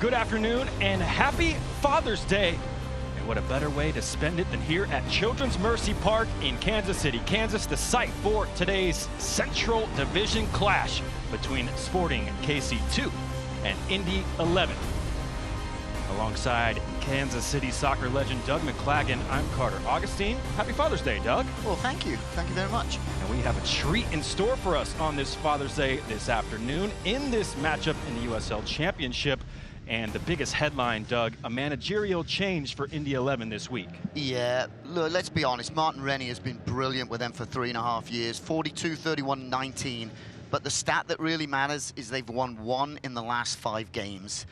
Good afternoon and happy Father's Day. And what a better way to spend it than here at Children's Mercy Park in Kansas City, Kansas, the site for today's Central Division clash between Sporting KC II and Indy 11. Alongside Kansas City soccer legend Doug McClagan, I'm Carter Augustine. Happy Father's Day, Doug. Well, thank you. Thank you very much. And we have a treat in store for us on this Father's Day this afternoon in this matchup in the USL Championship. And the biggest headline, Doug, a managerial change for Indy 11 this week. Yeah, look, let's be honest. Martin Rennie has been brilliant with them for 3.5 years, 42, 31, 19. But the stat that really matters is they've won 1 in the last 5 games.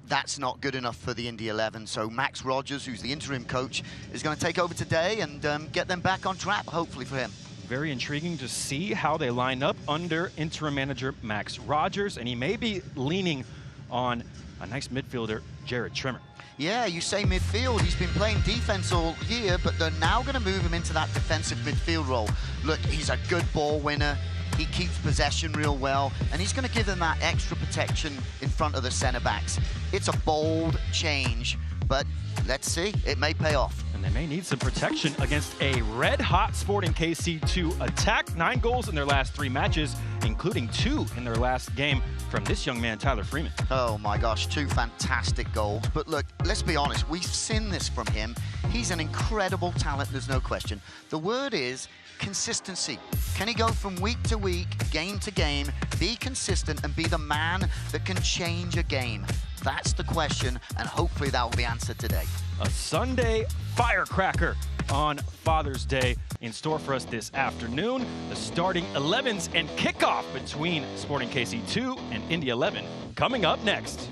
That's not good enough for the Indy 11. So Max Rogers, who's the interim coach, is going to take over today and get them back on track, hopefully for him. Very intriguing to see how they line up under interim manager Max Rogers. And he may be leaning on a nice midfielder, Jared Trimmer. Yeah, you say midfield. He's been playing defense all year, but they're now going to move him into that defensive midfield role. Look, he's a good ball winner. He keeps possession real well, and he's going to give them that extra protection in front of the centre-backs. It's a bold change, but let's see. It may pay off. And they may need some protection against a red-hot Sporting KC II attack. 9 goals in their last 3 matches, including 2 in their last game from this young man, Tyler Freeman. Oh my gosh, 2 fantastic goals. But look, let's be honest, we've seen this from him. He's an incredible talent, there's no question. The word is consistency. Can he go from week to week, game to game, be consistent and be the man that can change a game? That's the question, and hopefully that will be answered today. A Sunday firecracker on Father's Day in store for us this afternoon. The starting 11s and kickoff between Sporting KC II and Indy 11 coming up next.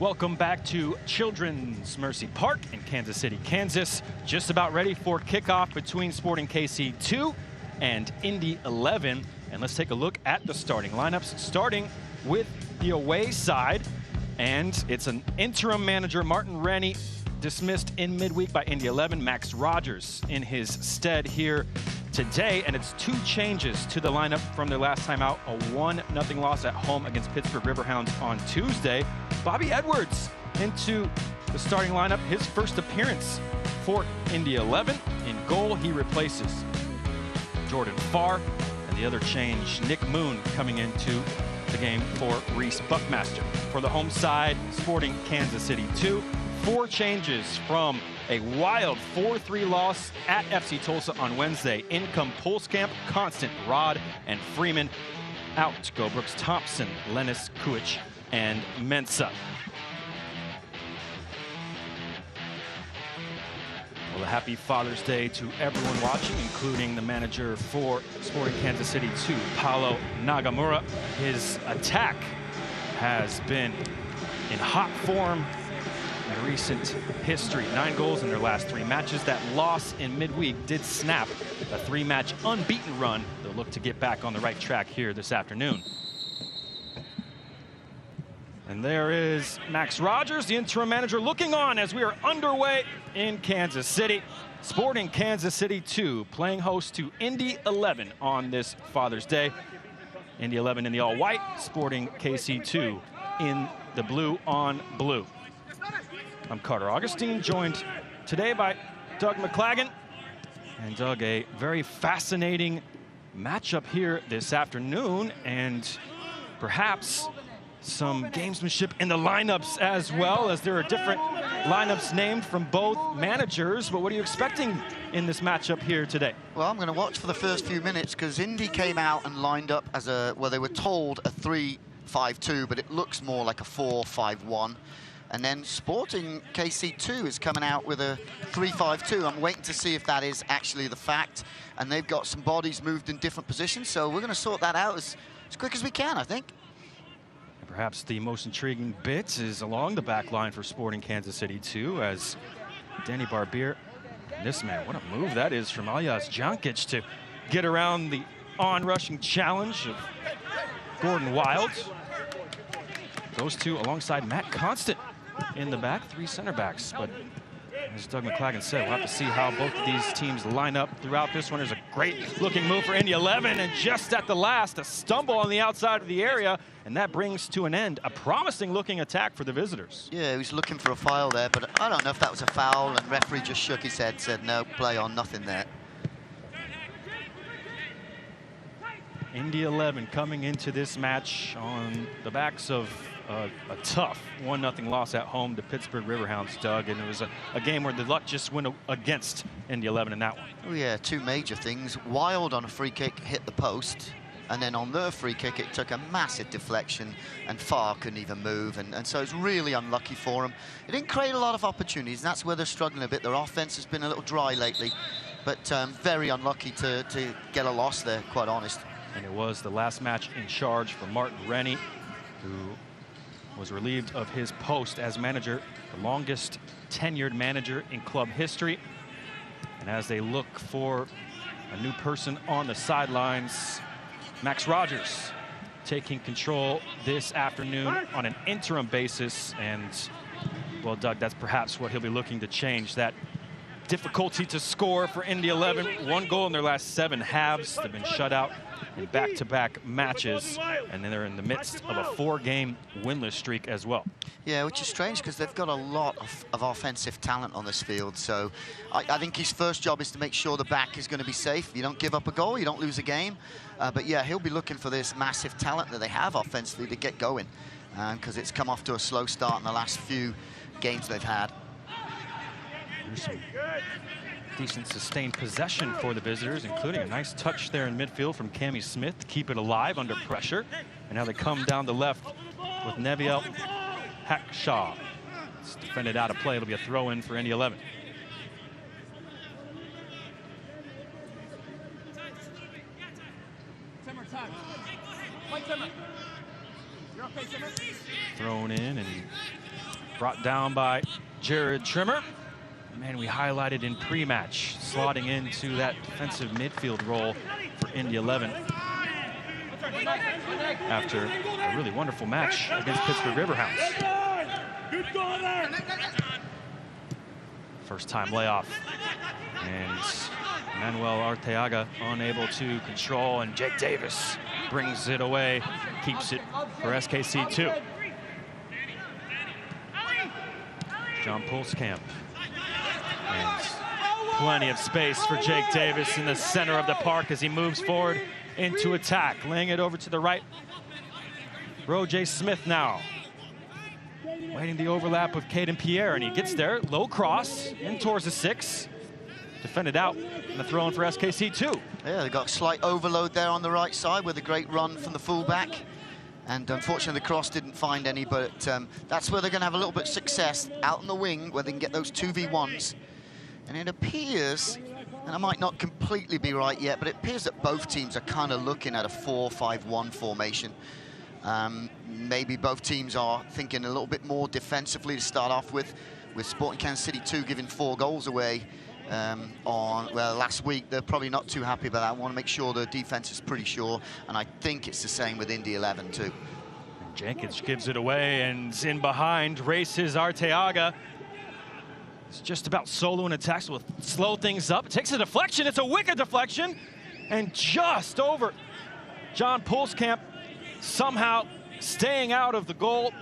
Welcome back to Children's Mercy Park in Kansas City, Kansas. Just about ready for kickoff between Sporting KC II and Indy 11. And let's take a look at the starting lineups, starting with the away side. And it's an interim manager, Martin Rennie, dismissed in midweek by Indy 11. Max Rogers in his stead here today, and it's 2 changes to the lineup from their last time out. A 1-0 loss at home against Pittsburgh Riverhounds on Tuesday. Bobby Edwards into the starting lineup, his first appearance for Indy 11. In goal, he replaces Jordan Farr. And The other change, Nick Moon coming into the game for Reese Buckmaster. For the home side, Sporting Kansas City II. 4 changes from a wild 4-3 loss at FC Tulsa on Wednesday. In come Pulskamp, Constant, Rod, and Freeman. Out go Brooks Thompson, Lennis, Kuich, and Mensah. Well, a happy Father's Day to everyone watching, including the manager for Sporting Kansas City II, Paulo Nagamura. His attack has been in hot form in recent history. 9 goals in their last 3 matches. That loss in midweek did snap a 3-match unbeaten run. They'll look to get back on the right track here this afternoon. And there is Max Rogers, the interim manager, looking on as we are underway in Kansas City. Sporting Kansas City II playing host to Indy 11 on this Father's Day. Indy 11 in the all-white, Sporting KC II in the blue on blue. I'm Carter Augustine, joined today by Doug McClagan. And Doug, a very fascinating matchup here this afternoon, and perhaps some gamesmanship in the lineups as well, as there are different lineups named from both managers. But what are you expecting in this matchup here today? Well, I'm going to watch for the first few minutes, because Indy came out and lined up as a, well, they were told a 3-5-2, but it looks more like a 4-5-1. And then Sporting KC2 is coming out with a 3-5-2. I'm waiting to see if that is actually the fact. And they've got some bodies moved in different positions, so we're going to sort that out as quick as we can, I think. Perhaps the most intriguing bit is along the back line for Sporting Kansas City II, as Danny Barbier, this man, what a move that is from Aljaz Jankic to get around the on-rushing challenge of Gordon Wild. Those two alongside Matt Constant in the back, 3 center backs. But as Doug McClagan said, we'll have to see how both of these teams line up throughout this one. There's a great looking move for Indy 11, and just at the last, a stumble on the outside of the area, and that brings to an end a promising looking attack for the visitors. Yeah, he was looking for a foul there, but I don't know if that was a foul, and referee just shook his head, said no, play on, nothing there. Indy 11 coming into this match on the backs of a tough 1-0 loss at home to Pittsburgh Riverhounds, Doug, and it was a game where the luck just went against Indy 11 in that one. Oh yeah, 2 major things. Wild on a free kick hit the post, and then on their free kick it took a massive deflection, and Farr couldn't even move, and so it's really unlucky for them. It didn't create a lot of opportunities, and that's where they're struggling a bit. Their offense has been a little dry lately, but very unlucky to get a loss there, quite honest. And it was the last match in charge for Martin Rennie, who was relieved of his post as manager, the longest tenured manager in club history. And as they look for a new person on the sidelines, Max Rogers taking control this afternoon on an interim basis. And, well, Doug, that's perhaps what he'll be looking to change, that difficulty to score for Indy 11. 1 goal in their last 7 halves. They've been shut out in back-to-back matches, and then they're in the midst of a 4-game winless streak as well. Yeah, which is strange, because they've got a lot of offensive talent on this field. So I think his first job is to make sure the back is going to be safe. You don't give up a goal, you don't lose a game. But yeah, he'll be looking for this massive talent that they have offensively to get going, because it's come off to a slow start in the last few games they've had. There's some decent sustained possession for the visitors, including a nice touch there in midfield from Cammy Smith to keep it alive under pressure. And now they come down the left with Neviel Hackshaw. It's defended out of play. It'll be a throw-in for Indy 11. Thrown in and brought down by Jared Trimmer. Man, we highlighted in pre-match, slotting into that defensive midfield role for Indy 11 after a really wonderful match against Pittsburgh Riverhounds. First time layoff, and Manuel Arteaga unable to control, and Jake Davis brings it away, keeps it for SKC II. John Pulskamp. And plenty of space for Jake Davis in the center of the park as he moves forward into attack, laying it over to the right. Roger Smith now. Waiting the overlap of Caden Pierre, and he gets there. Low cross, in towards the 6. Defended out, and the throw in for SKC II. Yeah, they got a slight overload there on the right side with a great run from the fullback. And unfortunately, the cross didn't find any, but that's where they're going to have a little bit of success out on the wing, where they can get those 2v1s. And it appears, and I might not completely be right yet, but it appears that both teams are kind of looking at a 4-5-1 formation. Maybe both teams are thinking a little bit more defensively to start off with Sporting Kansas City II giving 4 goals away last week. They're probably not too happy about that. I want to make sure the defense is pretty sure, and I think it's the same with Indy 11 too. Jenkins gives it away, and in behind races Arteaga. It's just about solo and attacks. Will slow things up. It takes a deflection. It's a wicked deflection, and just over John Pulskamp, somehow staying out of the goal.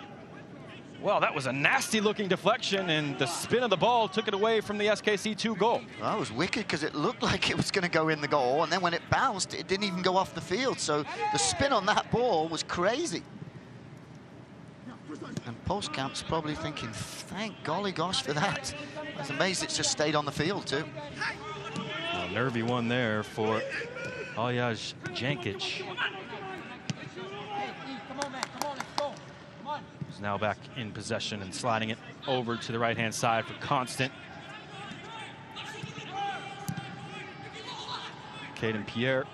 Well, that was a nasty-looking deflection, and the spin of the ball took it away from the SKC II goal. Well, that was wicked because it looked like it was going to go in the goal, and then when it bounced, it didn't even go off the field. So the spin on that ball was crazy. And Pulskamp's probably thinking, thank golly gosh for that. I was amazed it's just stayed on the field, too. A nervy one there for Aljaz Jankic. Who's now back in possession and sliding it over to the right-hand side for Constant. Caden Pierre.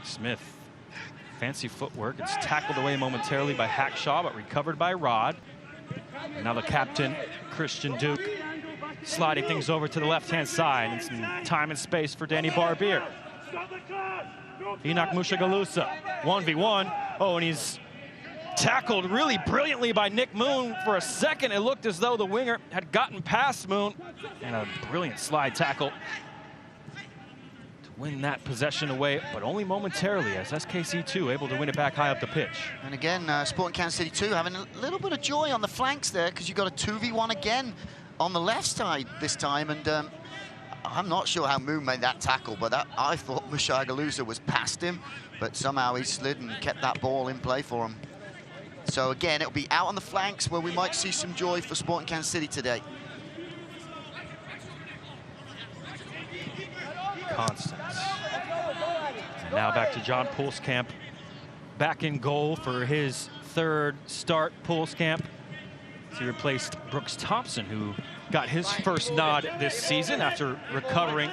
Smith. Fancy footwork. It's tackled away momentarily by Hackshaw, but recovered by Rod. And now the captain, Christian Duke, sliding things over to the left-hand side, and some time and space for Danny Barbier. Enoch Mushagalusa, 1v1. Oh, and he's tackled really brilliantly by Nick Moon. For a second, it looked as though the winger had gotten past Moon. And a brilliant slide tackle to win that possession away, but only momentarily, as SKC II able to win it back high up the pitch. And again, Sporting Kansas City II having a little bit of joy on the flanks there, because you've got a 2v1 again on the left side this time. And I'm not sure how Moon made that tackle, but I thought Mushagalusa was past him, but somehow he slid and kept that ball in play for him. So again, it'll be out on the flanks where we might see some joy for Sporting Kansas City today. Constance. Now back to John Pulskamp, back in goal for his 3rd start. Pulskamp, he replaced Brooks Thompson, who got his first nod this season after recovering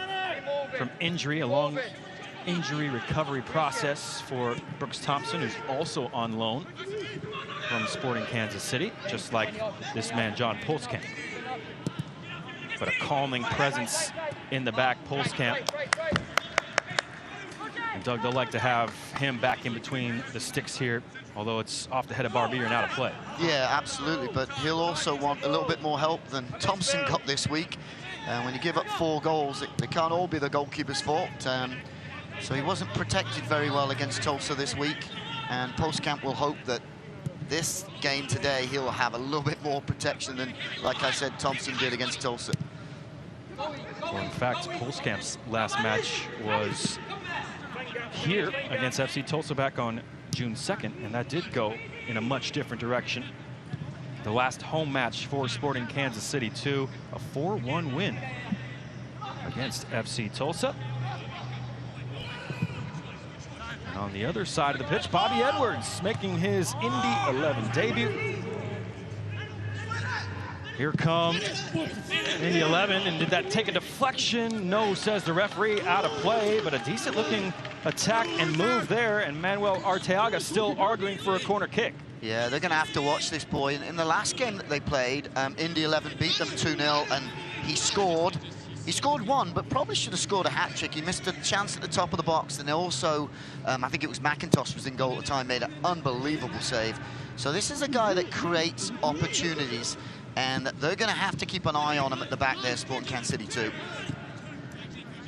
from injury. A long injury recovery process for Brooks Thompson, who's also on loan from Sporting Kansas City, just like this man, John Pulskamp. But a calming presence in the back, Pulskamp. And Doug, they'll like to have him back in between the sticks here, although it's off the head of Barbier and out of play. Yeah, absolutely, but he'll also want a little bit more help than Thompson got this week. When you give up 4 goals, they can't all be the goalkeeper's fault. So he wasn't protected very well against Tulsa this week, and Pulskamp will hope that this game today he'll have a little bit more protection than, like I said, Thompson did against Tulsa. Well, in fact, Pulskamp's last match was here against FC Tulsa back on June 2nd, and that did go in a much different direction. The last home match for Sporting Kansas City II, a 4-1 win against FC Tulsa. And on the other side of the pitch, Bobby Edwards making his Indy 11 debut. Here comes Indy 11, and did that take a deflection? No, says the referee, out of play, but a decent looking attack and move there, and Manuel Arteaga still arguing for a corner kick. Yeah, they're going to have to watch this boy. In the last game that they played, Indy 11 beat them 2-0, and he scored. He scored 1, but probably should have scored a hat-trick. He missed a chance at the top of the box, and also, I think it was McIntosh was in goal at the time, made an unbelievable save. So this is a guy that creates opportunities, and they're going to have to keep an eye on him at the back there, Sporting Kansas City II.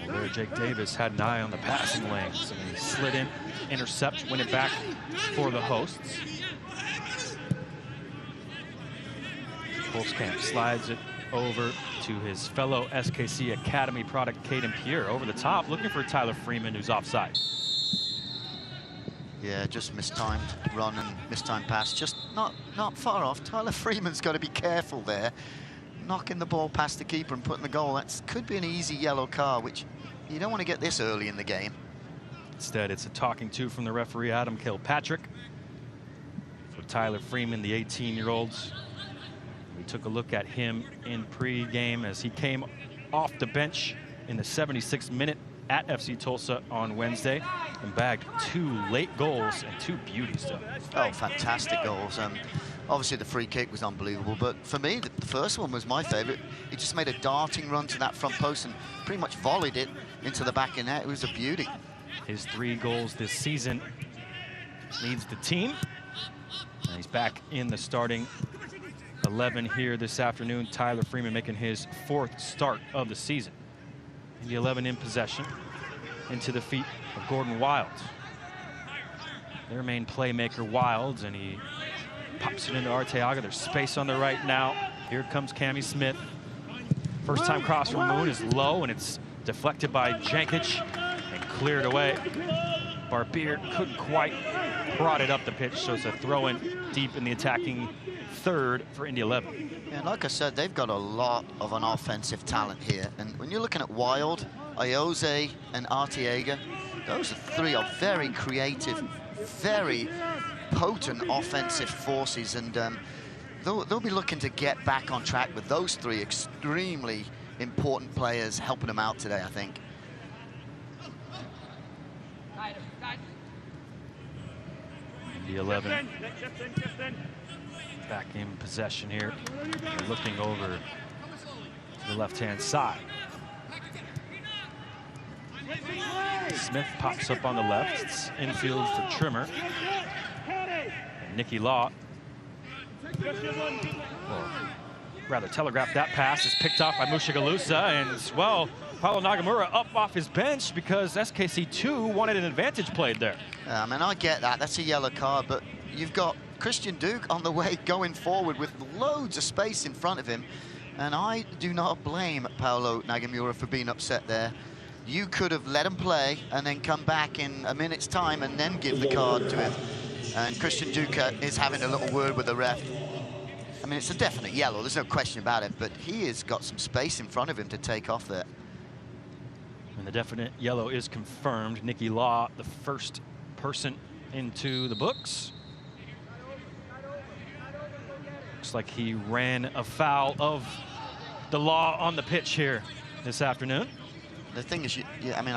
Well, there Jake Davis had an eye on the passing lanes, and he slid in, intercept, win it back for the hosts. Pulskamp slides it over to his fellow SKC Academy product, Caden Pierre, over the top, looking for Tyler Freeman, who's offside. Yeah, just mistimed run and mistimed pass. Just not far off. Tyler Freeman's got to be careful there. Knocking the ball past the keeper and putting the goal. That could be an easy yellow card, which you don't want to get this early in the game. Instead, it's a talking to from the referee, Adam Kilpatrick, for Tyler Freeman, the 18-year-olds. We took a look at him in pre-game as he came off the bench in the 76th minute at FC Tulsa on Wednesday and bagged 2 late goals and 2 beauties. Oh, fantastic goals. Obviously, the free kick was unbelievable, but for me, the first one was my favorite. He just made a darting run to that front post and pretty much volleyed it into the back of net. It was a beauty. His 3 goals this season leads the team. And he's back in the starting 11 here this afternoon. Tyler Freeman making his 4th start of the season. Indy 11 in possession, into the feet of Gordon Wilds. Their main playmaker, Wilds, and he pops it into Arteaga. There's space on the right now. Here comes Cammy Smith. First time cross from Moon is low, and it's deflected by Jankic and cleared away. Barbier couldn't quite prod it up the pitch, so it's a throw-in deep in the attacking third for Indy 11. And like I said, they've got a lot of an offensive talent here. And when you're looking at Wild, Iose, and Arteaga, those 3 are very creative, very potent offensive forces. And they'll be looking to get back on track with those 3 extremely important players helping them out today, I think. Indy 11 back in possession here. They're looking over to the left-hand side. Smith pops up on the left. It's infield for Trimmer. And Nicky Law, well, rather telegraphed that pass. Is picked off by Mushagalusa, and, well, Paulo Nagamura up off his bench because SKC II wanted an advantage played there. I mean, I get that. That's a yellow card, but you've got Christian Duke on the way going forward with loads of space in front of him. And I do not blame Paulo Nagamura for being upset there. You could have let him play and then come back in a minute's time and then give the card to him. And Christian Duke is having a little word with the ref. I mean, it's a definite yellow, there's no question about it, but he has got some space in front of him to take off there. And the definite yellow is confirmed. Nicky Law, the first person into the books. Looks like he ran afoul of the law on the pitch here this afternoon. The thing is, I mean,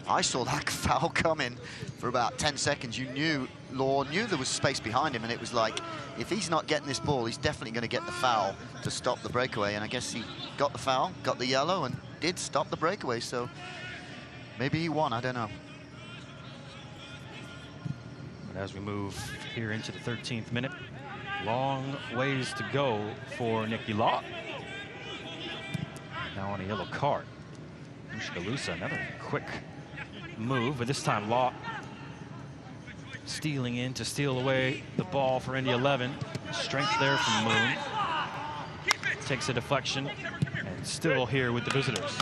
I saw that foul coming for about 10 seconds. You knew, Law knew there was space behind him, and it was like, if he's not getting this ball, he's definitely going to get the foul to stop the breakaway. And I guess he got the foul, got the yellow, and did stop the breakaway. So maybe he won, I don't know. But as we move here into the 13th minute, long ways to go for Nicky Law. Now on a yellow card. Mushagalusa, another quick move, but this time Law stealing in to steal away the ball for Indy 11. Strength there from Moon. Takes a deflection and still here with the visitors.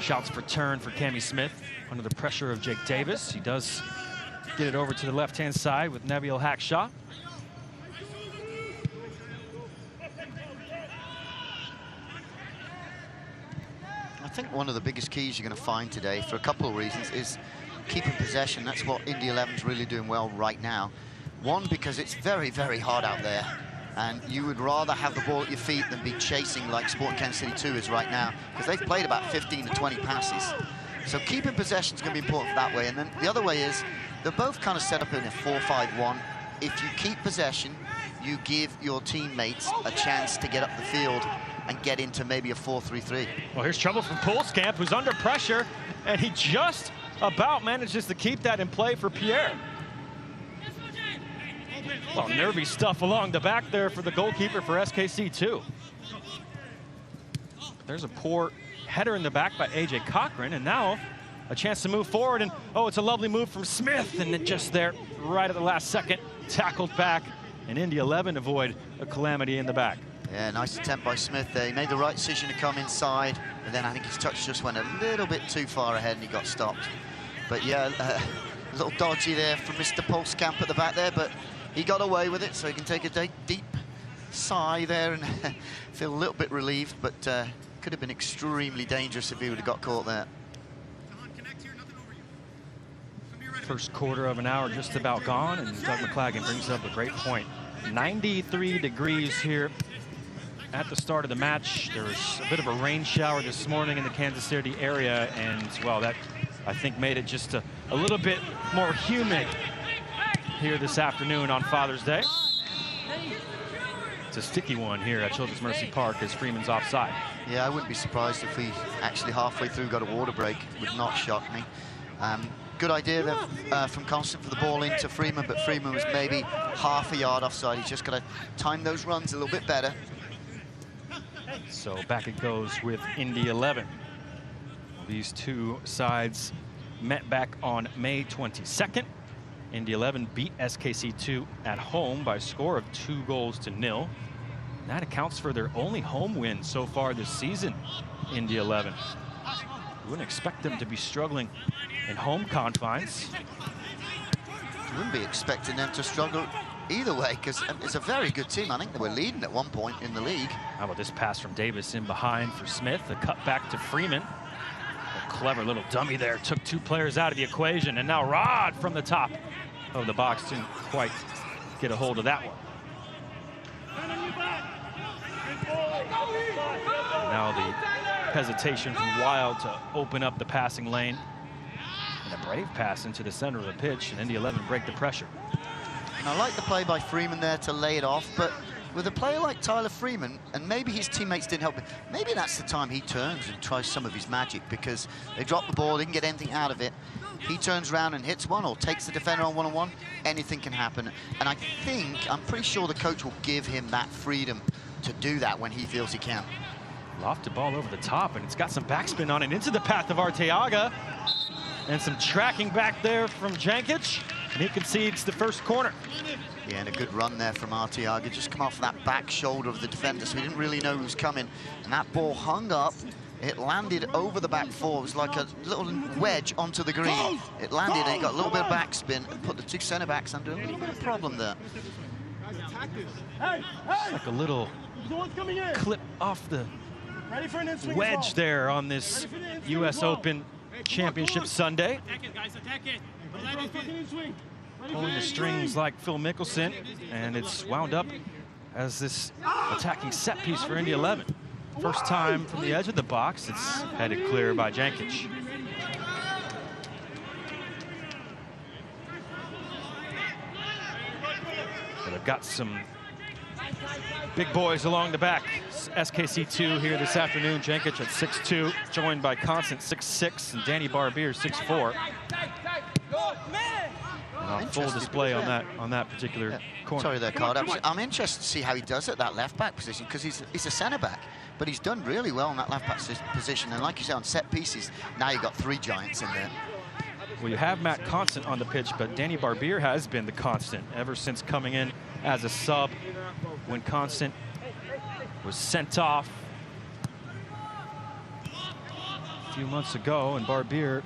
Shouts for turn for Cammy Smith under the pressure of Jake Davis. He does get it over to the left-hand side with Nabil Hackshaw. I think one of the biggest keys you're going to find today, for a couple of reasons, is keeping possession. That's what Indy 11's really doing well right now. One, because it's very, very hard out there, and you would rather have the ball at your feet than be chasing like Sporting Kansas City II is right now, because they've played about 15 to 20 passes. So keeping possession is going to be important that way. And then the other way is, they're both kind of set up in a 4-5-1. If you keep possession, you give your teammates a chance to get up the field and get into maybe a 4-3-3. Well, here's trouble from Poolskamp, who's under pressure, and he just about manages to keep that in play for Pierre. Well, nervy stuff along the back there for the goalkeeper for SKC II. There's a poor header in the back by A.J. Cochran, and now a chance to move forward, and oh, it's a lovely move from Smith, and it just there, right at the last second, tackled back and Indy 11 avoid a calamity in the back. Yeah, nice attempt by Smith there. He made the right decision to come inside, and then I think his touch just went a little bit too far ahead and he got stopped. But yeah, a little dodgy there from Mr. Pulskamp at the back there, but he got away with it, so he can take a deep sigh there and feel a little bit relieved, but could have been extremely dangerous if he would have got caught there. First quarter of an hour just about gone, and Doug McClagan brings up a great point. 93 degrees here at the start of the match. There was a bit of a rain shower this morning in the Kansas City area, and well, that I think made it just a little bit more humid here this afternoon on Father's Day. It's a sticky one here at Children's Mercy Park as Freeman's offside. Yeah, I wouldn't be surprised if we actually halfway through got a water break. It would not shock me. Good idea there from Constant for the ball into Freeman, but Freeman was maybe half a yard offside. He's just got to time those runs a little bit better. So back it goes with Indy 11. These two sides met back on May 22nd. Indy 11 beat SKC II at home by a score of 2-0. That accounts for their only home win so far this season, Indy 11. You wouldn't expect them to be struggling in home confines. You wouldn't be expecting them to struggle either way, because it's a very good team. I think they were leading at one point in the league. How about this pass from Davis in behind for Smith? A cut back to Freeman. A clever little dummy there. Took two players out of the equation. And now Rod from the top of the box didn't quite get a hold of that one. And now the hesitation from Wild to open up the passing lane. And a brave pass into the center of the pitch, and Indy 11 break the pressure. And I like the play by Freeman there to lay it off, but with a player like Tyler Freeman, and maybe his teammates didn't help him, maybe that's the time he turns and tries some of his magic, because they drop the ball, didn't get anything out of it. He turns around and hits one or takes the defender on one-on-one. Anything can happen. And I'm pretty sure the coach will give him that freedom to do that when he feels he can. Lofted ball over the top, and it's got some backspin on it into the path of Arteaga. And some tracking back there from Jankic, and he concedes the first corner. Yeah, and a good run there from Arteaga. Just come off that back shoulder of the defender, so he didn't really know who was coming. And that ball hung up. It landed over the back four. It was like a little wedge onto the green. It landed, and it got a little bit of backspin and put the two centre-backs under a little bit of problem there. It's like a little clip off the wedge there on this U.S. Open Championship Sunday. Pulling the strings like Phil Mickelson, and it's wound up as this attacking set piece for Indy 11. First time from the edge of the box, it's headed clear by Jankic. But I've got some big boys along the back. SKC II here this afternoon. Jankic at 6'2", joined by Constant 6'6", and Danny Barbier 6'4". And on full display on that particular corner. Sorry there, Card. I'm interested to see how he does at that left back position, because he's a centre back, but he's done really well in that left back position. And like you say, on set pieces, now you've got three giants in there. Well, you have Matt Constant on the pitch, but Danny Barbier has been the constant ever since coming in as a sub when Constant was sent off a few months ago, and Barbier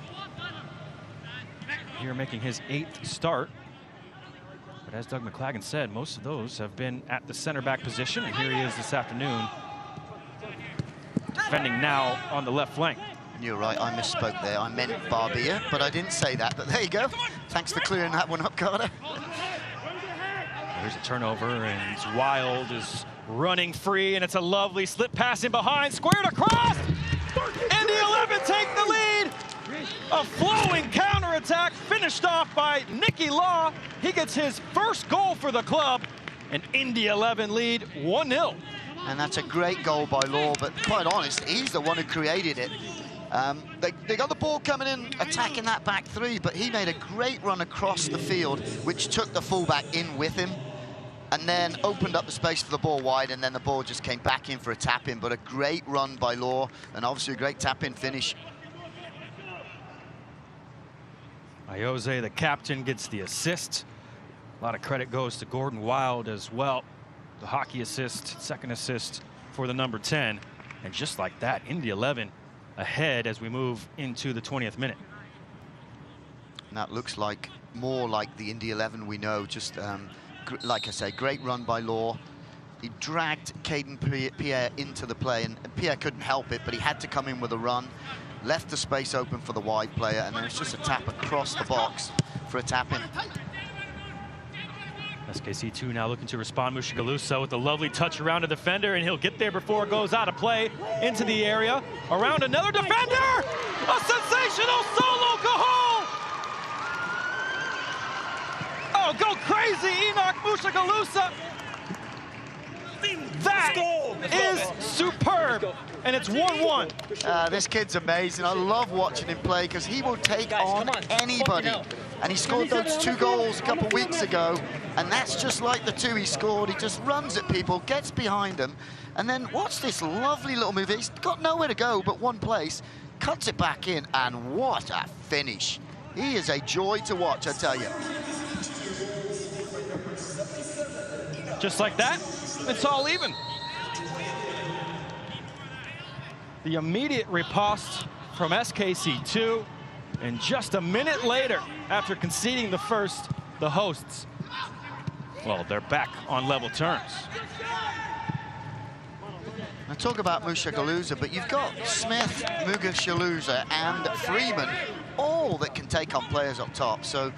here making his 8th start. But as Doug McClagan said, most of those have been at the center back position, and here he is this afternoon, defending now on the left flank. You're right, I misspoke there. I meant Barbier, but I didn't say that. But there you go. Thanks for clearing that one up, Carter. There's a turnover, and Wild is running free, and it's a lovely slip pass in behind, squared across. Indy 11 take the lead. A flowing counterattack finished off by Nicky Law. He gets his first goal for the club, and Indy 11 lead 1-0. And that's a great goal by Law, but quite honest, he's the one who created it. They got the ball coming in, attacking that back three, but he made a great run across the field, which took the fullback in with him, and then opened up the space for the ball wide, and then the ball just came back in for a tap-in. But a great run by Law, and obviously a great tap-in finish. Iose, the captain, gets the assist. A lot of credit goes to Gordon Wild as well. The hockey assist, second assist for the number 10. And just like that, Indy 11 ahead as we move into the 20th minute. And that looks like more like the Indy 11 we know. Just like I say, great run by Law. He dragged Caden Pierre into the play, and Pierre couldn't help it, but he had to come in with a run, left the space open for the wide player, and then it's just a tap across the box for a tap in. SKC II now looking to respond. Mushagalusa with a lovely touch around a defender, and he'll get there before it goes out of play into the area. Around another defender! A sensational solo Cajal! Oh, go crazy, Enoch Mushagalusa! That is superb, and it's 1-1. This kid's amazing. I love watching him play because he will take on anybody. And he scored those 2 goals a couple weeks ago, and that's just like the 2 he scored. He just runs at people, gets behind them, and then watch this lovely little move. He's got nowhere to go but one place, cuts it back in, and what a finish. He is a joy to watch, I tell you. Just like that, it's all even. The immediate riposte from SKC II, and just a minute later, after conceding the first, the hosts, well, they're back on level terms. Now talk about Mushagalusa, but you've got Smith, Mushagalusa, and Freeman, all that can take on players up top. So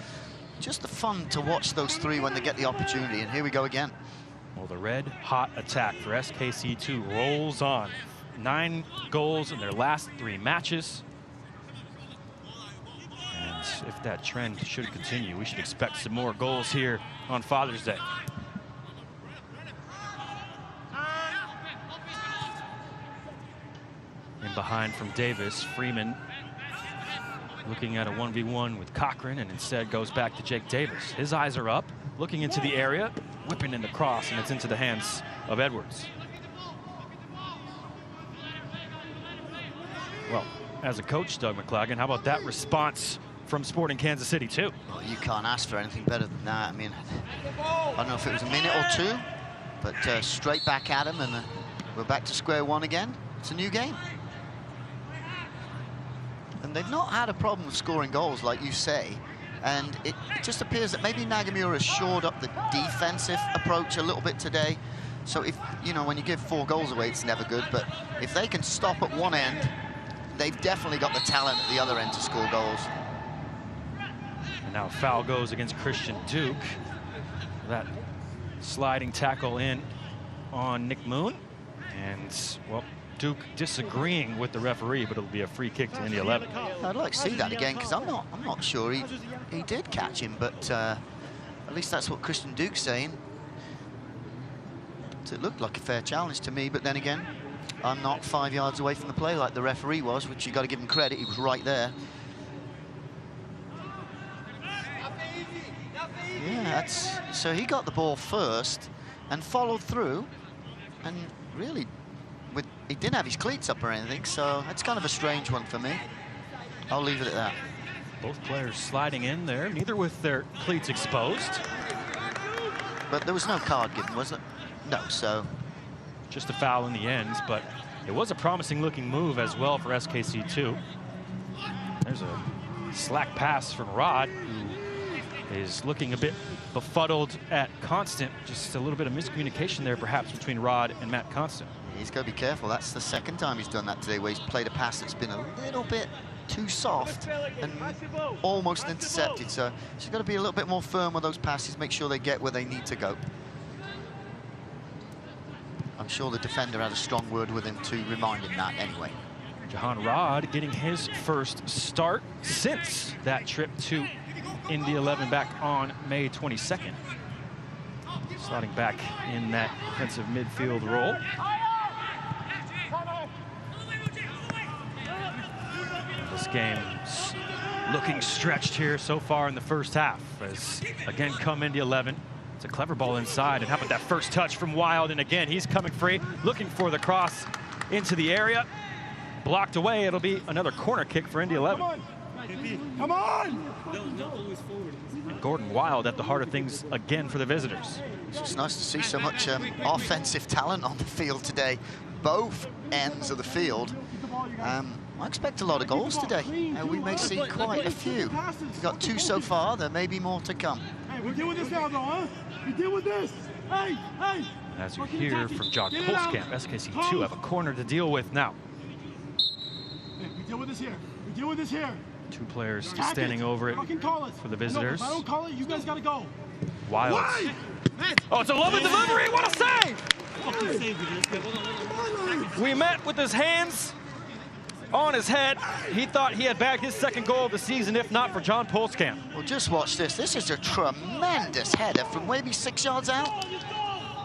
just the fun to watch those 3 when they get the opportunity, and here we go again. Well, the red-hot attack for SKC II rolls on. 9 goals in their last 3 matches. And if that trend should continue, we should expect some more goals here on Father's Day. In behind from Davis, Freeman looking at a 1v1 with Cochran, and instead goes back to Jake Davis. His eyes are up, looking into the area, whipping in the cross, and it's into the hands of Edwards. Well, as a coach, Doug McClagan, how about that response from Sporting Kansas City II? Well, you can't ask for anything better than that. I mean, I don't know if it was a minute or 2, but straight back at him, and we're back to square one again. It's a new game. And they've not had a problem with scoring goals, like you say. And it just appears that maybe Nagamura has shored up the defensive approach a little bit today. So if, you know, when you give 4 goals away, it's never good. But if they can stop at one end, they've definitely got the talent at the other end to score goals. And now foul goes against Christian Duke. That sliding tackle in on Nick Moon. And, well, Duke disagreeing with the referee, but it'll be a free kick to Indy 11. I'd like to see that again, because I'm not sure he did catch him, but at least that's what Christian Duke's saying. So it looked like a fair challenge to me, but then again, I'm not 5 yards away from the play like the referee was, which you got to give him credit. He was right there. Yeah, so he got the ball first and followed through, and really, he didn't have his cleats up or anything, so that's kind of a strange one for me. I'll leave it at that. Both players sliding in there, neither with their cleats exposed. But there was no card given, was it? No, so. Just a foul in the end, but it was a promising looking move as well for SKC II. There's a slack pass from Rod, who is looking a bit befuddled at Constant. Just a little bit of miscommunication there perhaps between Rod and Matt Constant. He's got to be careful. That's the second time he's done that today, where he's played a pass that's been a little bit too soft and almost intercepted. So he's got to be a little bit more firm with those passes, make sure they get where they need to go. I'm sure the defender had a strong word with him to remind him that anyway. Jahan Rod getting his first start since that trip to Indy 11 back on May 22nd. Sliding back in that defensive midfield role. This game's looking stretched here so far in the first half, as again come Indy 11. It's a clever ball inside, and how about that first touch from Wild, and again he's coming free, looking for the cross into the area. Blocked away. It'll be another corner kick for Indy 11. Come on! Come on! Don't always forward. Gordon Wild at the heart of things again for the visitors. It's just nice to see so much offensive talent on the field today, both ends of the field. I expect a lot of goals today. We may see quite a few. We've got 2 so far. There may be more to come. Hey, we deal with this now, though, huh? We deal with this. Hey, hey. As you hear from John Polskamp, SKC II have a corner to deal with now. Hey, we deal with this here. We deal with this here. 2 players standing over it for the visitors. If I don't call it, you guys gotta go. Wild. Oh, it's a lovely delivery. What a save! We met with his hands on his head. He thought he had bagged his 2nd goal of the season, if not for John Polskamp. Well, just watch this. This is a tremendous header from maybe 6 yards out.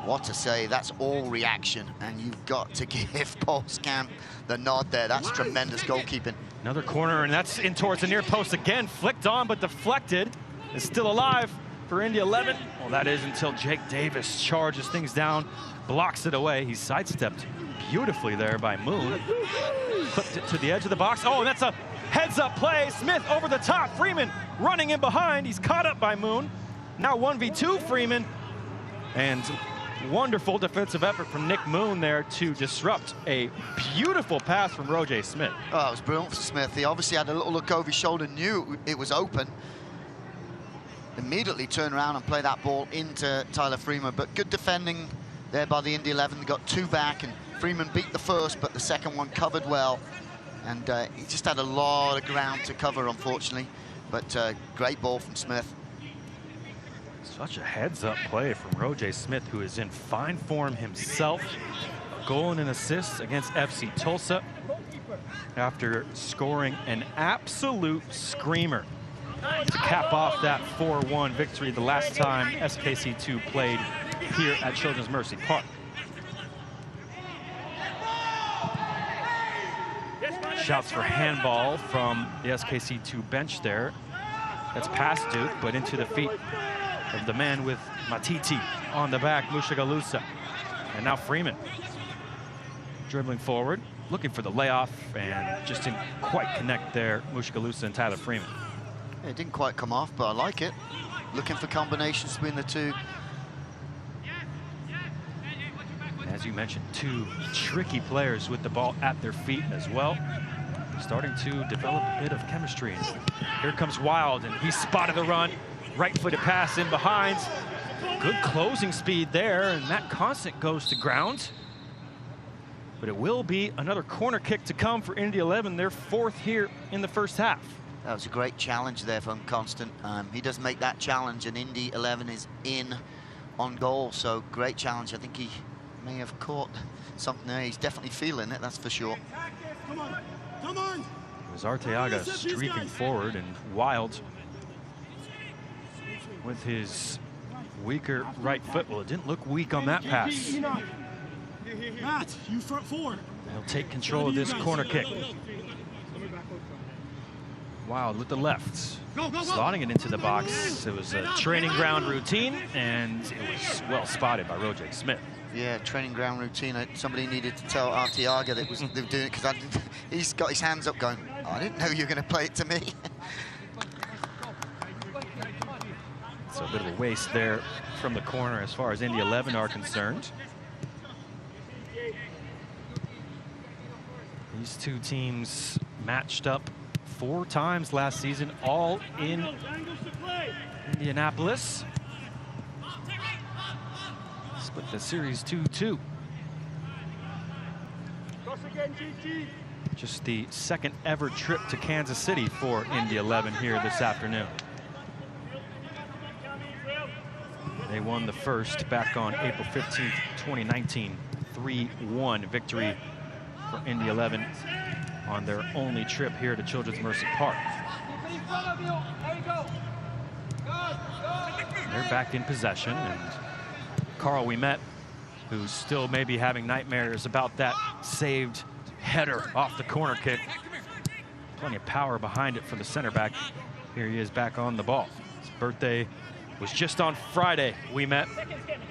What a save. That's all reaction, and you've got to give Polskamp the nod there. That's tremendous goalkeeping. Another corner, and that's in towards the near post again. Flicked on, but deflected. Is still alive for Indy 11. Well, that is until Jake Davis charges things down, blocks it away. He's sidestepped beautifully there by Moon. Clipped it to the edge of the box. Oh, and that's a heads-up play. Smith over the top. Freeman running in behind. He's caught up by Moon. Now 1v2 Freeman. And wonderful defensive effort from Nick Moon there to disrupt a beautiful pass from Roger Smith. Oh, it was brilliant for Smith. He obviously had a little look over his shoulder, knew it was open. Immediately turned around and played that ball into Tyler Freeman. But good defending there by the Indy 11. They got 2 back, and Freeman beat the first, but the second one covered well. And he just had a lot of ground to cover, unfortunately. But great ball from Smith. Such a heads-up play from Roger Smith, who is in fine form himself. A goal and an assist against FC Tulsa after scoring an absolute screamer to cap off that 4-1 victory the last time SKC II played here at Children's Mercy Park. Shouts for handball from the SKC II bench there. That's past Duke, but into the feet of the man with Matiti on the back, Mushagalusa. And now Freeman dribbling forward, looking for the layoff, and just didn't quite connect there, Mushagalusa and Tyler Freeman. It didn't quite come off, but I like it. Looking for combinations between the 2. As you mentioned, 2 tricky players with the ball at their feet as well. Starting to develop a bit of chemistry. Here comes Wild, and he spotted the run. Right-footed pass in behind. Good closing speed there, and that constant goes to ground. But it will be another corner kick to come for Indy 11, their 4th here in the first half. That was a great challenge there from Constant. He does make that challenge, and Indy 11 is in on goal, so great challenge. I think he may have caught something there. He's definitely feeling it, that's for sure. Come on, come on. It was Arteaga streaking forward, and Wild with his weaker right foot. Well, it didn't look weak on that pass. Matt, you front 4. He'll take control of this corner kick. Wild with the left, slotting it into the box. It was a training ground routine, and it was well spotted by Roger Smith. Yeah, training ground routine. Somebody needed to tell Arteaga that they were doing it, because he's got his hands up going, oh, I didn't know you were going to play it to me. So a bit of a waste there from the corner as far as Indy 11 are concerned. These 2 teams matched up 4 times last season, all in Indianapolis. Split the series 2-2. Just the 2nd ever trip to Kansas City for Indy 11 here this afternoon. They won the first back on April 15th, 2019, 3-1 victory for Indy 11 on their only trip here to Children's Mercy Park. They're back in possession, and Carl Ouimet, who's still maybe having nightmares about that saved header off the corner kick. Plenty of power behind it for the center back. Here he is back on the ball. His birthday was just on Friday, Ouimet,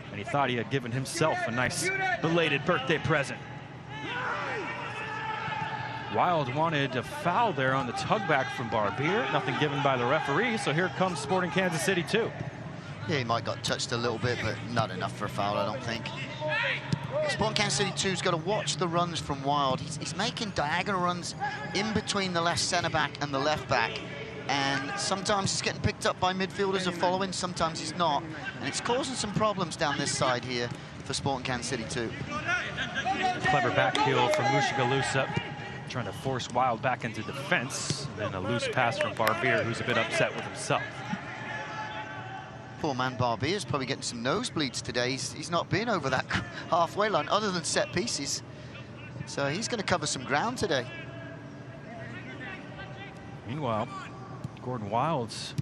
and he thought he had given himself a nice belated birthday present. Wild wanted a foul there on the tugback from Barbier. Nothing given by the referee, so here comes Sporting Kansas City II. Yeah, he might got touched a little bit, but not enough for a foul, I don't think. Sporting Kansas City II's got to watch the runs from Wild. He's making diagonal runs in between the left centre-back and the left-back. And sometimes he's getting picked up by midfielders who are following, sometimes he's not. And it's causing some problems down this side here for Sporting Kansas City II. Clever back heel from Mushagalusa, trying to force Wild back into defense. Then a loose pass from Barbier, who's a bit upset with himself. Poor man Barbier's probably getting some nosebleeds today. He's not been over that halfway line other than set pieces. So he's going to cover some ground today. Meanwhile, Gordon Wilds,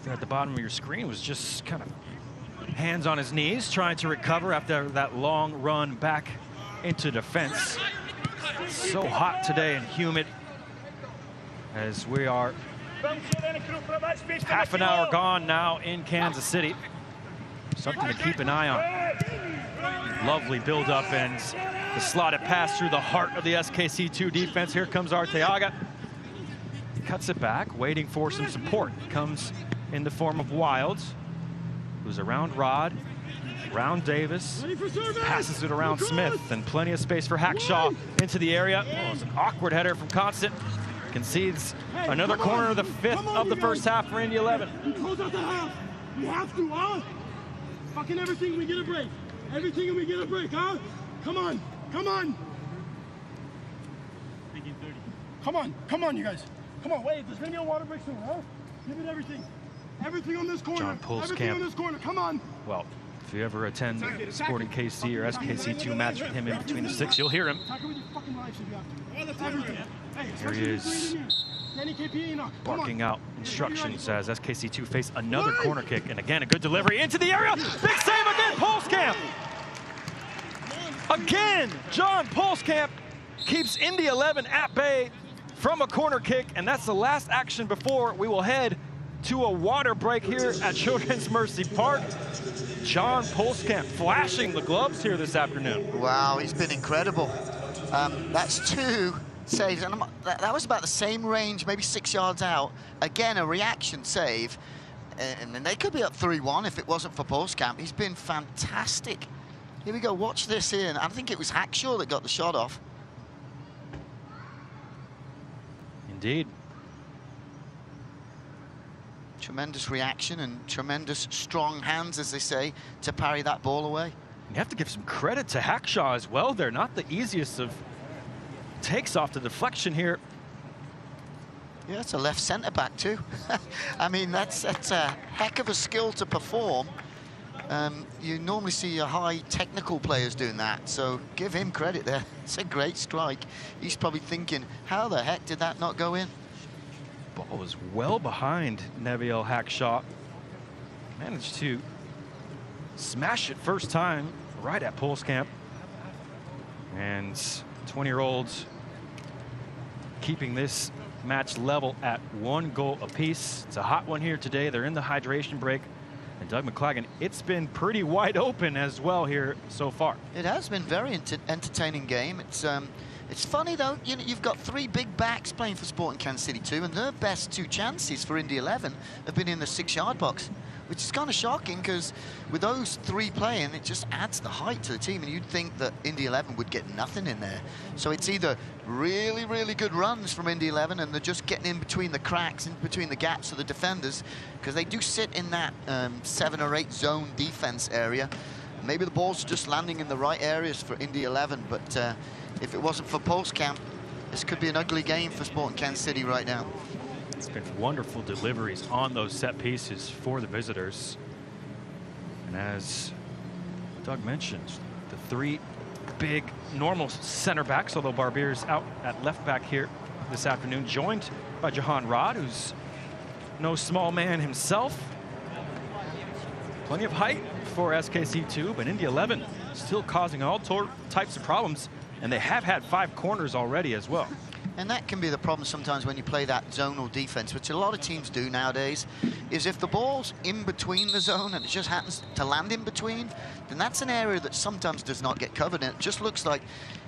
there at the bottom of your screen, was just kind of hands on his knees, trying to recover after that long run back into defense. So hot today and humid as we are half an hour gone now in Kansas City. Something to keep an eye on. Lovely build-up and the slotted pass through the heart of the SKC II defense. Here comes Arteaga. Cuts it back, waiting for some support. Comes in the form of Wilds, who's around Rod, around Davis, passes it around Smith, and plenty of space for Hackshaw into the area. Oh, it's an awkward header from Constant. Concedes another corner of the fifth of the first half for Indy 11. We close out the half. We have to, huh? Fucking everything we get a break. Everything we get a break, huh? Come on, come on. Come on, you guys. Come on, wait, there's gonna be a water break soon, huh? Give it everything. Everything on this corner. John Pulskamp. Everything on this corner, come on. Well, if you ever attend Sporting KC or SKC II match with him in between the six, you'll hear him. Here he is, barking out instructions as SKC II face another corner kick, and again a good delivery into the area. Big save again, Pulskamp. Again, John Pulskamp keeps Indy 11 at bay from a corner kick, and that's the last action before we will head to a water break here at Children's Mercy Park. John Pulskamp flashing the gloves here this afternoon. Wow, he's been incredible. That's two saves, and that was about the same range, maybe 6 yards out. Again, a reaction save, and then they could be up 3-1 if it wasn't for Pulskamp. He's been fantastic. Here we go, watch this here, and I think it was Hackshaw that got the shot off. Indeed. Tremendous reaction and tremendous strong hands, as they say, to parry that ball away. You have to give some credit to Hackshaw as well. They're not the easiest of takes off the deflection here. Yeah, it's a left centre back too. I mean, that's a heck of a skill to perform. You normally see high technical players doing that, so give him credit there. It's a great strike. He's probably thinking, how the heck did that not go in? Ball was well behind Neviel Hackshaw. Managed to smash it first time right at Pulskamp. And 20-year-olds keeping this match level at 1 goal apiece. It's a hot one here today. They're in the hydration break. And Doug McClagan, it's been pretty wide open as well here so far. It has been very entertaining game. It's funny though, you know, you've got 3 big backs playing for Sporting Kansas City II, and their best 2 chances for Indy 11 have been in the 6-yard box, which is kind of shocking because with those 3 playing, it just adds the height to the team, and you'd think that Indy 11 would get nothing in there. So it's either really, really good runs from Indy 11, and they're just getting in between the cracks, in between the gaps of the defenders, because they do sit in that 7 or 8 zone defense area. Maybe the balls are just landing in the right areas for Indy 11, but if it wasn't for Pulskamp, this could be an ugly game for Sporting Kansas City right now. It's been wonderful deliveries on those set pieces for the visitors. And as Doug mentioned, the 3 big normal center backs, although Barbier's out at left back here this afternoon, joined by Jahan Rod, who's no small man himself. Plenty of height for SKC II, but Indy 11 still causing all types of problems, and they have had 5 corners already as well. And that can be the problem sometimes when you play that zonal defense, which a lot of teams do nowadays, is if the ball's in between the zone and it just happens to land in between, then that's an area that sometimes does not get covered, and it just looks like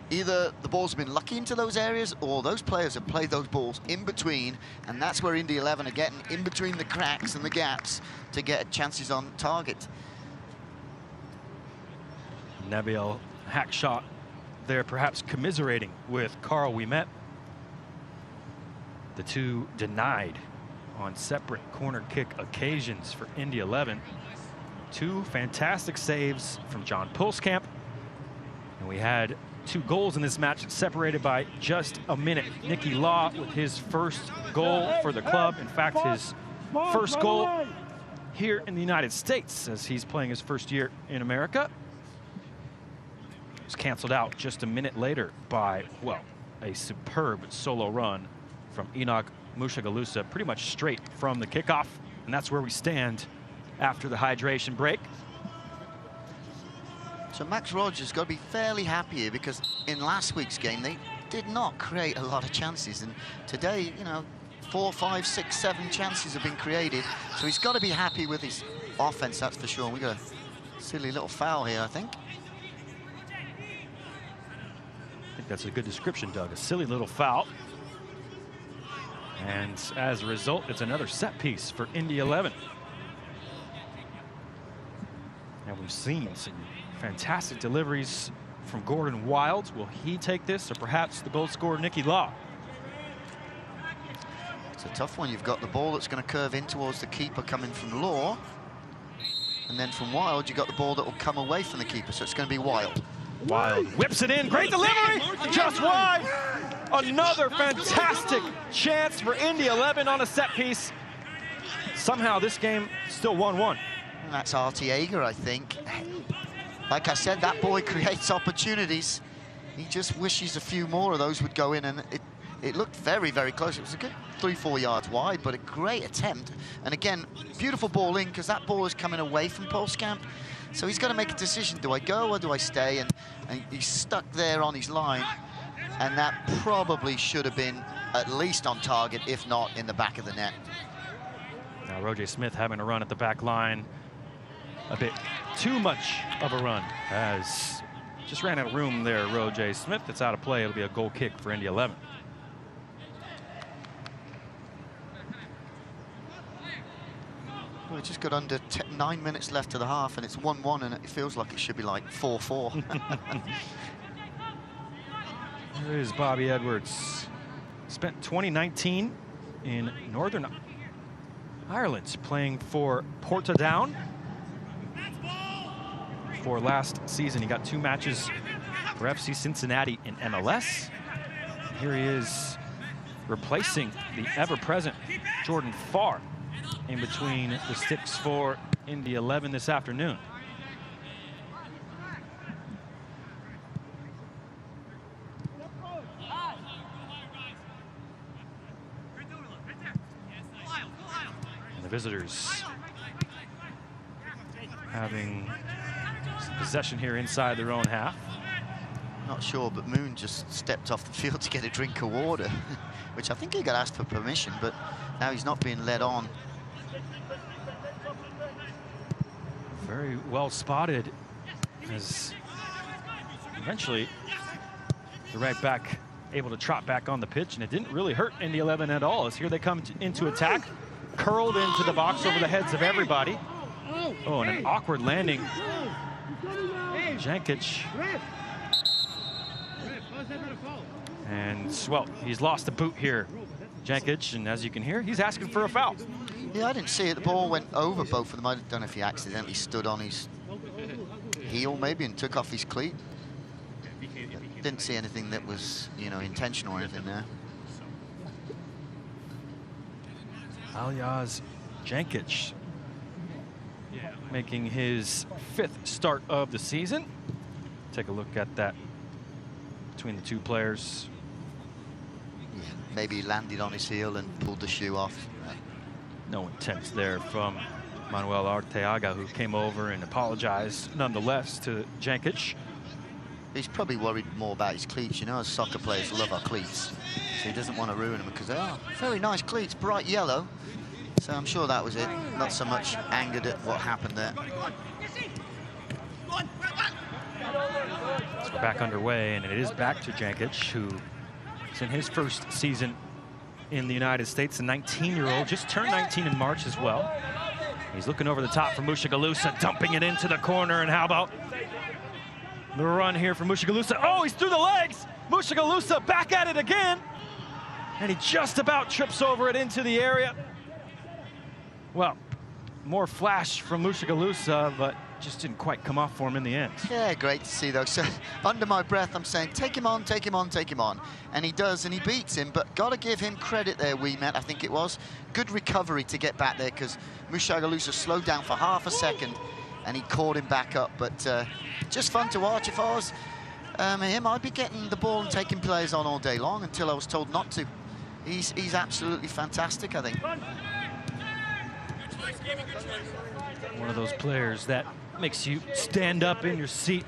either the ball's been lucky into those areas or those players have played those balls in between, and that's where Indy 11 are getting in between the cracks and the gaps to get chances on target. Nabil Hackshot there, perhaps commiserating with Carl Ouimet. The two denied on separate corner kick occasions for Indy 11. Two fantastic saves from John Pulskamp. And we had 2 goals in this match, separated by just a minute. Nicky Law with his first goal for the club. In fact, his first goal here in the United States, as he's playing his first year in America. Was canceled out just a minute later by, well, a superb solo run from Enoch Mushagalusa, pretty much straight from the kickoff. And that's where we stand after the hydration break. So Max Rogers got to be fairly happy here, because in last week's game they did not create a lot of chances, and today, you know, 4, 5, 6, 7 chances have been created. So he's got to be happy with his offense, that's for sure. We got a silly little foul here, I think. I think that's a good description, Doug. A silly little foul. And as a result, it's another set piece for Indy 11. And we've seen some fantastic deliveries from Gordon Wild. Will he take this, or perhaps the goal scorer Nicky Law? It's a tough one. You've got the ball that's going to curve in towards the keeper coming from Law. And then from Wild, you've got the ball that will come away from the keeper, so it's going to be Wild. Wild whips it in. Great delivery. Just wide. Another fantastic chance for Indy 11 on a set piece. Somehow this game still 1-1. And that's Arteaga, I think. Like I said, that boy creates opportunities. He just wishes a few more of those would go in, and it looked very, very close. It was a good 3-4 yards wide, but a great attempt. And again, beautiful ball in, because that ball is coming away from Pulskamp. So he's got to make a decision. Do I go or do I stay? And he's stuck there on his line. And that probably should have been at least on target, if not in the back of the net. Now Roger Smith having a run at the back line. A bit too much of a run, as just ran out of room there, Roger Smith. It's out of play. It'll be a goal kick for Indy 11. Well, we just got under 9 minutes left to the half, and it's 1-1, and it feels like it should be like 4-4. There is Bobby Edwards. Spent 2019 in Northern Ireland playing for Portadown. For last season, he got 2 matches for FC Cincinnati in MLS. Here he is replacing the ever-present Jordan Farr in between the sticks for Indy 11 this afternoon. And the visitors having possession here inside their own half. Not sure, but Moon just stepped off the field to get a drink of water, which I think he got asked for permission, but now he's not being led on. Very well spotted, as eventually the right back able to trot back on the pitch, and it didn't really hurt Indy 11 at all, as here they come into attack, curled into the box over the heads of everybody. Oh, and an awkward landing. Jankic. And, well, he's lost the boot here, Jankic, and as you can hear, he's asking for a foul. Yeah, I didn't see it. The ball went over both of them. I don't know if he accidentally stood on his heel, maybe, and took off his cleat. Didn't see anything that was, you know, intentional or anything there. Aljaz Jankic making his 5th start of the season. Take a look at that between the 2 players. Yeah, maybe he landed on his heel and pulled the shoe off. No intent there from Manuel Arteaga, who came over and apologized nonetheless to Jankic. He's probably worried more about his cleats. You know, as soccer players love our cleats, so he doesn't want to ruin them, because they are very nice cleats, bright yellow. So I'm sure that was it. Not so much angered at what happened there. So we're back underway, and it is back to Jankic, who is in his first season in the United States, a 19-year-old, just turned 19 in March as well. He's looking over the top for Mushagalusa, dumping it into the corner, and how about the run here for Mushagalusa? Oh, he's through the legs! Mushagalusa back at it again, and he just about trips over it into the area. Well, more flash from Mushagalusa, but just didn't quite come off for him in the end. Yeah, great to see though. So under my breath, I'm saying, take him on, take him on, take him on. And he does, and he beats him, but gotta give him credit there, Ouimet, I think it was. Good recovery to get back there, because Mushagalusa slowed down for half a second, and he caught him back up. But just fun to watch. If I was him, I'd be getting the ball and taking players on all day long until I was told not to. He's absolutely fantastic, I think. One of those players that makes you stand up in your seat,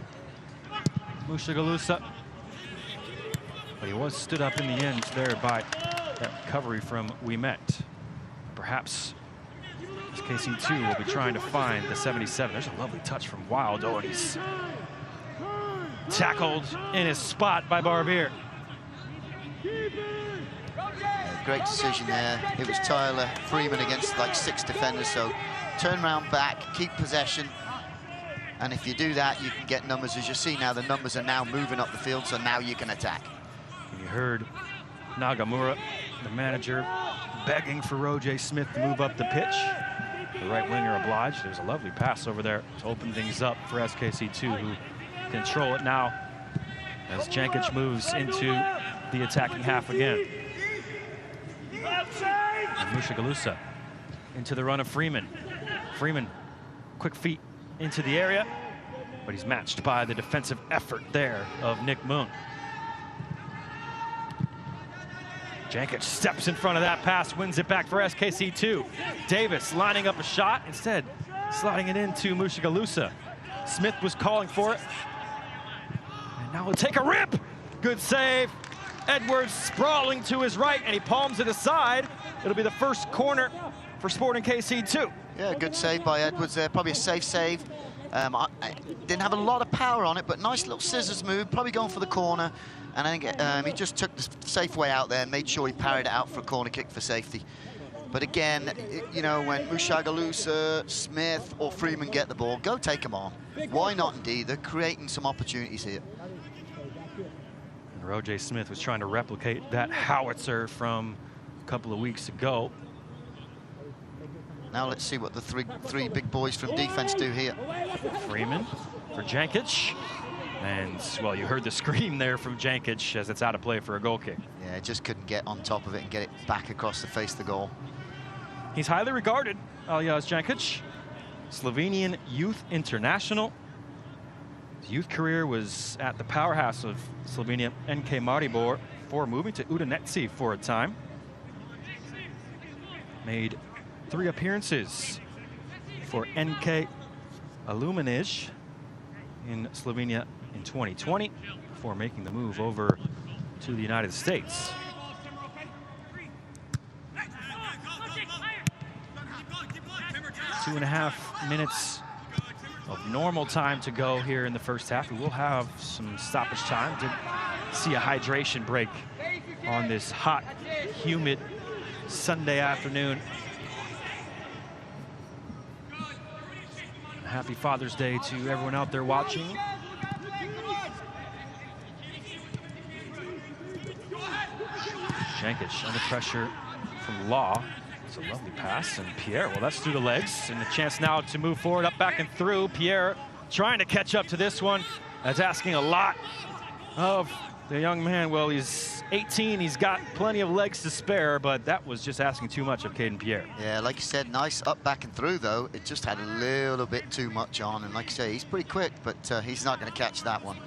Mushagalusa. But he was stood up in the end there by that recovery from Ouimet. Perhaps SKC II will be trying to find the 77. There's a lovely touch from Wild. Oh, and he's tackled in his spot by Barbier. Great decision there. It was Tyler Freeman against like 6 defenders, so turn around back, keep possession, and if you do that, you can get numbers. As you see now, the numbers are now moving up the field, so now you can attack. You heard Nagamura, the manager, begging for Roger Smith to move up the pitch. The right winger obliged. There's a lovely pass over there to open things up for SKC II, who control it now as Jankic moves into the attacking half again. And Mushagalusa into the run of Freeman. Freeman, quick feet into the area, but he's matched by the defensive effort there of Nick Moon. Jankic steps in front of that pass, wins it back for SKC II. Davis lining up a shot, instead sliding it into Mushagalusa. Smith was calling for it. And now he'll take a rip. Good save. Edwards sprawling to his right, and he palms it aside. It'll be the first corner for Sporting KC II. Yeah, good save by Edwards there. Probably a safe save. I didn't have a lot of power on it, but nice little scissors move. Probably going for the corner. And I think he just took the safe way out there and made sure he parried it out for a corner kick for safety. But again, you know, when Mushagalusa, Smith, or Freeman get the ball, go take them on. Why not indeed? They're creating some opportunities here. And Roger Smith was trying to replicate that howitzer from a couple of weeks ago. Now let's see what the three big boys from defense do here. Freeman for Jankic. And, well, you heard the scream there from Jankic as it's out of play for a goal kick. Yeah, just couldn't get on top of it and get it back across the face of the goal. He's highly regarded, Aljaz Jankic, Slovenian youth international. His youth career was at the powerhouse of Slovenia, NK Maribor, before moving to Udinese for a time. Made 3 appearances for NK Aluminij in Slovenia in 2020 before making the move over to the United States. Two and a half minutes of normal time to go here in the first half. We will have some stoppage time to see a hydration break on this hot, humid Sunday afternoon. Happy Father's Day to everyone out there watching. Jankic under pressure from Law. It's a lovely pass, and Pierre, well, that's through the legs, and a chance now to move forward, up, back, and through. Pierre trying to catch up to this one. That's asking a lot of the young man. Well, he's 18, he's got plenty of legs to spare, but that was just asking too much of Caden Pierre. Yeah, like you said, nice up, back, and through, though. It just had a little bit too much on, and like you say, he's pretty quick, but he's not going to catch that one.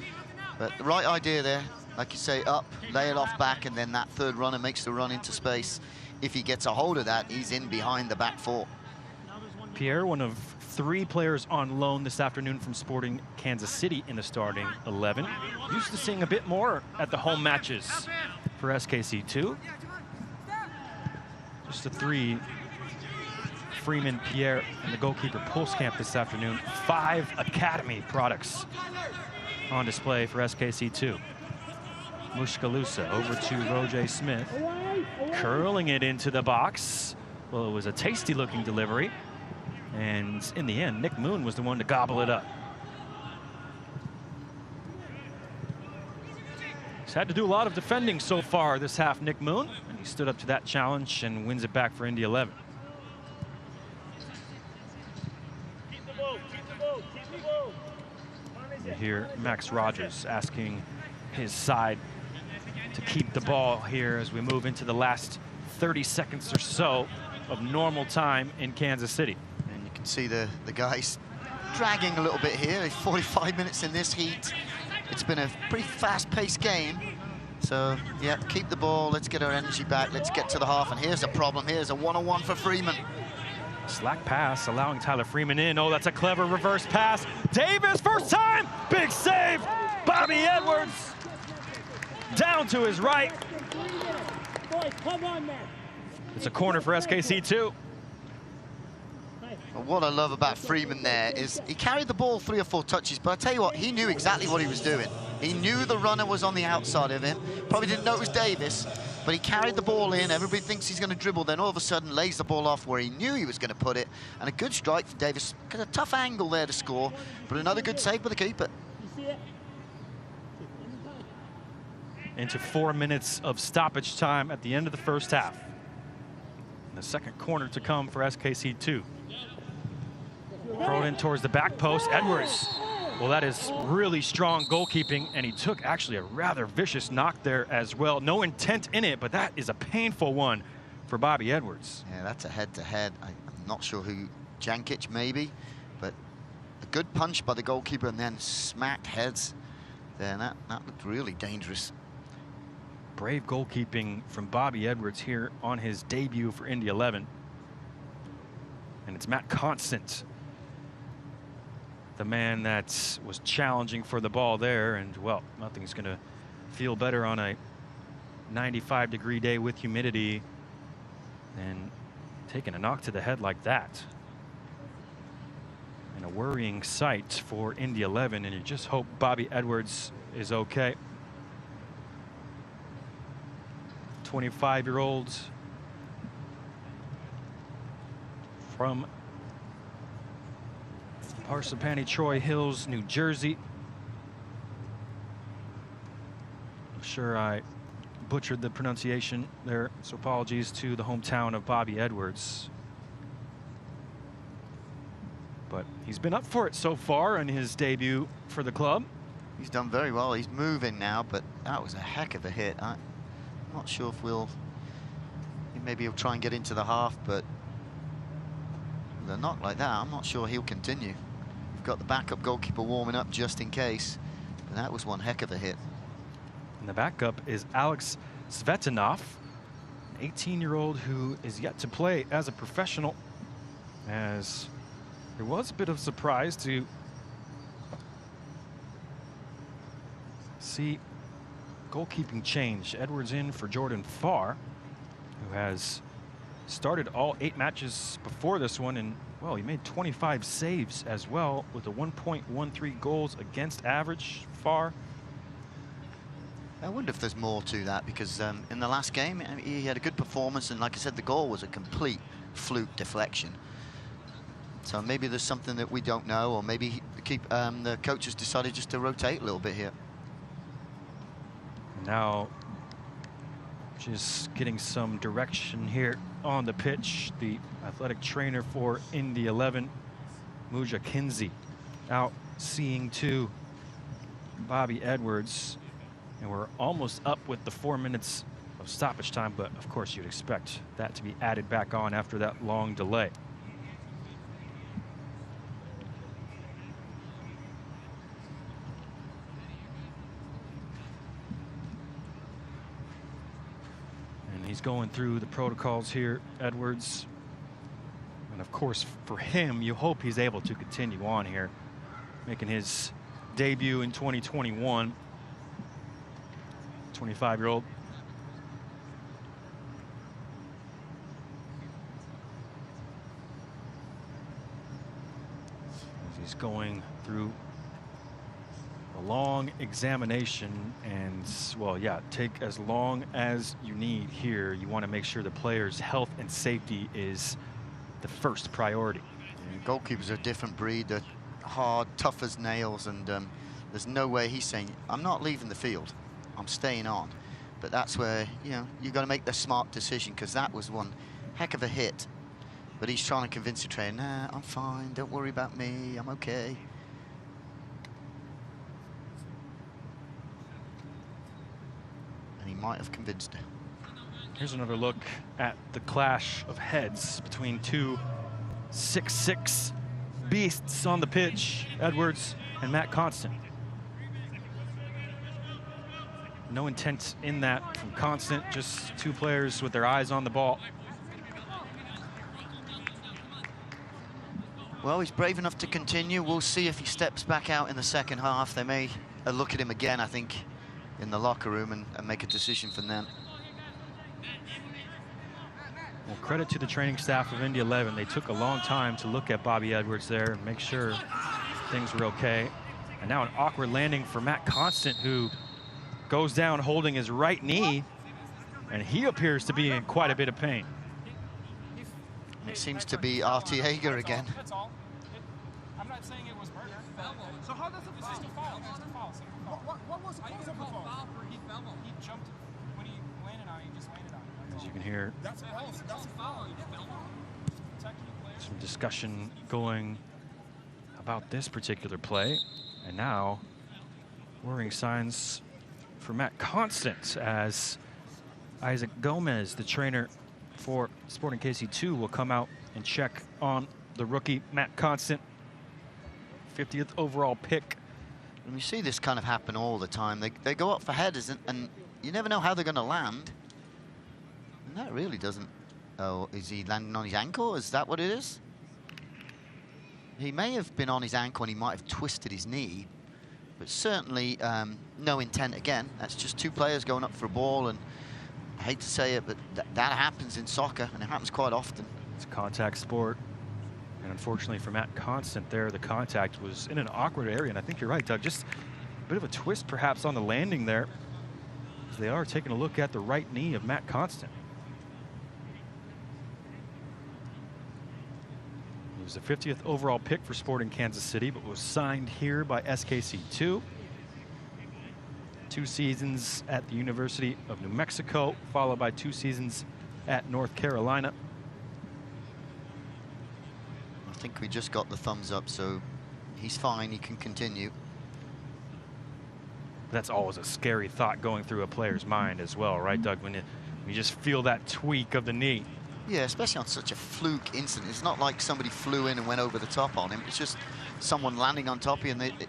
But the right idea there, like you say, up, lay it off back, and then that third runner makes the run into space. If he gets a hold of that, he's in behind the back 4. Pierre, one of 3 players on loan this afternoon from Sporting Kansas City in the starting 11. Used to seeing a bit more at the home matches for SKC II. Just the 3, Freeman, Pierre, and the goalkeeper Pulskamp this afternoon. 5 academy products on display for SKC II. Mushkalusa over to Roger Smith, curling it into the box. Well, it was a tasty looking delivery, and in the end, Nick Moon was the one to gobble it up. He's had to do a lot of defending so far this half, Nick Moon, and he stood up to that challenge and wins it back for Indy 11. You hear Max Rogers asking his side to keep the ball here as we move into the last 30 seconds or so of normal time in Kansas City. And you can see the guys dragging a little bit here. 45 minutes in this heat. It's been a pretty fast-paced game. So, yeah, keep the ball. Let's get our energy back. Let's get to the half. And here's a problem. Here's a one-on-one for Freeman. Slack pass, allowing Tyler Freeman in. Oh, that's a clever reverse pass. Davis, first time, big save. Bobby Edwards down to his right. It's a corner for SKC II. What I love about Freeman there is he carried the ball 3 or 4 touches, but I tell you what, he knew exactly what he was doing. He knew the runner was on the outside of him. Probably didn't know it was Davis, but he carried the ball in. Everybody thinks he's going to dribble, then all of a sudden lays the ball off where he knew he was going to put it. And a good strike for Davis. Got a tough angle there to score, but another good save by the keeper. Into 4 minutes of stoppage time at the end of the first half. And the second corner to come for SKC II. Thrown in towards the back post, Edwards. Well, that is really strong goalkeeping, and he took actually a rather vicious knock there as well. No intent in it, but that is a painful one for Bobby Edwards. Yeah, that's a head-to-head. I'm not sure who, Jankic maybe, but a good punch by the goalkeeper and then smacked heads there. That looked really dangerous. Brave goalkeeping from Bobby Edwards here on his debut for Indy 11. And it's Matt Constant, the man that was challenging for the ball there, and well, nothing's gonna feel better on a 95-degree day with humidity than taking a knock to the head like that. And a worrying sight for Indy 11, and you just hope Bobby Edwards is okay. 25-year-old from Parsippany Troy Hills, New Jersey. I'm sure I butchered the pronunciation there, so apologies to the hometown of Bobby Edwards. But he's been up for it so far in his debut for the club. He's done very well. He's moving now, but that was a heck of a hit. I'm not sure if maybe he'll try and get into the half, but with a knock like that, I'm not sure he'll continue. We've got the backup goalkeeper warming up just in case, but that was one heck of a hit. And the backup is Alex Svetanov, an 18-year-old who is yet to play as a professional, as there was a bit of surprise to see goalkeeping change. Edwards in for Jordan Farr, who has started all 8 matches before this one, and well, he made 25 saves as well with a 1.13 goals against average. Farr, I wonder if there's more to that, because in the last game he had a good performance, and like I said, the goal was a complete fluke deflection. So maybe there's something that we don't know, or maybe the coaches decided just to rotate a little bit here. Now just getting some direction here on the pitch, the athletic trainer for Indy 11, Muja Kinsey, out seeing to Bobby Edwards. And we're almost up with the 4 minutes of stoppage time, but of course you'd expect that to be added back on after that long delay. He's going through the protocols here, Edwards. And of course, for him, you hope he's able to continue on here, making his debut in 2021. 25-year-old. As he's going through a long examination, and well, yeah, take as long as you need here. You want to make sure the player's health and safety is the first priority. Yeah, goalkeepers are a different breed. They're hard, tough as nails, and there's no way he's saying, I'm not leaving the field, I'm staying on. But that's where, you know, you've got to make the smart decision, because that was one heck of a hit. But he's trying to convince the trainer, nah, I'm fine, don't worry about me, I'm okay. And he might have convinced her. Here's another look at the clash of heads between two 6'6" beasts on the pitch, Edwards and Matt Constant. No intent in that from Constant, just two players with their eyes on the ball. Well, he's brave enough to continue. We'll see if he steps back out in the second half. They may look at him again, I think, in the locker room and make a decision from them. Well, credit to the training staff of Indy 11. They took a long time to look at Bobby Edwards there and make sure things were okay. And now an awkward landing for Matt Constant, who goes down holding his right knee, and he appears to be in quite a bit of pain. It seems to be Arteaga again. That's all. I'm not saying it was murder. So how does it foul? It's just a foul. It's just a foul. What was the cause of the foul? He jumped when he landed on it. He just landed on it. As you can hear, That's a foul. That's a foul. some discussion going about this particular play. And now, worrying signs for Matt Constant, as Isaac Gomez, the trainer for Sporting KC II, will come out and check on the rookie Matt Constant, 50th overall pick. And we see this kind of happen all the time. They go up for headers, and you never know how they're going to land. And that really doesn't... Oh, is he landing on his ankle? Is that what it is? He may have been on his ankle and he might have twisted his knee, but certainly no intent again. That's just two players going up for a ball, and I hate to say it, but that happens in soccer, and it happens quite often. It's a contact sport, and unfortunately for Matt Constant there, the contact was in an awkward area, and I think you're right, Doug, just a bit of a twist perhaps on the landing there, as they are taking a look at the right knee of Matt Constant. He was the 50th overall pick for Sporting Kansas City, but was signed here by SKC II. 2 seasons at the University of New Mexico, followed by 2 seasons at North Carolina. I think we just got the thumbs up, so he's fine, he can continue. That's always a scary thought going through a player's mind as well, right, Doug? When you just feel that tweak of the knee. Yeah, especially on such a fluke incident. It's not like somebody flew in and went over the top on him. It's just someone landing on top of you, and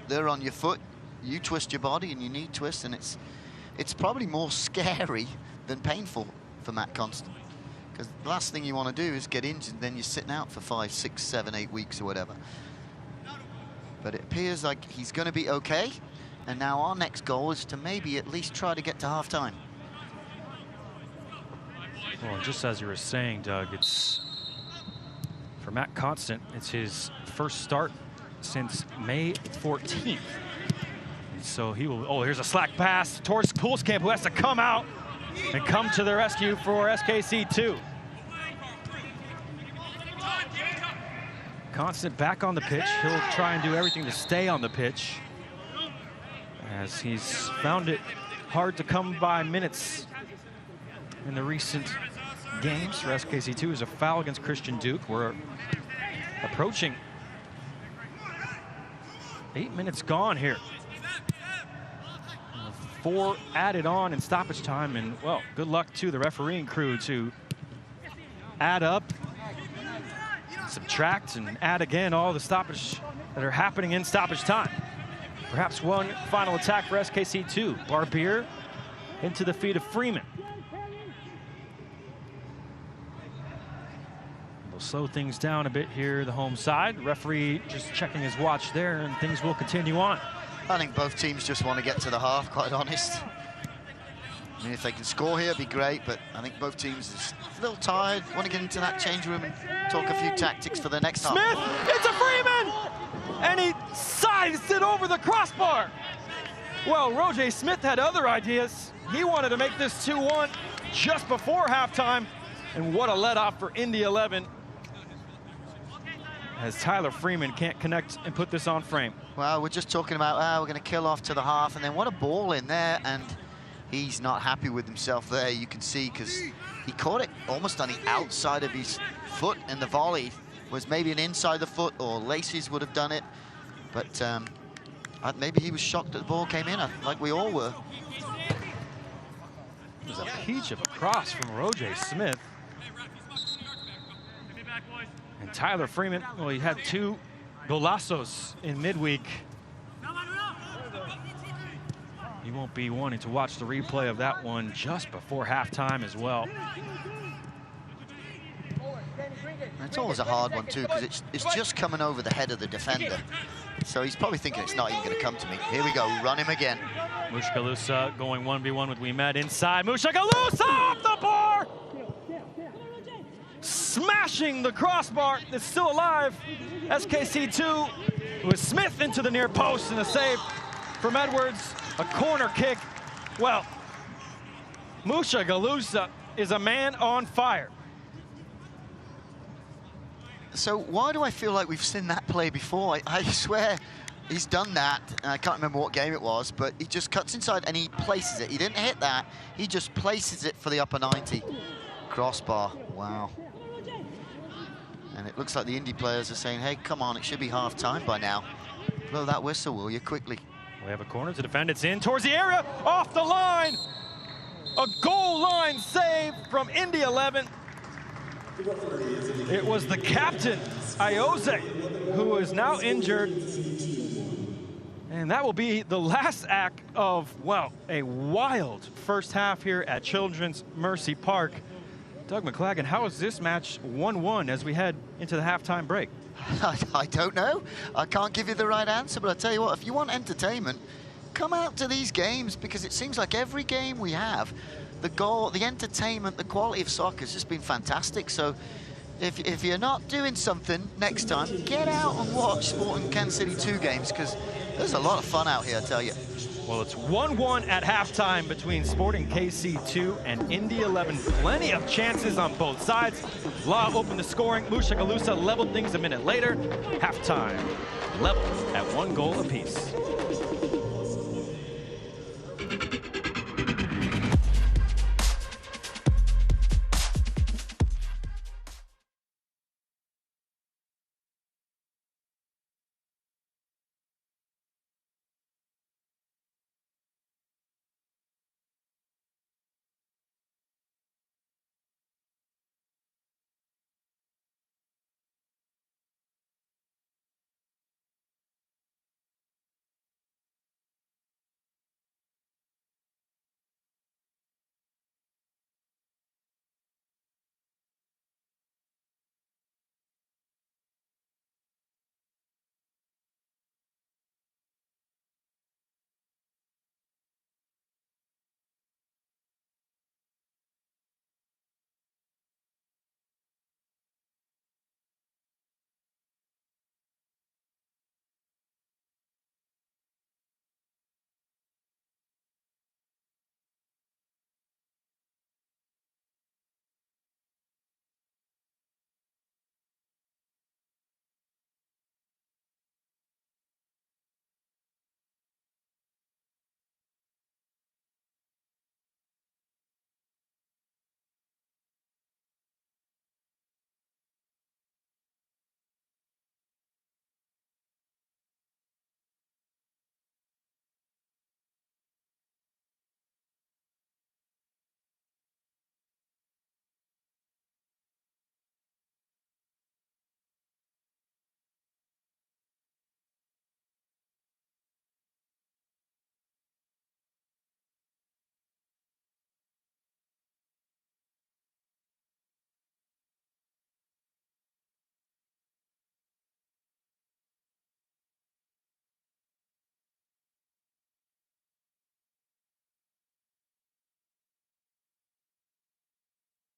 they're on your foot. You twist your body and your knee twists, and it's probably more scary than painful for Matt Constant. Because the last thing you want to do is get injured, then you're sitting out for 5, 6, 7, 8 weeks or whatever. But it appears like he's going to be okay. And now our next goal is to maybe at least try to get to half-time. Well, just as you were saying, Doug, it's for Matt Constant, it's his first start since May 14th. And so he will, oh, here's a slack pass towards Poolskamp, who has to come out and come to the rescue for SKC II. Constant back on the pitch. He'll try and do everything to stay on the pitch, as he's found it hard to come by minutes in the recent games for SKC II. Is a foul against Christian Duke. We're approaching 8 minutes gone here. 4 added on in stoppage time, and well, good luck to the refereeing crew to add up, subtract, and add again all the stoppage that are happening in stoppage time. Perhaps one final attack for SKC II. Barbier into the feet of Freeman. We'll slow things down a bit here, the home side. Referee just checking his watch there, and things will continue on. I think both teams just want to get to the half, quite honest. I mean, if they can score here, it'd be great, but I think both teams are a little tired, want to get into that change room and talk a few tactics for the next half. Smith, it's a Freeman! And he sides slides it over the crossbar. Well, Roger Smith had other ideas. He wanted to make this 2-1 just before halftime. And what a let-off for Indy 11, as Tyler Freeman can't connect and put this on frame. Well, we're just talking about, we're going to kill off to the half, and then what a ball in there, and he's not happy with himself there, you can see, because he caught it almost on the outside of his foot, and the volley was maybe an inside the foot, or Lacey's would have done it, but maybe he was shocked that the ball came in, like we all were. It was a peach of a cross from Roger Smith. And Tyler Freeman, well, he had 2 golazos in midweek. He won't be wanting to watch the replay of that one just before halftime as well. It's always a hard one too, because it's just coming over the head of the defender. So he's probably thinking it's not even going to come to me. Here we go, run him again. Mushagalusa going 1v1 with Weemed inside. Mushagalusa off the bar! Smashing the crossbar. It's still alive. SKC II with Smith into the near post, and a save from Edwards. A corner kick. Well, Mushagalusa is a man on fire. So why do I feel like we've seen that play before? I swear he's done that. I can't remember what game it was, but he just cuts inside and he places it. He didn't hit that. He just places it for the upper 90. Crossbar. Wow. And it looks like the Indy players are saying, hey, come on, it should be half time by now. Blow that whistle, will you, quickly? We have a corner to defend. It's in towards the area, off the line. A goal line save from Indy 11. It was the captain, Ioze, who is now injured. And that will be the last act of, well, a wild first half here at Children's Mercy Park. Doug McClagan, how is this match 1-1 as we head into the halftime break? I don't know. I can't give you the right answer, but I tell you what, if you want entertainment, come out to these games, because it seems like every game we have, the goal, the entertainment, the quality of soccer has just been fantastic. So if you're not doing something next time, get out and watch Sporting Kansas City 2 games, because there's a lot of fun out here, I tell you. Well, it's 1-1 at halftime between Sporting KC2 and Indy 11. Plenty of chances on both sides. Law opened the scoring. Mushagalusa leveled things a minute later. Halftime level at 1 goal apiece.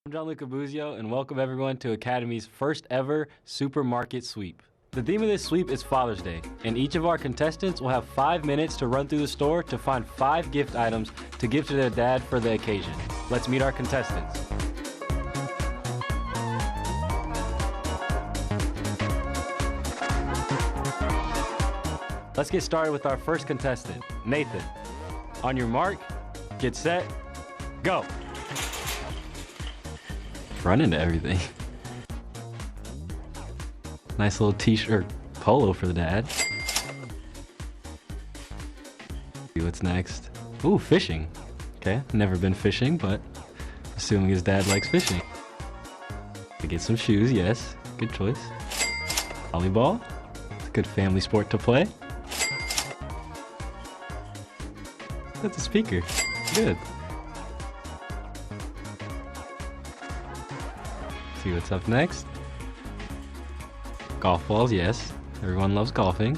I'm Gianluca Buzio, and welcome everyone to Academy's first ever supermarket sweep. The theme of this sweep is Father's Day, and each of our contestants will have 5 minutes to run through the store to find 5 gift items to give to their dad for the occasion. Let's meet our contestants. Let's get started with our first contestant, Nathan. On your mark, get set, go. Run into everything. Nice little t-shirt polo for the dad. See what's next. Ooh, fishing. Okay, never been fishing, but assuming his dad likes fishing. To get some shoes, yes, good choice. Volleyball, it's a good family sport to play. That's a speaker, good. See what's up next. Golf balls, yes. Everyone loves golfing.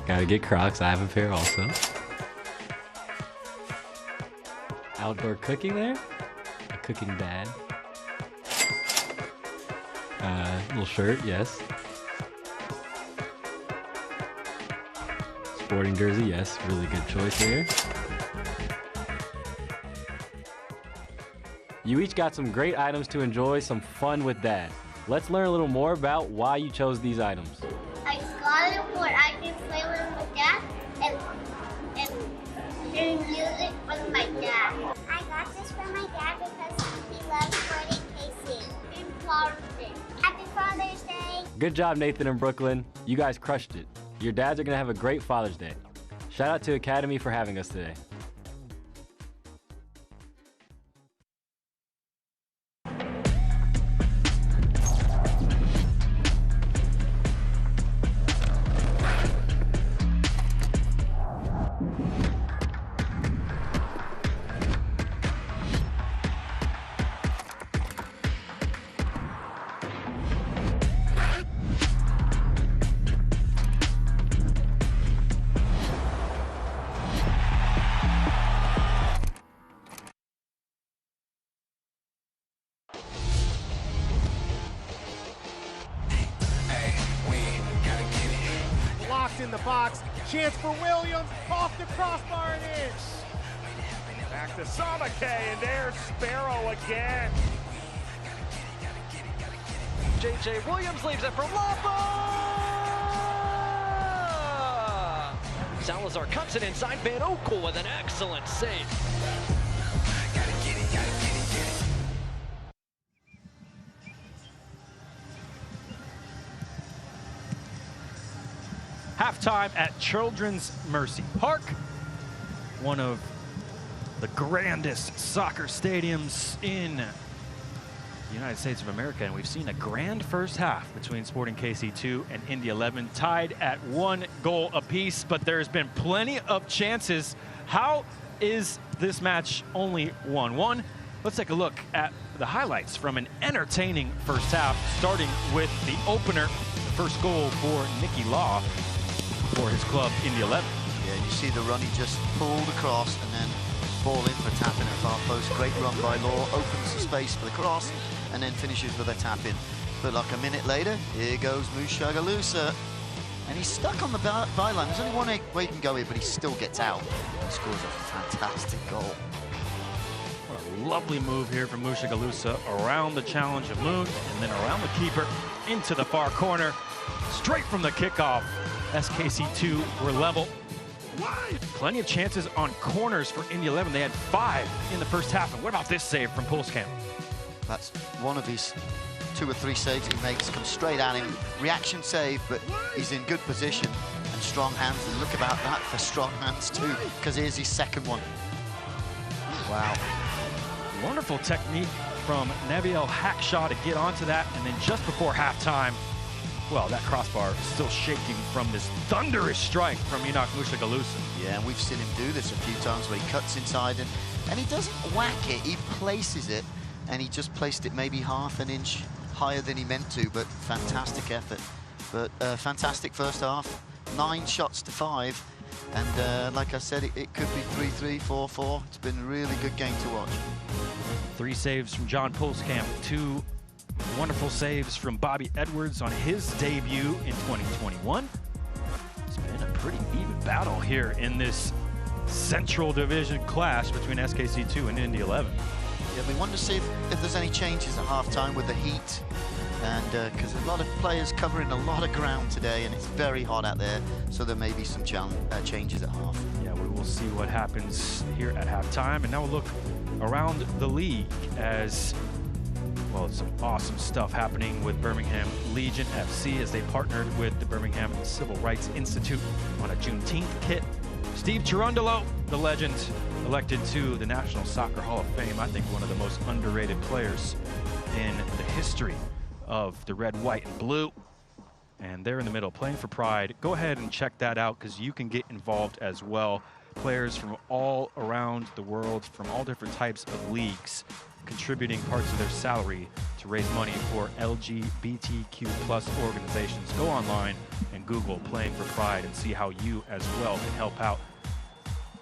Gotta get Crocs, I have a pair also. Outdoor cooking there. A cooking dad. Little shirt, yes. Sporting jersey, yes. Really good choice there. You each got some great items to enjoy some fun with Dad. Let's learn a little more about why you chose these items. I got it for I can play with my dad and hear music with my dad. I got this for my dad because he loves sporting KC. Happy Father's Day. Happy Father's Day. Good job, Nathan and Brooklyn. You guys crushed it. Your dads are gonna have a great Father's Day. Shout out to Academy for having us today. In the box, chance for Williams, off the crossbar and in. Back to Samake, and there's Sparrow again. J.J. Williams leaves it for Lapa! Salazar cuts it inside. Van Oekel with an excellent save. Halftime at Children's Mercy Park, one of the grandest soccer stadiums in the United States of America, and we've seen a grand first half between Sporting KC II and Indy 11, tied at 1 goal apiece, but there's been plenty of chances. How is this match only 1-1? Let's take a look at the highlights from an entertaining first half, starting with the opener, the first goal for Nicky Law for his club, Indy 11. Yeah, you see the run, he just pulled across and then ball in for tapping at far post. Great run by Law, opens the space for the cross and then finishes with a tap in. But like a minute later, here goes Mushagalusa, and he's stuck on the byline. There's only one way he can go here, but he still gets out. He scores a fantastic goal. What a lovely move here from Mushagalusa around the challenge of Moon and then around the keeper into the far corner. Straight from the kickoff, SKC II were level. Plenty of chances on corners for Indy 11. They had 5 in the first half. And what about this save from Pulskamp? That's one of his 2 or 3 saves he makes, come straight at him. Reaction save, but he's in good position and strong hands. And look about that for strong hands too, because here's his second one. Wow. Wonderful technique from Nabil Hackshaw to get onto that. And then just before halftime, well, that crossbar is still shaking from this thunderous strike from Enoch Mushagalusa. Yeah, and we've seen him do this a few times where he cuts inside and he doesn't whack it, he places it, and he just placed it maybe half an inch higher than he meant to, but fantastic effort. But fantastic first half, 9 shots to 5, and like I said, it could be 3-3, 4-4. It's been a really good game to watch. 3 saves from John Pulskamp, 2 Wonderful saves from Bobby Edwards on his debut in 2021. It's been a pretty even battle here in this Central Division clash between SKC II and Indy 11. Yeah, we want to see if there's any changes at halftime with the heat, and because a lot of players covering a lot of ground today, and it's very hot out there, so there may be some changes at half. Yeah, we will see what happens here at halftime, and now we'll look around the league as well. Some awesome stuff happening with Birmingham Legion FC as they partnered with the Birmingham Civil Rights Institute on a Juneteenth kit. Steve Cherundolo, the legend, elected to the National Soccer Hall of Fame. I think one of the most underrated players in the history of the red, white, and blue. And they're in the middle playing for Pride. Go ahead and check that out because you can get involved as well. Players from all around the world, from all different types of leagues, contributing parts of their salary to raise money for LGBTQ+ organizations. Go online and Google Playing for Pride and see how you as well can help out.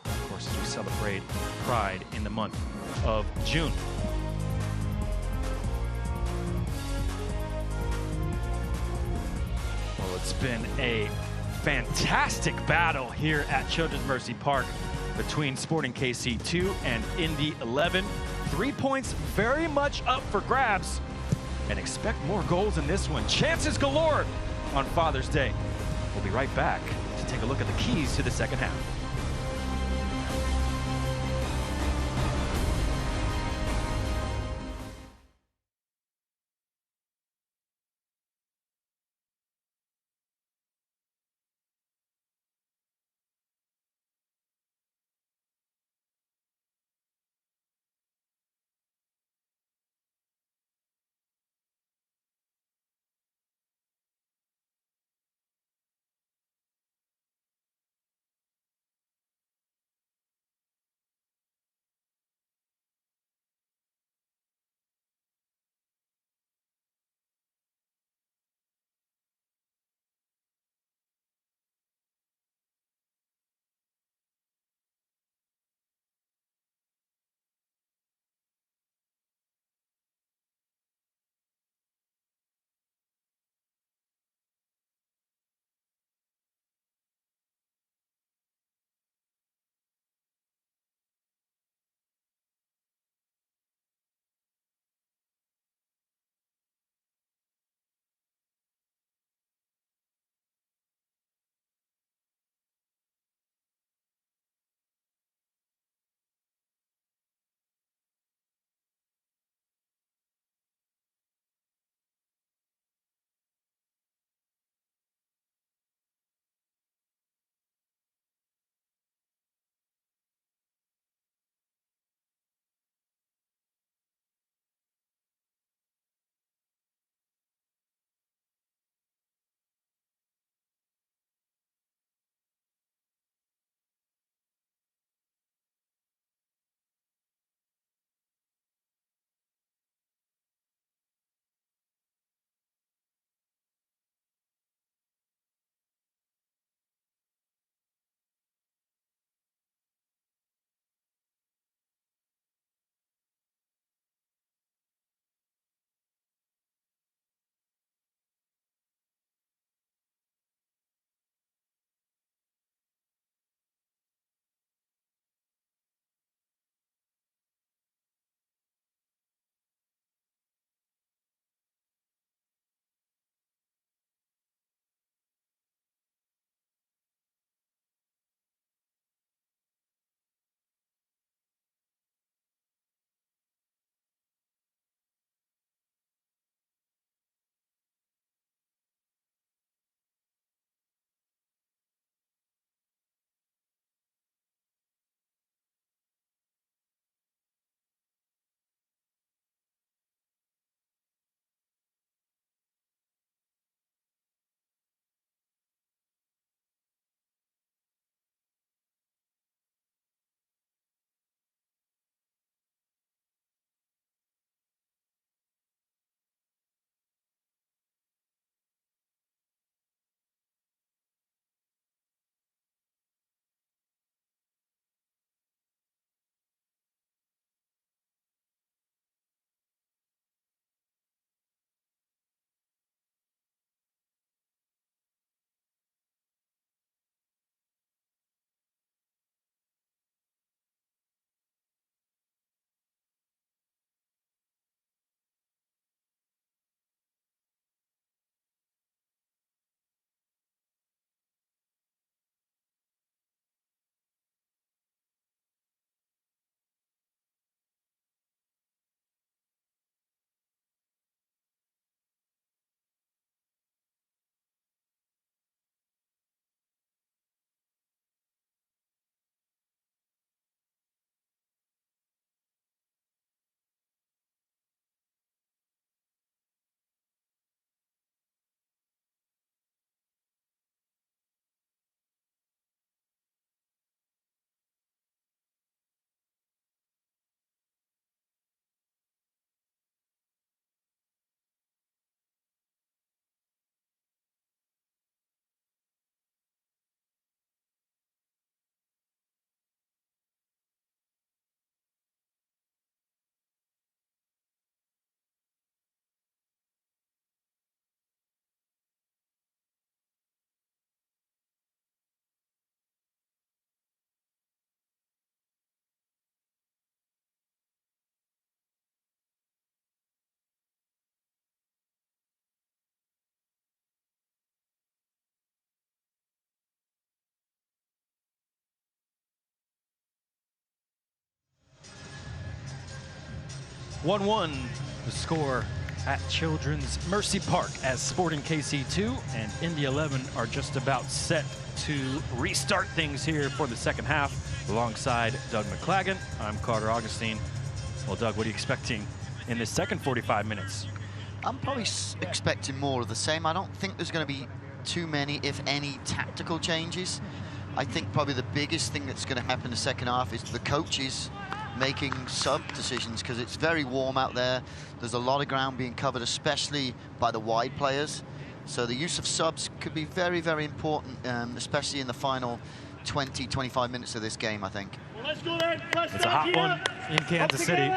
Of course, as we celebrate Pride in the month of June. Well, it's been a fantastic battle here at Children's Mercy Park between Sporting KC II and Indy 11. 3 points very much up for grabs, and expect more goals in this one. Chances galore on Father's Day. We'll be right back to take a look at the keys to the second half. 1-1 the score at Children's Mercy Park as Sporting KC II and Indy 11 are just about set to restart things here for the second half. Alongside Doug McClagan, I'm Carter Augustine. Well, Doug, what are you expecting in this second 45 minutes? I'm probably expecting more of the same. I don't think there's going to be too many, if any, tactical changes. I think probably the biggest thing that's going to happen in the second half is the coaches making sub decisions, because it's very warm out there. There's a lot of ground being covered, especially by the wide players. So the use of subs could be very, very important, especially in the final 20, 25 minutes of this game, I think. Let's go there. It's a hot one in Kansas City.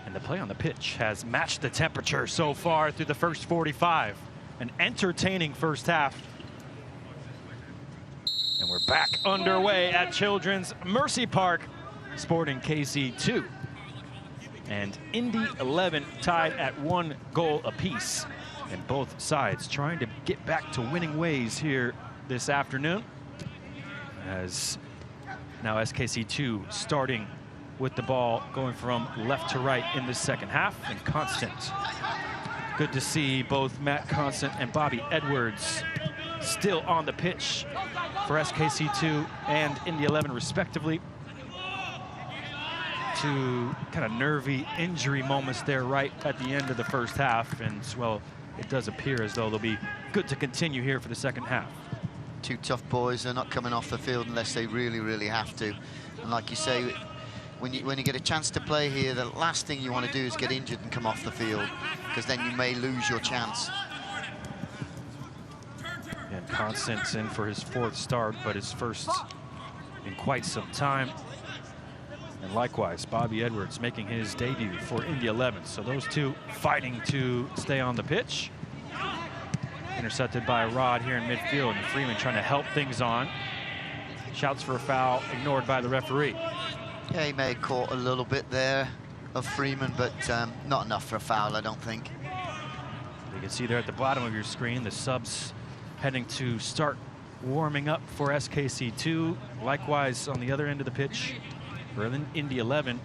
And the play on the pitch has matched the temperature so far through the first 45. An entertaining first half. And we're back underway at Children's Mercy Park. Sporting KC II and Indy 11 tied at 1 goal apiece, and both sides trying to get back to winning ways here this afternoon, as now SKC II starting with the ball going from left to right in the second half. And Constant, good to see both Matt Constant and Bobby Edwards still on the pitch for SKC II and Indy 11 respectively. Two kind of nervy injury moments there right at the end of the first half, and well, it does appear as though they'll be good to continue here for the second half. Two tough boys. They're not coming off the field unless they really, really have to. And like you say, when you get a chance to play here, the last thing you want to do is get injured and come off the field, because then you may lose your chance. And Constant's in for his 4th start, but his first in quite some time. And likewise, Bobby Edwards making his debut for Indy 11. So those two fighting to stay on the pitch. Intercepted by Rod here in midfield, and Freeman trying to help things on. Shouts for a foul, ignored by the referee. Yeah, he may have caught a little bit there of Freeman, but not enough for a foul, I don't think. You can see there at the bottom of your screen, the subs heading to start warming up for SKC II. Likewise, on the other end of the pitch, for Indy 11,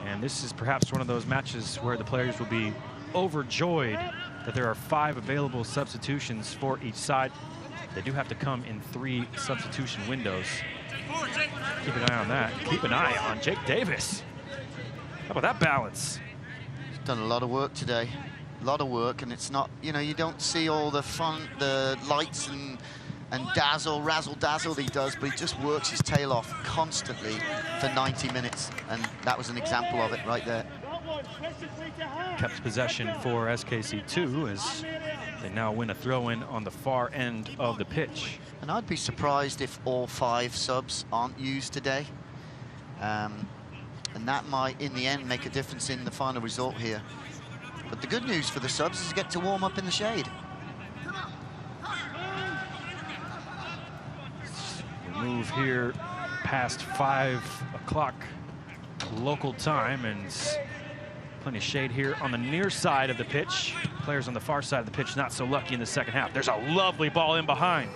and this is perhaps one of those matches where the players will be overjoyed that there are 5 available substitutions for each side. They do have to come in 3 substitution windows. Keep an eye on that. Keep an eye on Jake Davis. How about that balance? He's done a lot of work today. A lot of work, and it's not, you know, you don't see all the fun, the lights and razzle dazzle that he does, but he just works his tail off constantly for 90 minutes, and that was an example of it right there. Kept possession for SKC II as they now win a throw-in on the far end of the pitch. And I'd be surprised if all 5 subs aren't used today, and that might in the end make a difference in the final result here. But the good news for the subs is you get to warm up in the shade. Move here past 5 o'clock local time, and plenty of shade here on the near side of the pitch. Players on the far side of the pitch not so lucky in the second half. There's a lovely ball in behind.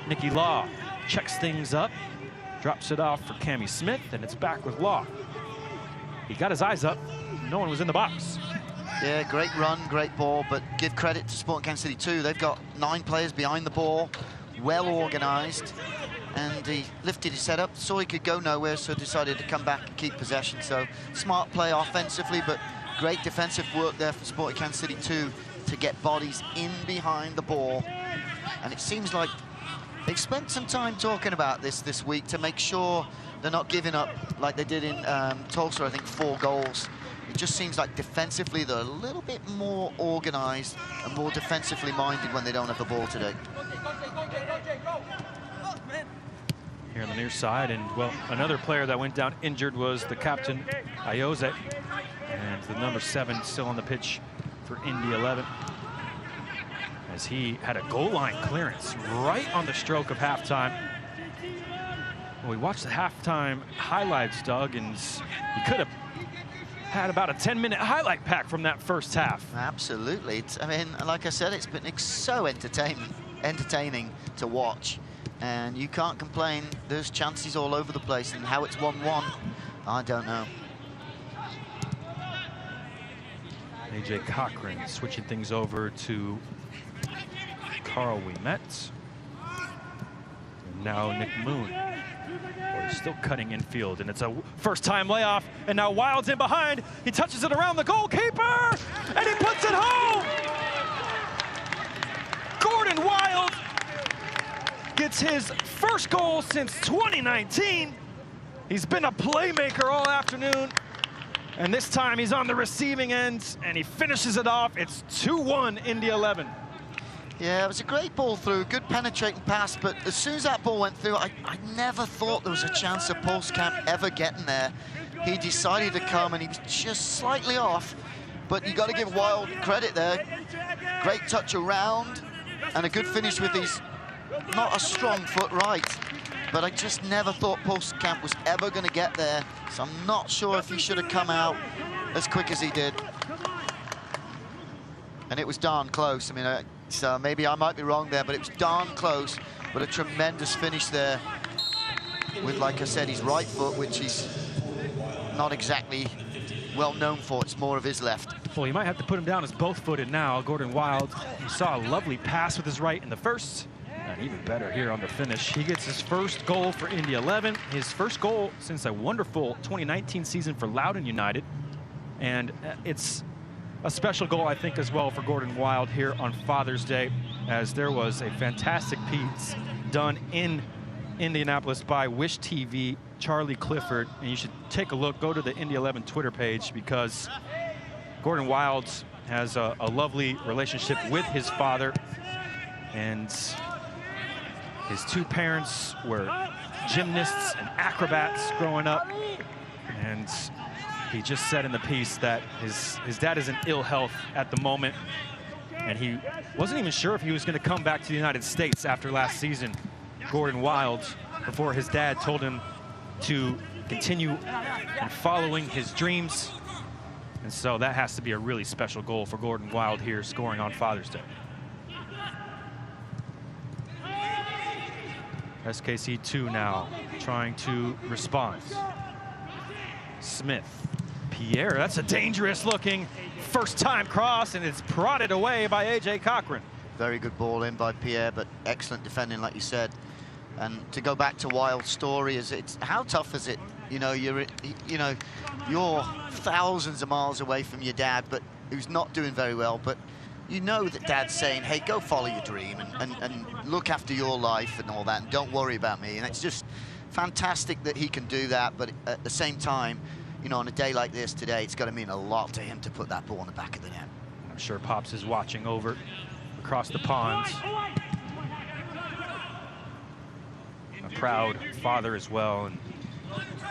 Nicky Law checks things up, drops it off for Cammie Smith, and it's back with Law. He got his eyes up, no one was in the box. Yeah, great run, great ball, but give credit to Sporting Kansas City too. They've got 9 players behind the ball, well organized. And he lifted his head up, saw he could go nowhere, so decided to come back and keep possession. So smart play offensively, but great defensive work there for Sporting Kansas City too, to get bodies in behind the ball. And it seems like they've spent some time talking about this week to make sure they're not giving up like they did in Tulsa, I think 4 goals. It just seems like defensively they're a little bit more organized and more defensively minded when they don't have the ball today. Here on the near side, and well, another player that went down injured was the captain, Ayoze, and the number 7 still on the pitch for Indy 11, as he had a goal line clearance right on the stroke of halftime. Well, we watched the halftime highlights, Doug, and he could have had about a 10-minute highlight pack from that first half. Absolutely. I mean, like I said, it's been so entertaining to watch. And you can't complain. There's chances all over the place, and how it's 1-1, I don't know. AJ Cochran switching things over to Carl Ouimet. And now Nick Moon. He's still cutting infield, and it's a first-time layoff. And now Wild's in behind. He touches it around the goalkeeper, and he puts it home. Gordon Wild gets his first goal since 2019. He's been a playmaker all afternoon, and this time he's on the receiving end, and he finishes it off. It's 2-1 Indy 11. Yeah, it was a great ball through, good penetrating pass, but as soon as that ball went through, I never thought there was a chance of Pulskamp ever getting there. He decided to come, and he was just slightly off, but you got to give Wild credit there. Great touch around, and a good finish with his not a strong foot right. But I just never thought Pulskamp was ever going to get there, so I'm not sure if he should have come out as quick as he did. And it was darn close. I mean, so maybe I might be wrong there, but it was darn close. But a tremendous finish there with, like I said, his right foot, which he's not exactly well known for. It's more of his left. Well, you might have to put him down as both-footed now. Gordon Wild, you saw a lovely pass with his right in the first, and even better here on the finish. He gets his first goal for Indy 11, his first goal since a wonderful 2019 season for Loudoun United. And it's a special goal, I think, as well for Gordon Wild here on Father's Day, as there was a fantastic piece done in Indianapolis by Wish TV, Charlie Clifford, and you should take a look, go to the Indy 11 Twitter page, because Gordon Wild has a lovely relationship with his father, and his two parents were gymnasts and acrobats growing up, and he just said in the piece that his dad is in ill health at the moment, and he wasn't even sure if he was going to come back to the United States after last season, Gordon Wild, before his dad told him to continue in following his dreams. And so that has to be a really special goal for Gordon Wild here, scoring on Father's Day. SKC II now trying to respond. Smith. Pierre, that's a dangerous looking first time cross, and it's prodded away by AJ Cochran. Very good ball in by Pierre, but excellent defending, like you said. And to go back to Wild's story, how tough is it? You know, you're thousands of miles away from your dad, but who's not doing very well. But you know that Dad's saying, hey, go follow your dream and look after your life and all that, and don't worry about me. And it's just fantastic that he can do that. But at the same time, you know, on a day like this today, it's got to mean a lot to him to put that ball in the back of the net. I'm sure Pops is watching over across the pond. A proud father as well. And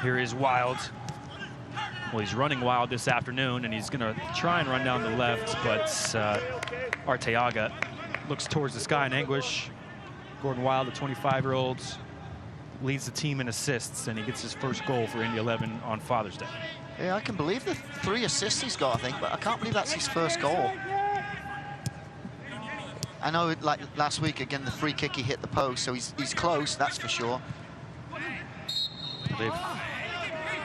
here is Wild. Well, he's running Wild this afternoon, and he's going to try and run down the left, but Arteaga looks towards the sky in anguish. Gordon Wild, the 25-year-old, leads the team in assists, and he gets his first goal for Indy 11 on Father's Day. Yeah, I can believe the 3 assists he's got, I think, but I can't believe that's his first goal. I know, like last week, again, the free kick, he hit the post, so he's close, that's for sure. They've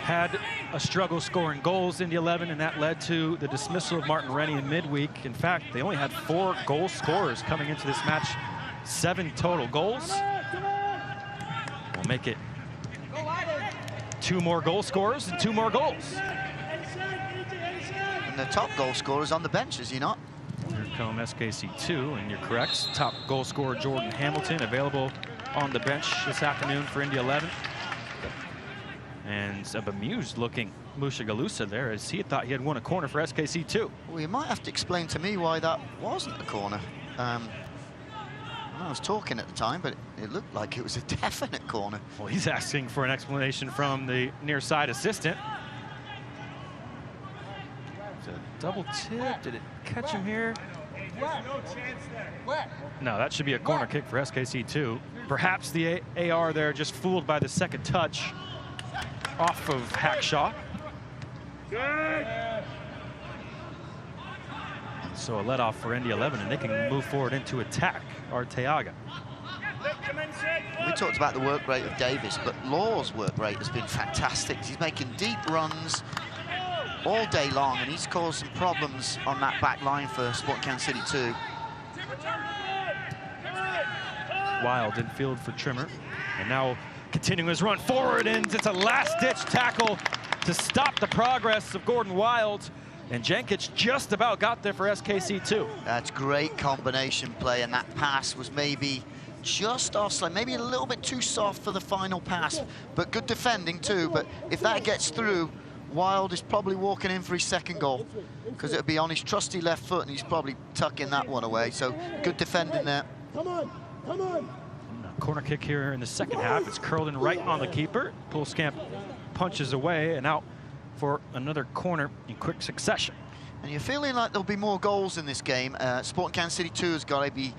had a struggle scoring goals, Indy 11, and that led to the dismissal of Martin Rennie in midweek. In fact, they only had 4 goal scorers coming into this match, 7 total goals. We'll make it 2 more goal scorers and 2 more goals. And the top goal scorer's on the bench, is he not? Here come SKC II, and you're correct. Top goal scorer Jordan Hamilton available on the bench this afternoon for Indy 11. And a bemused-looking Musha Galusa there, as he thought he had won a corner for SKC II. Well, you might have to explain to me why that wasn't a corner. I was talking at the time, but it looked like it was a definite corner. Well, he's asking for an explanation from the near side assistant. It's a double tip. Did it catch him here? No, that should be a corner kick for SKC II. Perhaps the AR there just fooled by the second touch off of Hackshaw. And so a let off for Indy 11, and they can move forward into attack. Arteaga. We talked about the work rate of Davis, but Law's work rate has been fantastic. He's making deep runs, all day long, and he's caused some problems on that back line for Sporting Kansas City II. Wild in field for Trimmer, and now continuing his run forward, and it's a last-ditch tackle to stop the progress of Gordon Wild, and Jankic just about got there for SKC II. That's great combination play, and that pass was maybe just offside, maybe a little bit too soft for the final pass, but good defending too. But if that gets through, Wild is probably walking in for his second goal, because it'll be on his trusty left foot, and he's probably tucking that one away. So good defending there. Come on, come on. Corner kick here in the second half. It's curled in right on the keeper. Pulskamp punches away and out for another corner in quick succession. And you're feeling like there'll be more goals in this game. Sporting Kansas City II has got to be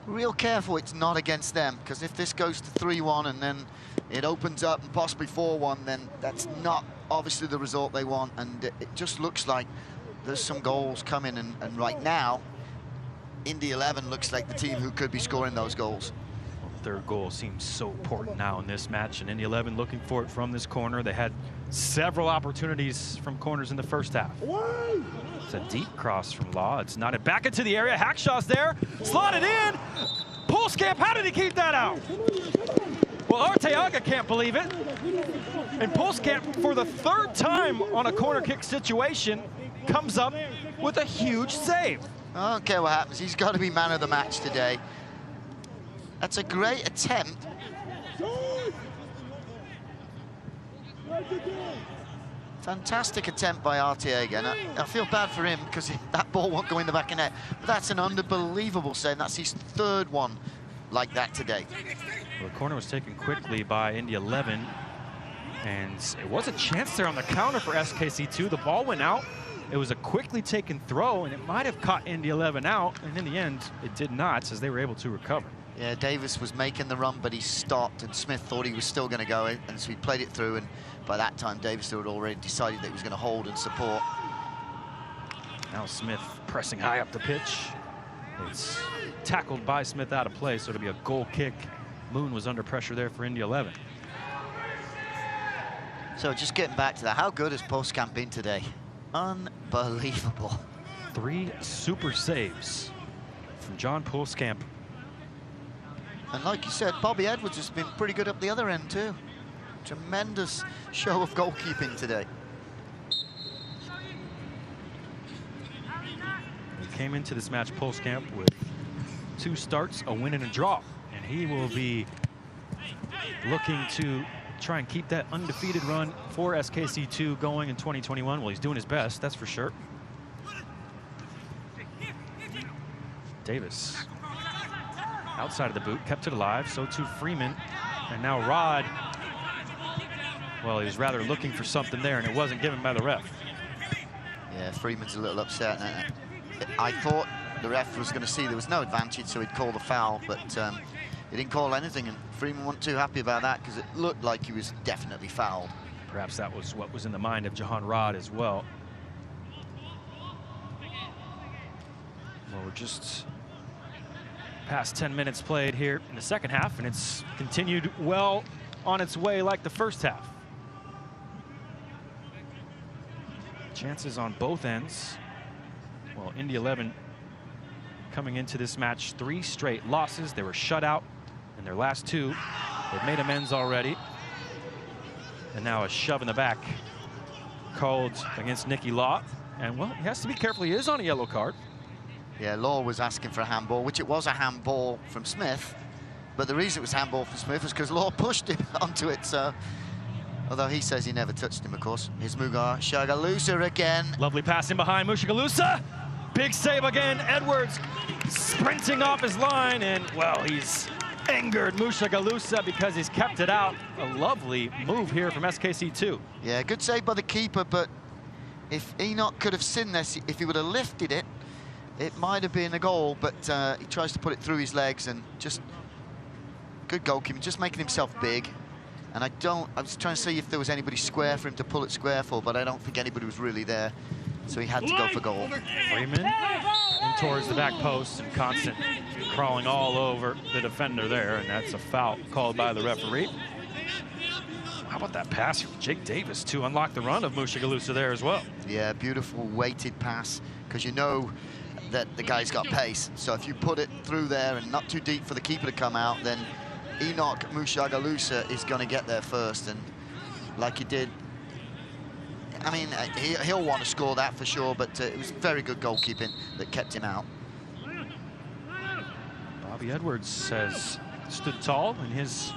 real careful it's not against them, because if this goes to 3-1 and then it opens up and possibly 4-1, then that's not obviously the result they want, and it just looks like there's some goals coming, and right now Indy 11 looks like the team who could be scoring those goals. Well, the third goal seems so important now in this match, and Indy 11 looking for it from this corner. They had several opportunities from corners in the first half. It's a deep cross from Law. It's knotted back into the area. Hackshaw's there, slotted in. Pulskamp, how did he keep that out? Well, Arteaga can't believe it. And Pulskamp, for the third time on a corner kick situation, comes up with a huge save. I don't care what happens, he's got to be man of the match today. That's a great attempt. Fantastic attempt by Arteaga, and I feel bad for him because that ball won't go in the back of net. But that's an unbelievable save. That's his third one like that today. Well, the corner was taken quickly by Indy 11, and it was a chance there on the counter for SKC II. The ball went out. It was a quickly taken throw, and it might have caught Indy 11 out, and in the end, it did not, as they were able to recover. Yeah, Davis was making the run, but he stopped, and Smith thought he was still going to go, and so he played it through, and by that time, Davis had already decided that he was going to hold and support. Now Smith pressing high up the pitch. It's tackled by Smith out of play, so it'll be a goal kick. Moon was under pressure there for Indy 11. So just getting back to that, how good has Pulskamp been today? Unbelievable. 3 super saves from John Pulskamp. And like you said, Bobby Edwards has been pretty good up the other end too. Tremendous show of goalkeeping today. He came into this match, Pulskamp, with 2 starts, a win and a draw. And he will be looking to try and keep that undefeated run for SKC II going in 2021. Well, he's doing his best, that's for sure. Davis outside of the boot, kept it alive, so too Freeman. And now Rod, well, he was rather looking for something there, and it wasn't given by the ref. Yeah, Freeman's a little upset. I thought the ref was going to see there was no advantage, so he'd call the foul, but he didn't call anything, and Freeman wasn't too happy about that because it looked like he was definitely fouled. Perhaps that was what was in the mind of Jahan Rod as well. Well, we're just past 10 minutes played here in the second half, and it's continued well on its way like the first half. Chances on both ends. Well, Indy 11 coming into this match 3 straight losses. They were shut out in their last 2. They've made amends already. And now a shove in the back called against Nicky Law. And well, he has to be careful. He is on a yellow card. Yeah, Law was asking for a handball, which it was a handball from Smith. But the reason it was handball from Smith was because Law pushed him onto it. So, although he says he never touched him, of course. Here's Mushagalusa again. Lovely pass in behind Mushagalusa. Big save again. Edwards sprinting off his line, and well, he's angered Mushagalusa because he's kept it out. A lovely move here from SKC II. Yeah, good save by the keeper, but if Enoch could have seen this, if he would have lifted it, it might have been a goal, but he tries to put it through his legs, and just good goalkeeping, just making himself big. And I was trying to see if there was anybody square for him to pull it square for, but I don't think anybody was really there. So he had to go for goal. Freeman in towards the back post, and Constant crawling all over the defender there, and that's a foul called by the referee. about that pass from Jake Davis to unlock the run of Mushagalusa there as well? Yeah, beautiful weighted pass, because you know that the guy's got pace. So if you put it through there and not too deep for the keeper to come out, then Enoch Mushagalusa is going to get there first. And like he did, I mean, he'll want to score that for sure, but it was very good goalkeeping that kept him out. Bobby Edwards has stood tall in his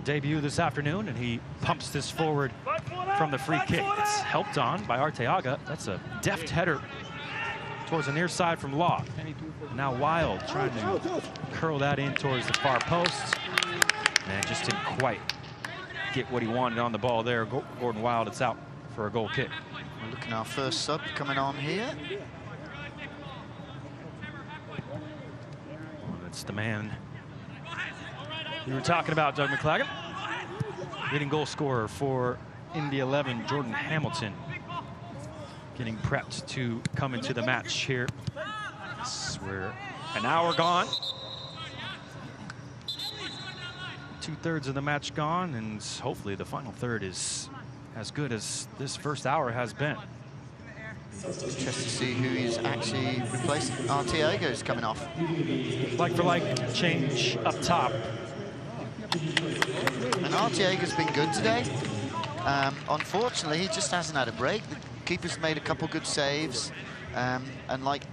debut this afternoon, and he pumps this forward from the free kick. It's helped on by Arteaga. That's a deft header towards the near side from Law. And now Wild trying to curl that in towards the far post, and just didn't quite get what he wanted on the ball there. Gordon Wild, it's out for a goal kick. We're looking at our first sub coming on here. Well, that's the man we were talking about, Doug McClagan. Leading goal scorer for Indy 11, Jordan Hamilton, getting prepped to come into the match here. We're an hour gone. 2/3 of the match gone, and hopefully the final third is as good as this first hour has been. Interesting to see who he's actually replacing. Arteaga is coming off. Like for like change up top. And Arteaga's been good today. Unfortunately, he just hasn't had a break. The keeper's made a couple good saves. And like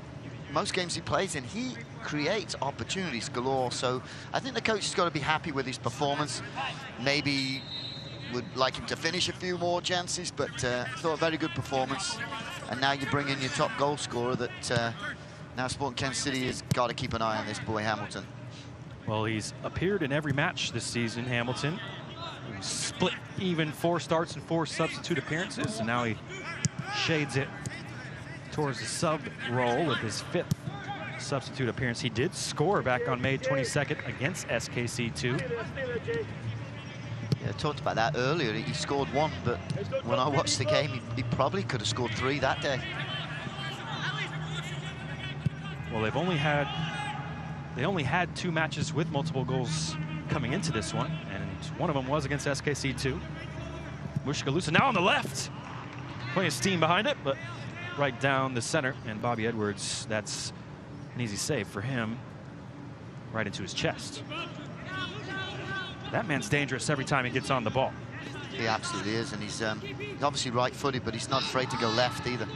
most games he plays in, he creates opportunities galore. So I think the coach has got to be happy with his performance. Maybe would like him to finish a few more chances, but thought a very good performance. And now you bring in your top goal scorer that now Sporting Kansas City has got to keep an eye on this boy, Hamilton. Well, he's appeared in every match this season, Hamilton. He split even 4 starts and 4 substitute appearances, and now he shades it towards the sub role with his 5th substitute appearance. He did score back on May 22nd against SKC II. Yeah, I talked about that earlier. He scored 1, but when I watched the game, he probably could have scored 3 that day. Well, they only had 2 matches with multiple goals coming into this one, and one of them was against SKC II. Mushagalusa now on the left, plenty of steam behind it, but right down the center, and Bobby Edwards, that's an easy save for him, right into his chest. That man's dangerous every time he gets on the ball. He absolutely is, and he's obviously right-footed, but he's not afraid to go left either.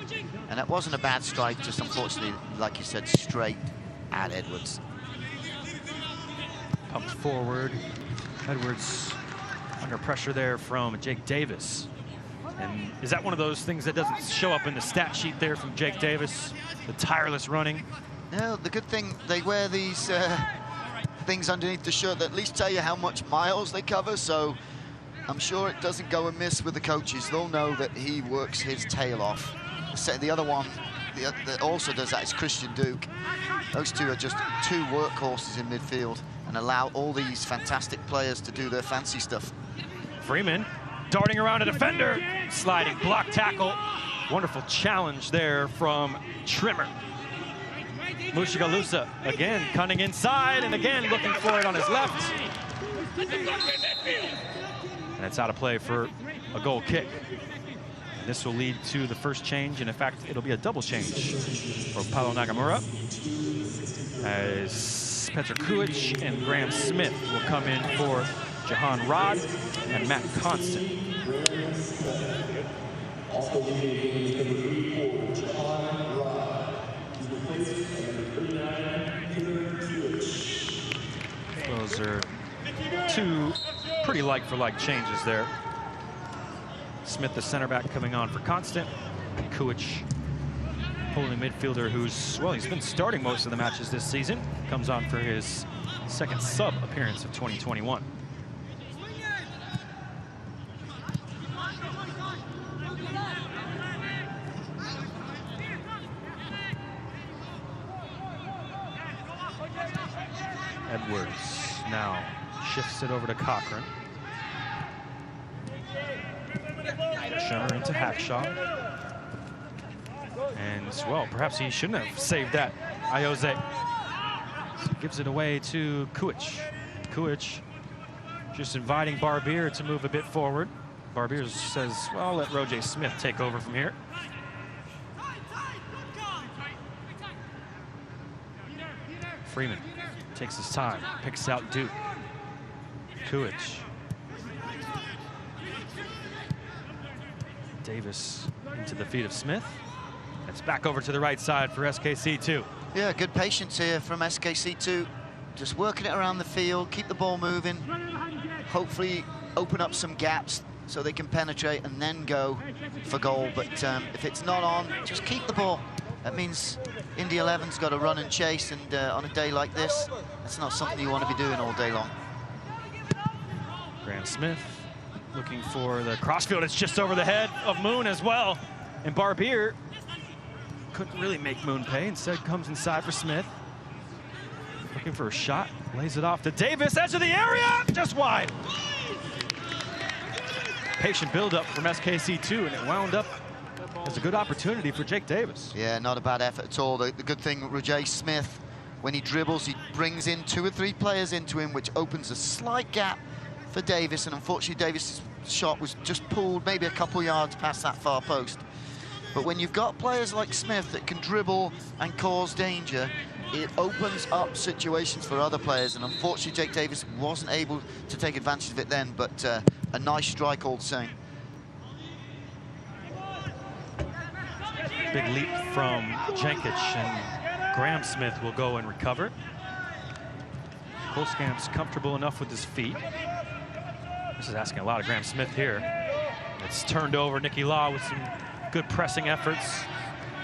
And that wasn't a bad strike, just unfortunately, like you said, straight at Edwards. Pumped forward. Edwards under pressure there from Jake Davis. And is that one of those things that doesn't show up in the stat sheet there from Jake Davis? The tireless running? No, the good thing, they wear these things underneath the shirt that at least tell you how much miles they cover, so I'm sure it doesn't go amiss with the coaches. They'll know that he works his tail off. The other one that also does that is Christian Duke. Those two are just 2 workhorses in midfield and allow all these fantastic players to do their fancy stuff. Freeman darting around a defender, sliding block tackle. Wonderful challenge there from Trimmer. Mushagalusa again cutting inside and again looking for it on his left. And it's out of play for a goal kick. And this will lead to the first change, and in fact, it'll be a double change for Paulo Nagamura, as Petr Kuic and Graham Smith will come in for Jahan Rod and Matt Constant. Those are 2 pretty like-for-like changes there. Smith, the center back, coming on for Constant. And Kuic, holding midfielder who's, well, he's been starting most of the matches this season. Comes on for his 2nd sub appearance of 2021. Edwards now shifts it over to Cochran. Shunner into Hackshaw. And, well, perhaps he shouldn't have saved that, Ayoze. So gives it away to Kuic. Kuic just inviting Barbier to move a bit forward. Barbier says, well, I'll let Roger Smith take over from here. Freeman takes his time, picks out Duke. Kuich. Davis into the feet of Smith. It's back over to the right side for SKC II. Yeah, good patience here from SKC II. Just working it around the field, keep the ball moving. Hopefully open up some gaps so they can penetrate and then go for goal. But if it's not on, just keep the ball. That means Indy 11's got to run and chase, and on a day like this, that's not something you want to be doing all day long. Graham Smith looking for the crossfield. It's just over the head of Moon as well. And Barbier couldn't really make Moon pay. Instead comes inside for Smith. Looking for a shot. Lays it off to Davis. Edge of the area. Just wide. Patient build-up from SKC II, and it wound up as a good opportunity for Jake Davis. Yeah, not a bad effort at all. The good thing, Roger Smith, when he dribbles, he brings in 2 or 3 players into him, which opens a slight gap for Davis, and unfortunately Davis' shot was just pulled maybe a couple yards past that far post. But when you've got players like Smith that can dribble and cause danger, it opens up situations for other players, and unfortunately Jake Davis wasn't able to take advantage of it then, but a nice strike all the same. Big leap from Jankic, and Graham Smith will go and recover. Kolskam's comfortable enough with his feet. This is asking a lot of Graham Smith here. It's turned over. Nicky Law with some good pressing efforts.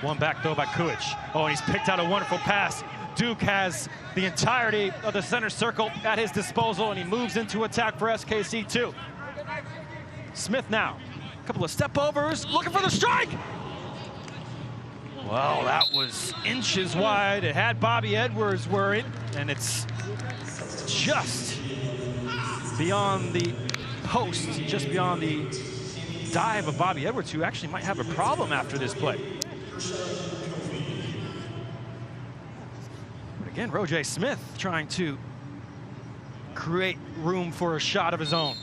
One back though by Kuich. Oh, and he's picked out a wonderful pass. Duke has the entirety of the center circle at his disposal, and he moves into attack for SKC II. Smith now, a couple of step overs, looking for the strike. Well, that was inches wide. It had Bobby Edwards worried, and it's just beyond the post, just beyond the dive of Bobby Edwards, who actually might have a problem after this play. But again, Roger Smith trying to create room for a shot of his own.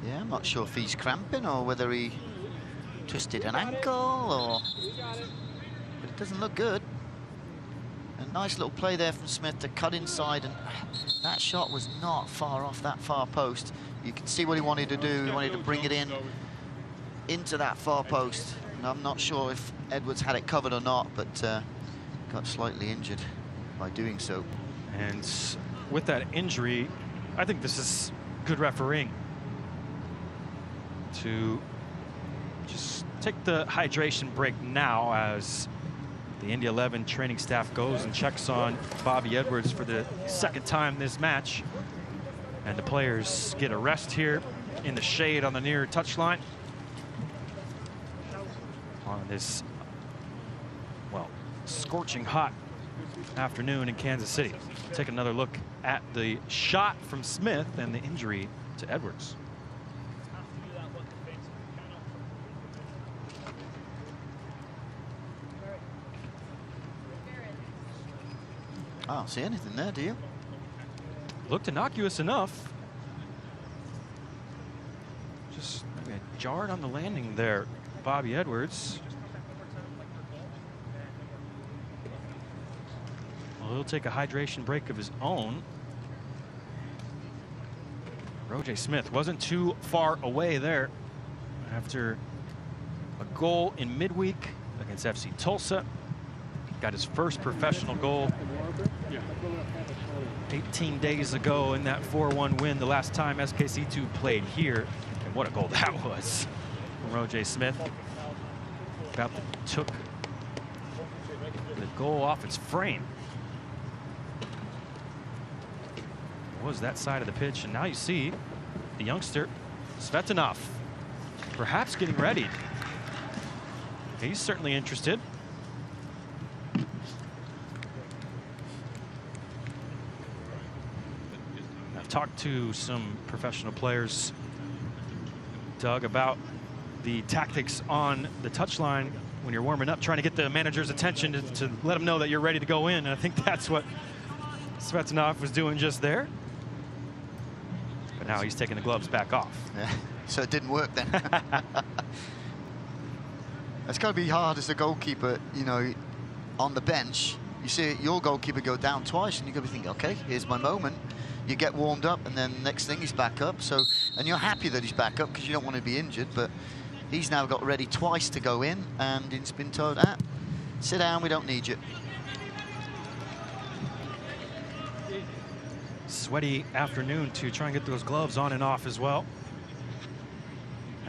Yeah, I'm not sure if he's cramping or whether he twisted an ankle, or but it doesn't look good. A nice little play there from Smith to cut inside, and that shot was not far off that far post. You can see what he wanted to do. He wanted to bring it in into that far post, and I'm not sure if Edwards had it covered or not, but got slightly injured by doing so. And with that injury, I think this is good refereeing to just take the hydration break now as the Indy 11 training staff goes and checks on Bobby Edwards for the 2nd time this match. And the players get a rest here in the shade on the near touchline on this, well, scorching hot afternoon in Kansas City. Take another look at the shot from Smith and the injury to Edwards. I don't see anything there, do you? Looked innocuous enough. Just maybe a jarred on the landing there, Bobby Edwards. Well, he'll take a hydration break of his own. Roger Smith wasn't too far away there after a goal in midweek against FC Tulsa. Got his first professional goal 18 days ago in that 4-1 win, the last time SKC II played here. And what a goal that was from Roger Smith. About took the goal off its frame. It was that side of the pitch, and now you see the youngster, Svetanov, perhaps getting ready. He's certainly interested. Talked to some professional players, Doug, about the tactics on the touchline when you're warming up, trying to get the manager's attention to let them know that you're ready to go in. And I think that's what Svetanov was doing just there. But now he's taking the gloves back off. Yeah. So it didn't work then. It's got to be hard as a goalkeeper, you know, on the bench. You see your goalkeeper go down twice, and you're going to be thinking, okay, here's my moment. You get warmed up, and then next thing he's back up. So, and you're happy that he's back up because you don't want to be injured. But he's now got ready twice to go in, and he's been told, sit down, we don't need you. Sweaty afternoon to try and get those gloves on and off as well.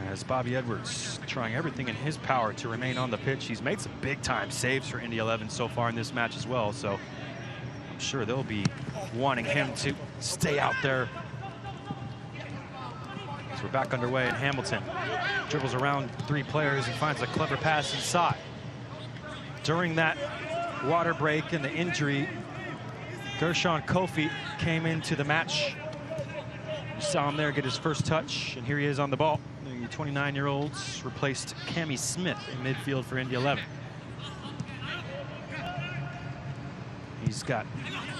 As Bobby Edwards trying everything in his power to remain on the pitch. He's made some big-time saves for Indy 11 so far in this match as well, so I'm sure they'll be wanting him to stay out there. As we're back underway, and Hamilton dribbles around 3 players and finds a clever pass inside. During that water break and the injury, Gershon Kofi came into the match. You saw him there get his first touch, and here he is on the ball. The 29-year-olds replaced Cammy Smith in midfield for Indy 11. He's got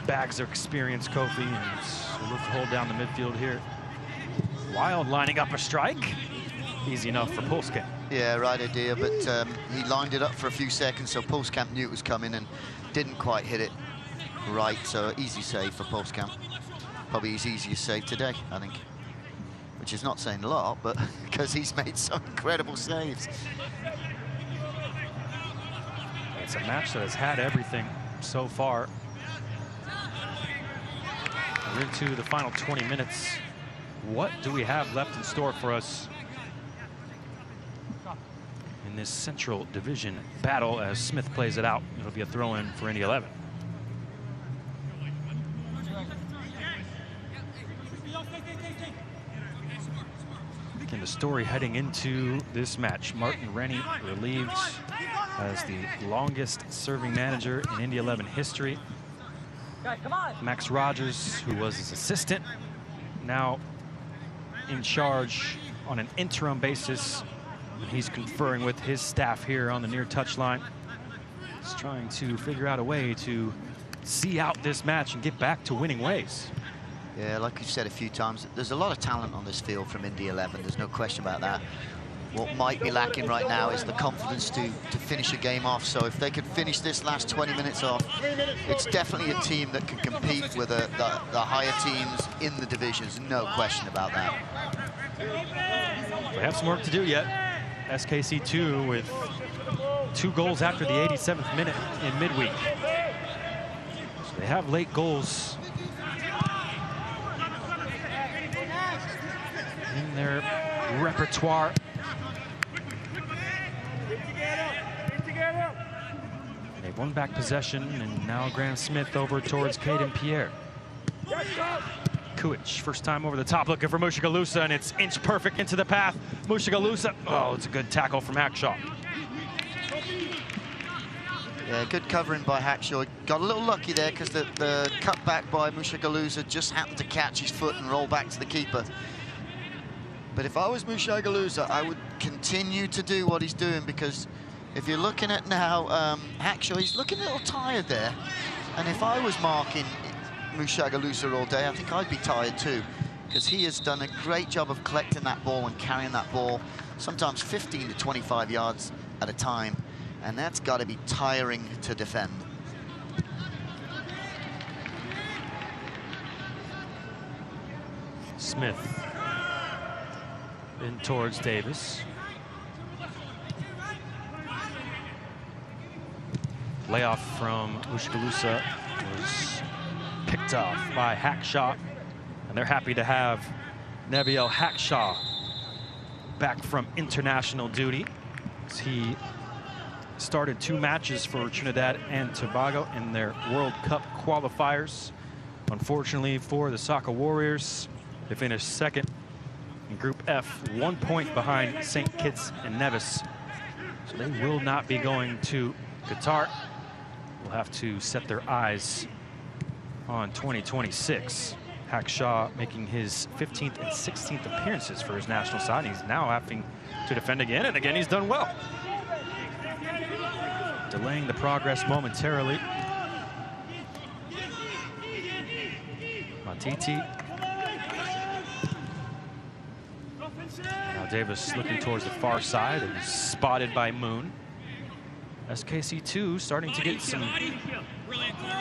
bags of experience, Kofi, and so look to hold down the midfield here. Wild lining up a strike. Easy enough for Polskamp. Yeah, right idea, but he lined it up for a few seconds, so Polskamp knew it was coming and didn't quite hit it right, so easy save for Polskamp. Probably his easiest save today, I think. Which is not saying a lot, but because he's made some incredible saves. It's a match that has had everything so far. We're into the final 20 minutes. What do we have left in store for us in this Central Division battle as Smith plays it out? It'll be a throw-in for Indy 11. And the story heading into this match, Martin Rennie relieved as the longest serving manager in Indy 11 history. Max Rogers, who was his assistant, now in charge on an interim basis. He's conferring with his staff here on the near touchline. He's trying to figure out a way to see out this match and get back to winning ways. Yeah, like you've said a few times, there's a lot of talent on this field from Indy 11. There's no question about that. What might be lacking right now is the confidence to finish a game off. So if they could finish this last 20 minutes off, it's definitely a team that can compete with the higher teams in the divisions. No question about that. We have some work to do yet. SKC II with 2 goals after the 87th minute in midweek. So they have late goals in their repertoire. They've won back possession, and now Graham Smith over towards Caden Pierre. Kuich, first time over the top, looking for Mushagalusa, and it's inch perfect into the path. Mushagalusa, oh, it's a good tackle from Hackshaw. Yeah, good covering by Hackshaw. Got a little lucky there because the cutback by Mushagalusa just happened to catch his foot and roll back to the keeper. But if I was Mushagalusa, I would continue to do what he's doing, because if you're looking at now, Hackshaw, he's looking a little tired there. And if I was marking Mushagalusa all day, I think I'd be tired too, because he has done a great job of collecting that ball and carrying that ball, sometimes 15 to 25 yards at a time. And that's got to be tiring to defend. Smith in towards Davis. Layoff from Mushagalusa was picked off by Hackshaw, and they're happy to have Neviel Hackshaw back from international duty. He started 2 matches for Trinidad and Tobago in their World Cup qualifiers. Unfortunately for the Soccer Warriors, they finished 2nd in Group F, 1 point behind St. Kitts and Nevis. So they will not be going to Qatar. Will have to set their eyes on 2026. Hackshaw making his 15th and 16th appearances for his national side. He's now having to defend again, and again he's done well. Delaying the progress momentarily. Matiti Now Davis looking towards the far side and spotted by Moon. SKC II starting to get some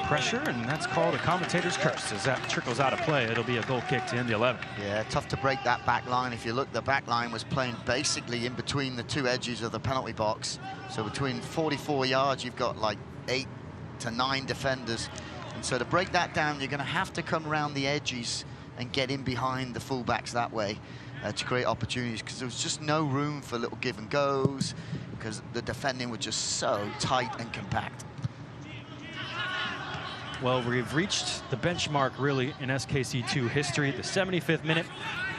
pressure, and that's called a commentator's curse. As that trickles out of play, it'll be a goal kick to Indy 11. Yeah, tough to break that back line. If you look, the back line was playing basically in between the two edges of the penalty box. So between 44 yards, you've got like 8 to 9 defenders. And so to break that down, you're going to have to come around the edges and get in behind the fullbacks that way to create opportunities, because there was just no room for little give and goes, because the defending was just so tight and compact. Well, we've reached the benchmark really in SKC II history, the 75th minute.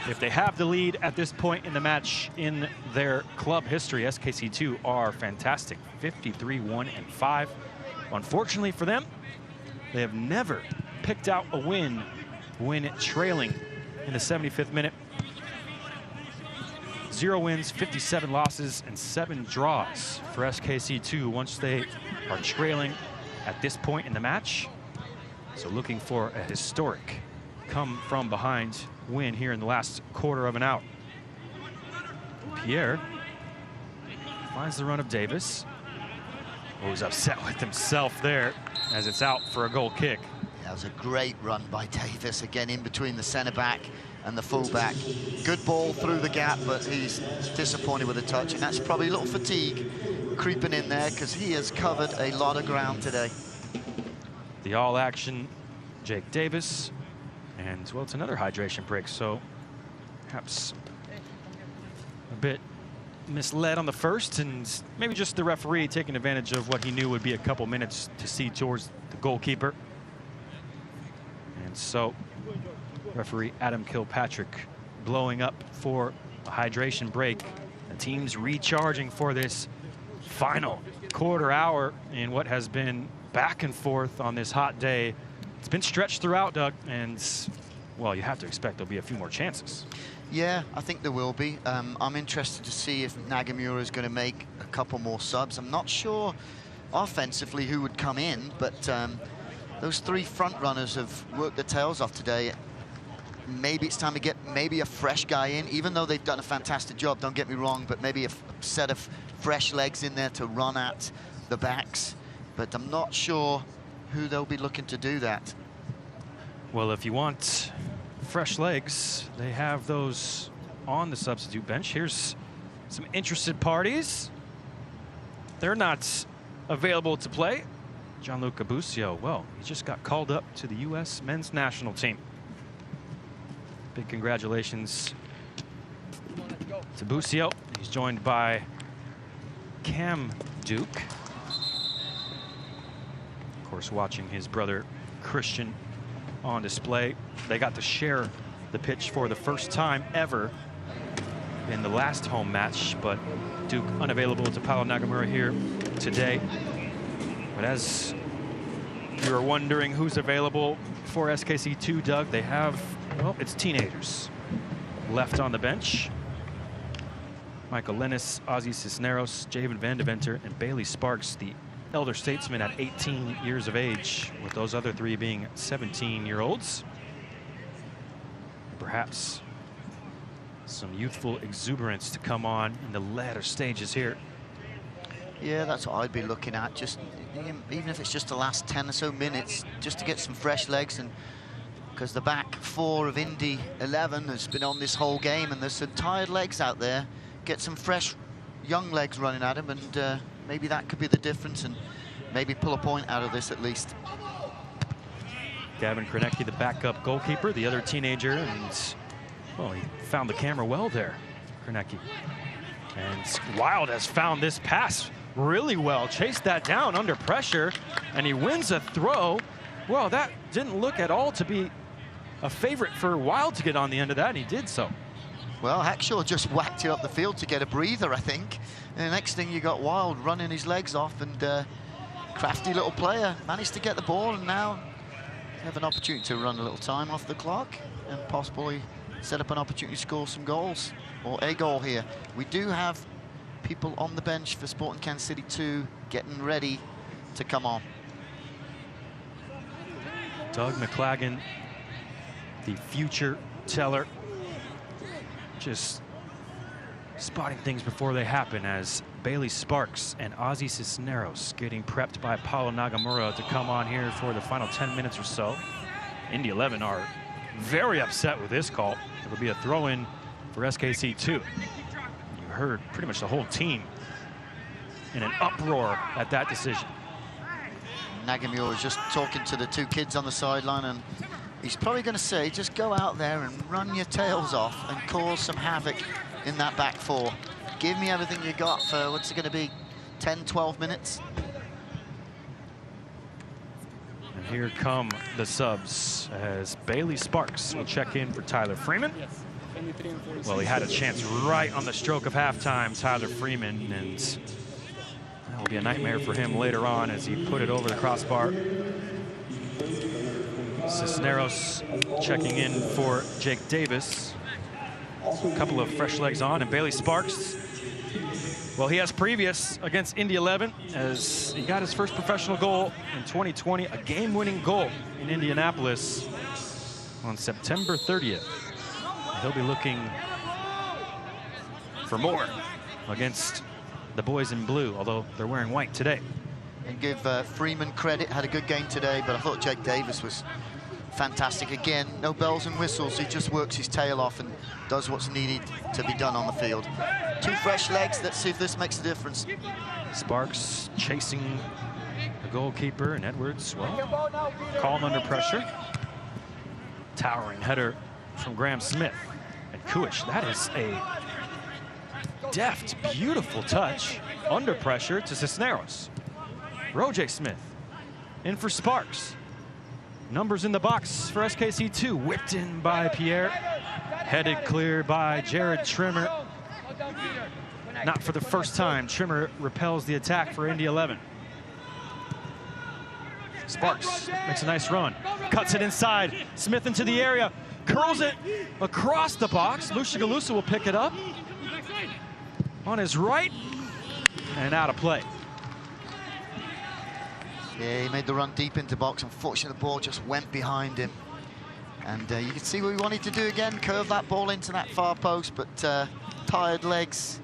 If they have the lead at this point in the match in their club history, SKC II are fantastic, 53-1-5. Unfortunately for them, they have never picked out a win when trailing in the 75th minute. 0 wins, 57 losses, and 7 draws for SKC II once they are trailing at this point in the match. So looking for a historic come from behind win here in the last quarter of an out. Pierre finds the run of Davis. Oh, he's upset with himself there as it's out for a goal kick. That was a great run by Davis, again in between the centre back and the fullback. Good ball through the gap, but he's disappointed with the touch, and that's probably a little fatigue creeping in there, because he has covered a lot of ground today. The all-action Jake Davis, and well, it's another hydration break, so perhaps a bit misled on the first, and maybe just the referee taking advantage of what he knew would be a couple minutes to see towards the goalkeeper. And so referee Adam Kilpatrick blowing up for a hydration break. The team's recharging for this final quarter hour in what has been back and forth on this hot day. It's been stretched throughout, Doug, and well, you have to expect there'll be a few more chances. Yeah, I think there will be. I'm interested to see if Nagamura is going to make a couple more subs. I'm not sure offensively who would come in, but those 3 front runners have worked their tails off today. Maybe it's time to get maybe a fresh guy in, even though they've done a fantastic job, don't get me wrong, but maybe a set of fresh legs in there to run at the backs. But I'm not sure who they'll be looking to do that. Well, if you want fresh legs, they have those on the substitute bench. Here's some interested parties. They're not available to play. Gianluca Busio, well, he just got called up to the U.S. men's national team. Big congratulations to Busio. He's joined by Cam Duke. Of course, watching his brother Christian on display. They got to share the pitch for the first time ever in the last home match, but Duke unavailable to Paulo Nagamura here today. But as you're wondering who's available for SKC II, Doug, they have, well, it's teenagers left on the bench. Michael Lennis, Ozzy Cisneros, Javen Van Deventer, and Bailey Sparks, the elder statesman at 18 years of age, with those other 3 being 17-year-olds. Perhaps some youthful exuberance to come on in the latter stages here. Yeah, that's what I'd be looking at. Just even if it's just the last 10 or so minutes, just to get some fresh legs, and because the back 4 of Indy 11 has been on this whole game, and there's some tired legs out there. Get some fresh young legs running at him, and maybe that could be the difference, and maybe pull a point out of this at least. Gavin Krenecki, the backup goalkeeper, the other teenager, and well, he found the camera well there, Krenecki. And Wild has found this pass really well, chased that down under pressure, and he wins a throw. Well, that didn't look at all to be a favorite for Wild to get on the end of that, and he did so. Well, Hackshaw just whacked it up the field to get a breather, I think. And the next thing, you got Wild running his legs off, and crafty little player managed to get the ball, and now have an opportunity to run a little time off the clock and possibly set up an opportunity to score some goals, or a goal here. We do have people on the bench for Sporting Kansas City 2 getting ready to come on. Doug McLagan, the future teller, just spotting things before they happen as Bailey Sparks and Ozzy Cisneros getting prepped by Paulo Nagamura to come on here for the final 10 minutes or so. Indy 11 are very upset with this call. It'll be a throw-in for SKC II. You heard pretty much the whole team in an uproar at that decision. Nagamura was just talking to the two kids on the sideline, and he's probably going to say, just go out there and run your tails off and cause some havoc in that back four. Give me everything you got for, what's it going to be, 10, 12 minutes? And here come the subs as Bailey Sparks will check in for Tyler Freeman. Well, he had a chance right on the stroke of halftime, Tyler Freeman, and that will be a nightmare for him later on as he put it over the crossbar. Cisneros checking in for Jake Davis. A couple of fresh legs on, and Bailey Sparks, well, he has previous against Indy 11 as he got his first professional goal in 2020, a game-winning goal in Indianapolis on September 30th. He'll be looking for more against the boys in blue, although they're wearing white today. And give Freeman credit, had a good game today, but I thought Jake Davis was fantastic. Again, no bells and whistles, he just works his tail off and does what's needed to be done on the field. Two fresh legs, let's see if this makes a difference. Sparks chasing the goalkeeper, and Edwards, well, calm under pressure. Towering header from Graham Smith. And Kuich, that is a deft, beautiful touch under pressure to Cisneros. Roger Smith in for Sparks. Numbers in the box for SKC II, whipped in by Pierre. Headed clear by Jared Trimmer. Not for the first time, Trimmer repels the attack for Indy 11. Sparks makes a nice run, cuts it inside. Smith into the area, curls it across the box. Lushagalusa will pick it up on his right and out of play. Yeah, he made the run deep into box. Unfortunately, the ball just went behind him. And you can see what he wanted to do again, curve that ball into that far post, but tired legs,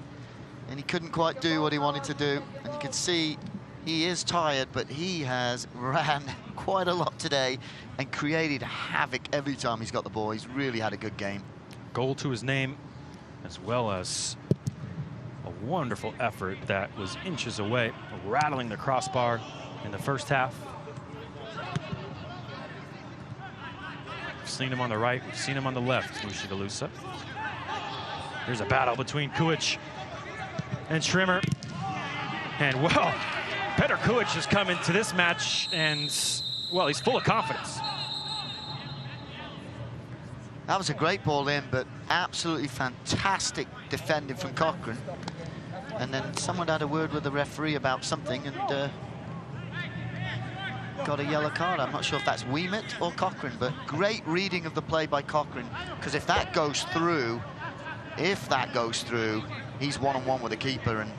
and he couldn't quite do what he wanted to do. And you can see he is tired, but he has ran quite a lot today and created havoc every time he's got the ball. He's really had a good game. Goal to his name, as well as a wonderful effort that was inches away, rattling the crossbar in the first half. We've seen him on the right, we've seen him on the left, Lushagalusa. There's a battle between Kuich and Trimmer. And well, Petr Kuich has come into this match and, well, he's full of confidence. That was a great ball in, but absolutely fantastic defending from Cochran. And then someone had a word with the referee about something and got a yellow card. I'm not sure if that's Wiemet or Cochran, but great reading of the play by Cochran, because if that goes through, he's one-on-one with the keeper, and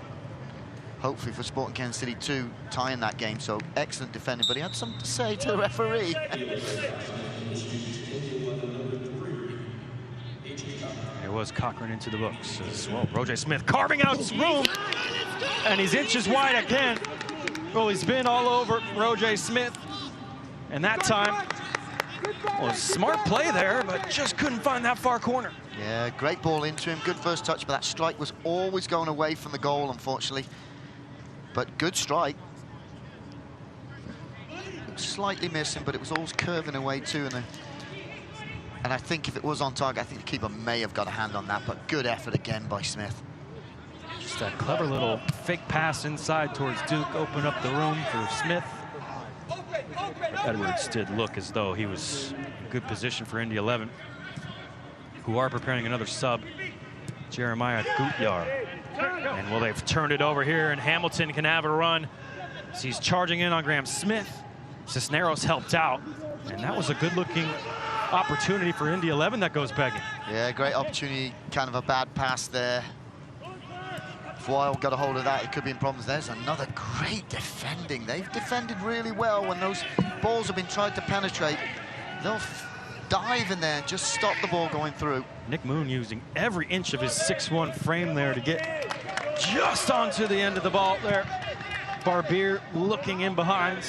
hopefully for Sporting Kansas City II, tying that game. So excellent defending, but he had something to say to the referee. There was Cochran into the books as well. Roger Smith carving out room, and he's inches wide again. Well, he's been all over Roger Smith, and that time was smart play there, but just couldn't find that far corner. Yeah, great ball into him, good first touch, but that strike was always going away from the goal, unfortunately. But good strike. Slightly missing, but it was always curving away too. And I think if it was on target, I think the keeper may have got a hand on that, but good effort again by Smith. Just a clever little fake pass inside towards Duke, open up the room for Smith. Edwards did look as though he was in good position for Indy 11, who are preparing another sub, Jeremiah Gutyar. And well, they've turned it over here, and Hamilton can have a run. So he's charging in on Graham Smith. Cisneros helped out, and that was a good-looking opportunity for Indy 11 that goes begging. Yeah, great opportunity, kind of a bad pass there. If Weil got a hold of that, it could be in problems. There's another great defending. They've defended really well when those balls have been tried to penetrate. They'll dive in there and just stop the ball going through. Nick Moon using every inch of his 6'1" frame there to get just onto the end of the ball there. Barbier looking in behind.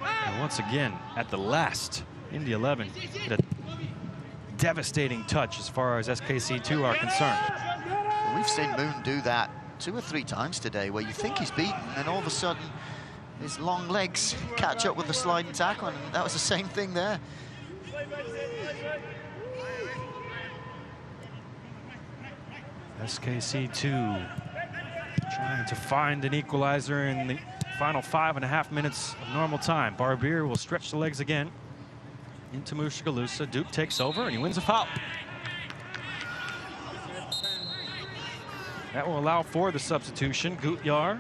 And once again, at the last, Indy 11 did a devastating touch as far as SKC II are concerned. We've seen Moon do that 2 or 3 times today, where you think he's beaten, and all of a sudden his long legs catch up with the sliding tackle, and that was the same thing there. SKC II trying to find an equalizer in the final 5.5 minutes of normal time. Barbier will stretch the legs again into Mushagalusa. Duke takes over and he wins a foul. That will allow for the substitution. Gutjahr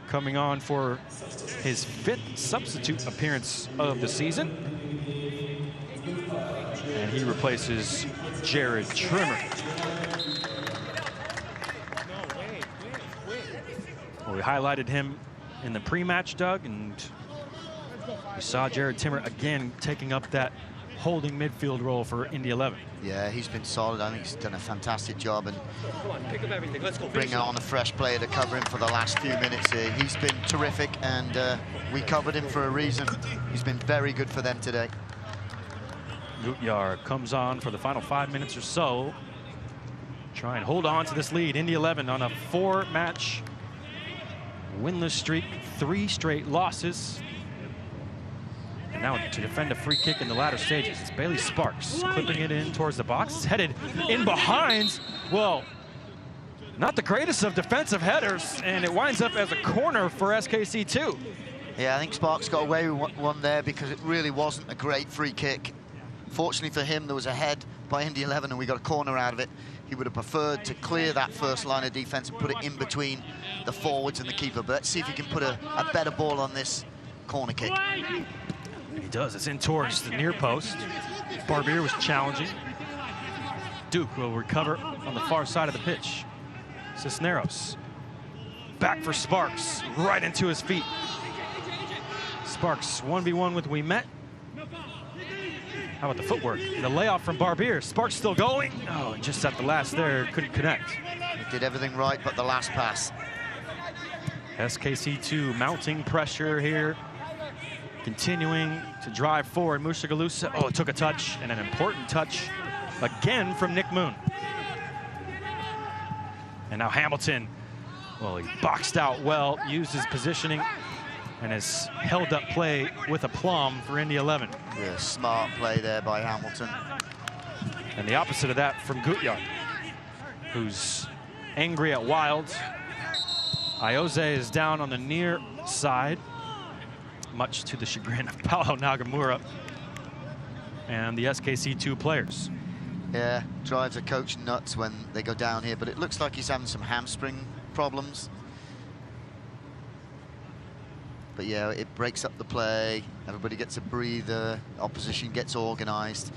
coming on for his 5th substitute appearance of the season. And he replaces Jared Trimmer. Well, we highlighted him in the pre-match, Doug, and we saw Jared Trimmer again taking up that holding midfield role for Indy 11. Yeah, he's been solid. I think he's done a fantastic job, and bringing on a fresh player to cover him for the last few minutes here. He's been terrific, and we covered him for a reason. He's been very good for them today. Gutjahr comes on for the final 5 minutes or so. Try and hold on to this lead. Indy 11 on a 4-match winless streak, 3 straight losses. And now to defend a free kick in the latter stages, it's Bailey Sparks clipping it in towards the box. It's headed in behind. Well, not the greatest of defensive headers, and it winds up as a corner for SKC II. Yeah, I think Sparks got away with one there because it really wasn't a great free kick. Fortunately for him, there was a head by Indy 11 and we got a corner out of it. He would have preferred to clear that first line of defense and put it in between the forwards and the keeper. But let's see if he can put a better ball on this corner kick. He does. It's in towards the near post. Barbier was challenging. Duke will recover on the far side of the pitch. Cisneros back for Sparks, right into his feet. Sparks 1v1 with Ouimet. How about the footwork? The layoff from Barbier. Sparks still going. Oh, just at the last there, couldn't connect. He did everything right but the last pass. SKC II mounting pressure here. Continuing to drive forward. Mushagalusa, oh, it took a touch, and an important touch again from Nick Moon. And now Hamilton, well, he boxed out well, used his positioning, and has held up play with aplomb for Indy 11. Yeah, smart play there by Hamilton. And the opposite of that from Gutjahr, who's angry at Wild. Ayoze is down on the near side, much to the chagrin of Paulo Nagamura and the SKC II players. Yeah, drives a coach nuts when they go down here, but it looks like he's having some hamstring problems. But yeah, it breaks up the play. Everybody gets a breather. Opposition gets organized.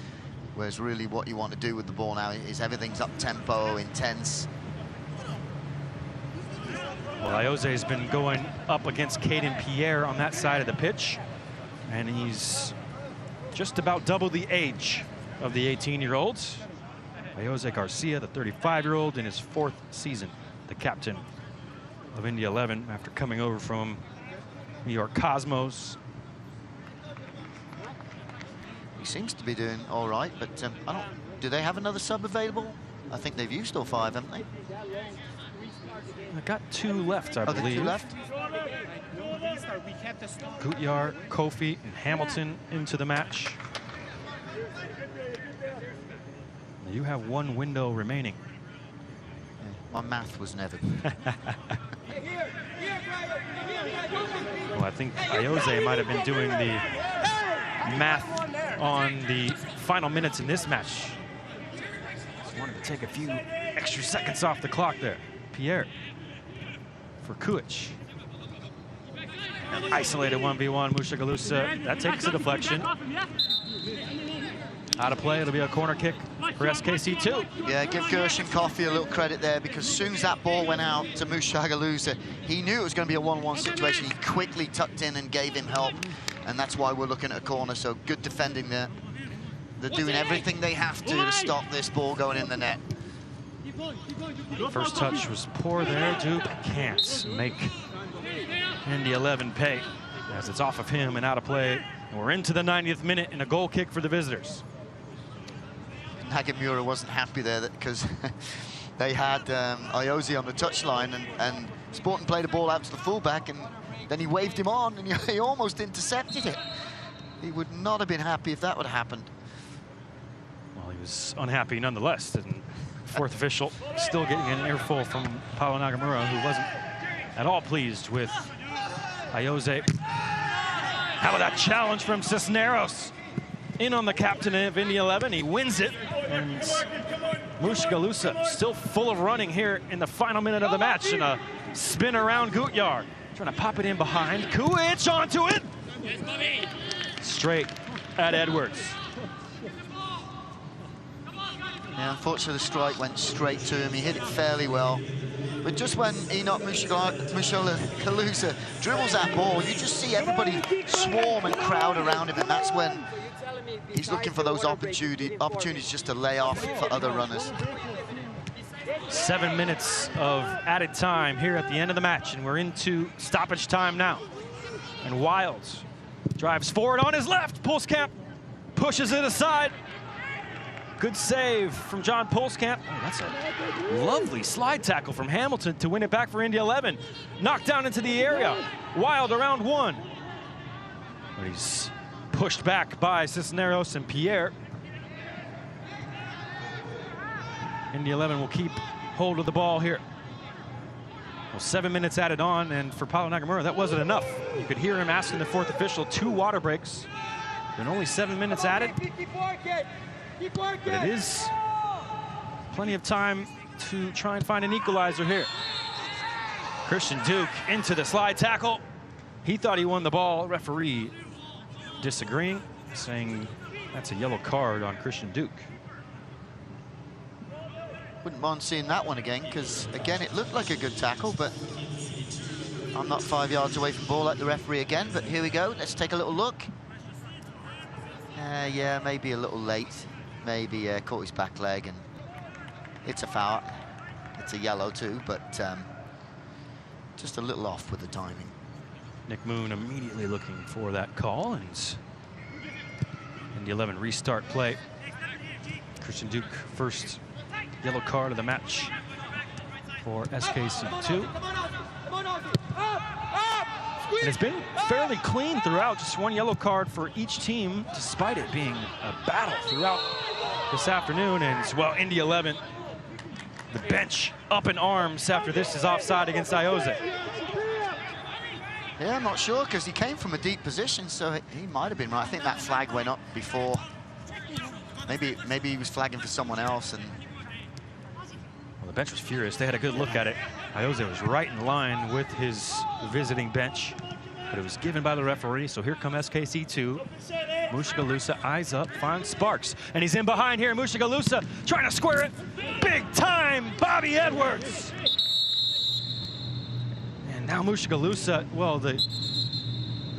Whereas really what you want to do with the ball now is everything's up tempo, intense. Well, Ayoze has been going up against Caden Pierre on that side of the pitch. And he's just about double the age of the 18-year-olds. Ayoze Garcia, the 35-year-old, in his 4th season, the captain of Indy 11 after coming over from New York Cosmos. He seems to be doing all right, but do they have another sub available? I think they've used all 5, haven't they? I've got 2 left, I believe. 2 left? Gutjahr, Kofi, and Hamilton into the match. You have 1 window remaining. My math was never good. Well, I think Ayoze might have been doing the math on the final minutes in this match. Just wanted to take a few extra seconds off the clock there. Pierre for Kuich. Isolated 1v1, Mushagalusa. That takes a deflection. Out of play, it'll be a corner kick for SKC II. Yeah, give Gershon Coffey a little credit there, because as soon as that ball went out to Mushagalusa, he knew it was going to be a 1-1 situation. He quickly tucked in and gave him help, and that's why we're looking at a corner, so good defending there. They're doing everything they have to stop this ball going in the net. First touch was poor there. Duke can't make Indy 11 pay as it's off of him and out of play. And we're into the 90th minute and a goal kick for the visitors. Nagamura wasn't happy there because they had Iose on the touchline, and Sporting played a ball out to the fullback, and then he waved him on, and he almost intercepted it. He would not have been happy if that would have happened. Well, he was unhappy nonetheless. And fourth official still getting an earful from Paulo Nagamura, who wasn't at all pleased with Iose. How about that challenge from Cisneros? In on the captain of Indy 11, he wins it, and Mushgalusa still full of running here in the final minute of the match, and a spin around Gutyard. Trying to pop it in behind. Kuich onto it. Straight at Edwards. Yeah, unfortunately, the strike went straight to him. He hit it fairly well. But just when Enoch Mushgalusa dribbles that ball, you just see everybody swarm and crowd around him, and that's when he's looking for those opportunities just to lay off for other runners. 7 minutes of added time here at the end of the match, and we're into stoppage time now. And Wilds drives forward on his left. Pulskamp pushes it aside. Good save from John Pulskamp. Oh, that's a lovely slide tackle from Hamilton to win it back for Indy 11. Knocked down into the area. Wild around one. But he's pushed back by Cisneros and Pierre. Indy 11 will keep hold of the ball here. Well, 7 minutes added on, and for Paulo Nagamura, that wasn't enough. You could hear him asking the fourth official 2 water breaks. And only 7 minutes added. But it is plenty of time to try and find an equalizer here. Christian Duke into the slide tackle. He thought he won the ball. Referee disagreeing, saying that's a yellow card on Christian Duke. Wouldn't mind seeing that one again, because again it looked like a good tackle, but I'm not 5 yards away from ball like the referee again. But here we go. Let's take a little look. Yeah, maybe a little late. Maybe caught his back leg, and it's a foul. It's a yellow too, but just a little off with the timing. Nick Moon immediately looking for that call, and Indy 11 restart play. Christian Duke, first yellow card of the match for SKC II. And it's been fairly clean throughout, just 1 yellow card for each team, despite it being a battle throughout this afternoon. And, well, Indy 11, the bench up in arms after this is offside against Iose. Yeah, I'm not sure, because he came from a deep position, so he might have been right. I think that flag went up before. Maybe he was flagging for someone else. And well, the bench was furious. They had a good look at it. Iose was right in line with his visiting bench, but it was given by the referee. So here come SKC II. Mushgalusa eyes up, finds Sparks, and he's in behind here. Mushgalusa trying to square it. Big time, Bobby Edwards. And now Mushgalusa, well,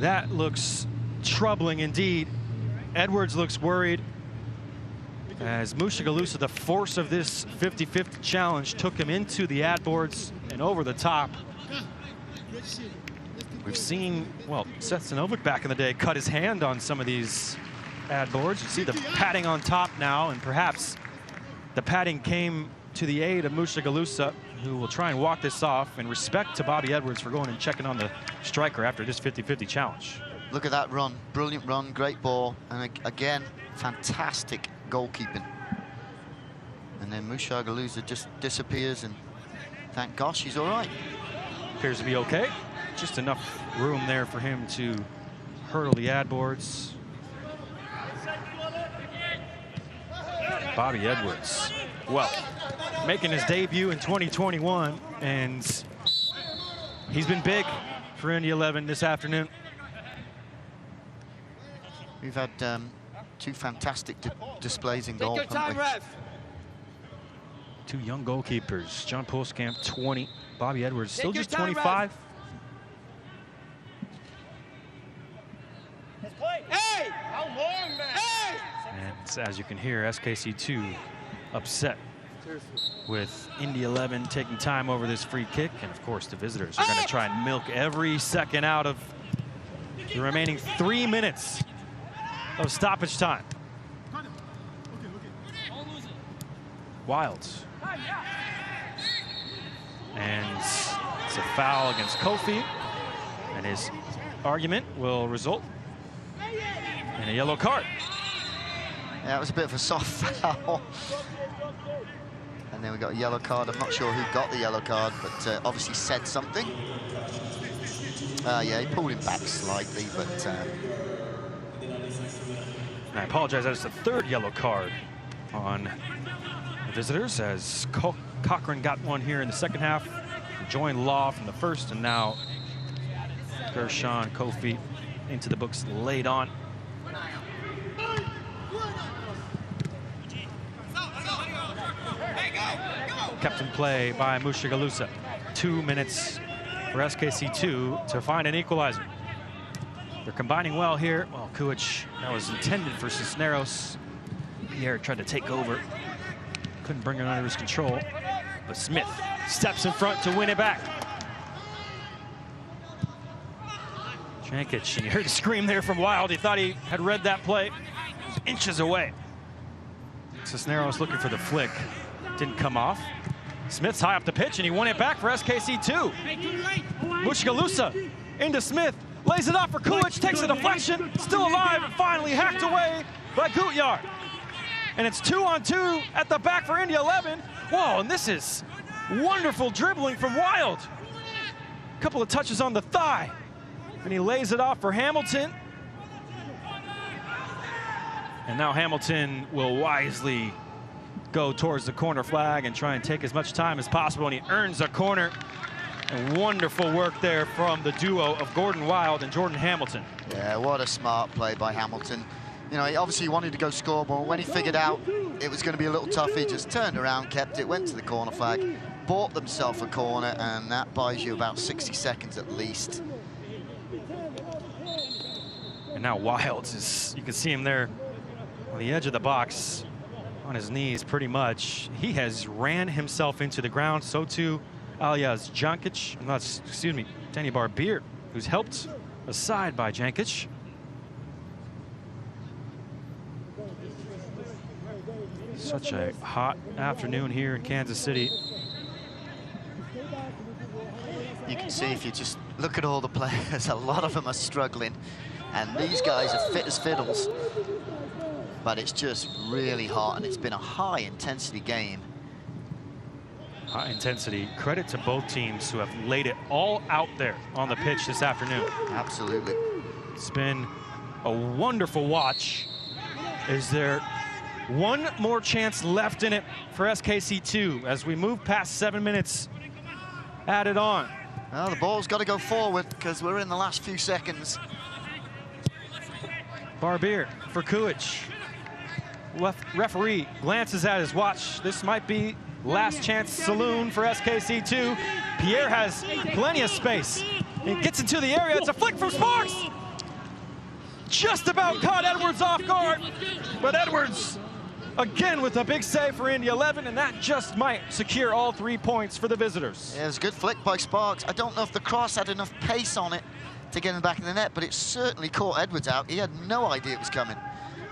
that looks troubling indeed. Edwards looks worried, as Mushgalusa, the force of this 50-50 challenge, took him into the ad boards and over the top. We've seen, well, Seth Sinovic back in the day cut his hand on some of these ad boards. You see the padding on top now, and perhaps the padding came to the aid of Mushgalusa, who will try and walk this off, in respect to Bobby Edwards for going and checking on the striker after this 50-50 challenge. look at that run. Brilliant run, great ball, and again, fantastic goalkeeping. And then Mushgalusa just disappears, and thank gosh he's all right. Appears to be okay. Just enough room there for him to hurdle the ad boards. Bobby Edwards, well, making his debut in 2021, and he's been big for Indy 11 this afternoon. We've had two fantastic displays in goal, haven't we? Two young goalkeepers, John Pulskamp, 20, Bobby Edwards, still just 25. Hey! How long, man? Hey! And minutes. As you can hear, SKC II upset with Indy 11 taking time over this free kick. And of course, the visitors are going to try and milk every second out of the remaining 3 minutes of stoppage time. Wilds. And it's a foul against Kofi. And his argument will result in a yellow card. Yeah, it was a bit of a soft foul. And then we got a yellow card. I'm not sure who got the yellow card, but obviously said something. Yeah, he pulled him back slightly, but... I apologize, that is the third yellow card on the visitors, as Cochran got one here in the second half, joined Law from the first, and now Gershon Kofi into the books laid on. Kept in play by Mushagalusa. 2 minutes for SKC II to find an equalizer. They're combining well here. Well, Kuich, that was intended for Cisneros. Pierre tried to take over. Couldn't bring it under his control. But Smith steps in front to win it back. Jankic, and you heard the scream there from Wild. He thought he had read that play. He was inches away. Cisneros looking for the flick. Didn't come off. Smith's high up the pitch, and he won it back for SKC II. Mushagalusa into Smith. Lays it off for Kulich, takes a deflection, still alive, and finally hacked away by Gutyard. And it's 2-on-2 at the back for Indy 11. Whoa, and this is wonderful dribbling from Wild. A couple of touches on the thigh, and he lays it off for Hamilton. And now Hamilton will wisely go towards the corner flag and try and take as much time as possible, and he earns a corner. And wonderful work there from the duo of Gordon Wild and Jordan Hamilton. Yeah, what a smart play by Hamilton. You know, he obviously wanted to go score, but when he figured out it was going to be a little tough, he just turned around, kept it, went to the corner flag, bought themselves a corner, and that buys you about 60 seconds at least. And now Wilds is, you can see him there on the edge of the box, on his knees pretty much. He has ran himself into the ground, so too alias Jankic, excuse me, Danny Barbier, who's helped aside by Jankic. Such a hot afternoon here in Kansas City. You can see if you just look at all the players, a lot of them are struggling, and these guys are fit as fiddles. But it's just really hot, and it's been a high-intensity game. High intensity. Credit to both teams who have laid it all out there on the pitch this afternoon. Absolutely. It's been a wonderful watch. Is there one more chance left in it for SKC II as we move past 7 minutes added on? Well, the ball's got to go forward because we're in the last few seconds. Barbier for Kulich. Referee glances at his watch. This might be last chance saloon for SKC II. Pierre has plenty of space. He gets into the area. It's a flick from Sparks. Just about caught Edwards off guard. But Edwards, again, with a big save for Indy 11, and that just might secure all 3 points for the visitors. Yeah, it was a good flick by Sparks. I don't know if the cross had enough pace on it to get in the back of the net, but it certainly caught Edwards out. He had no idea it was coming.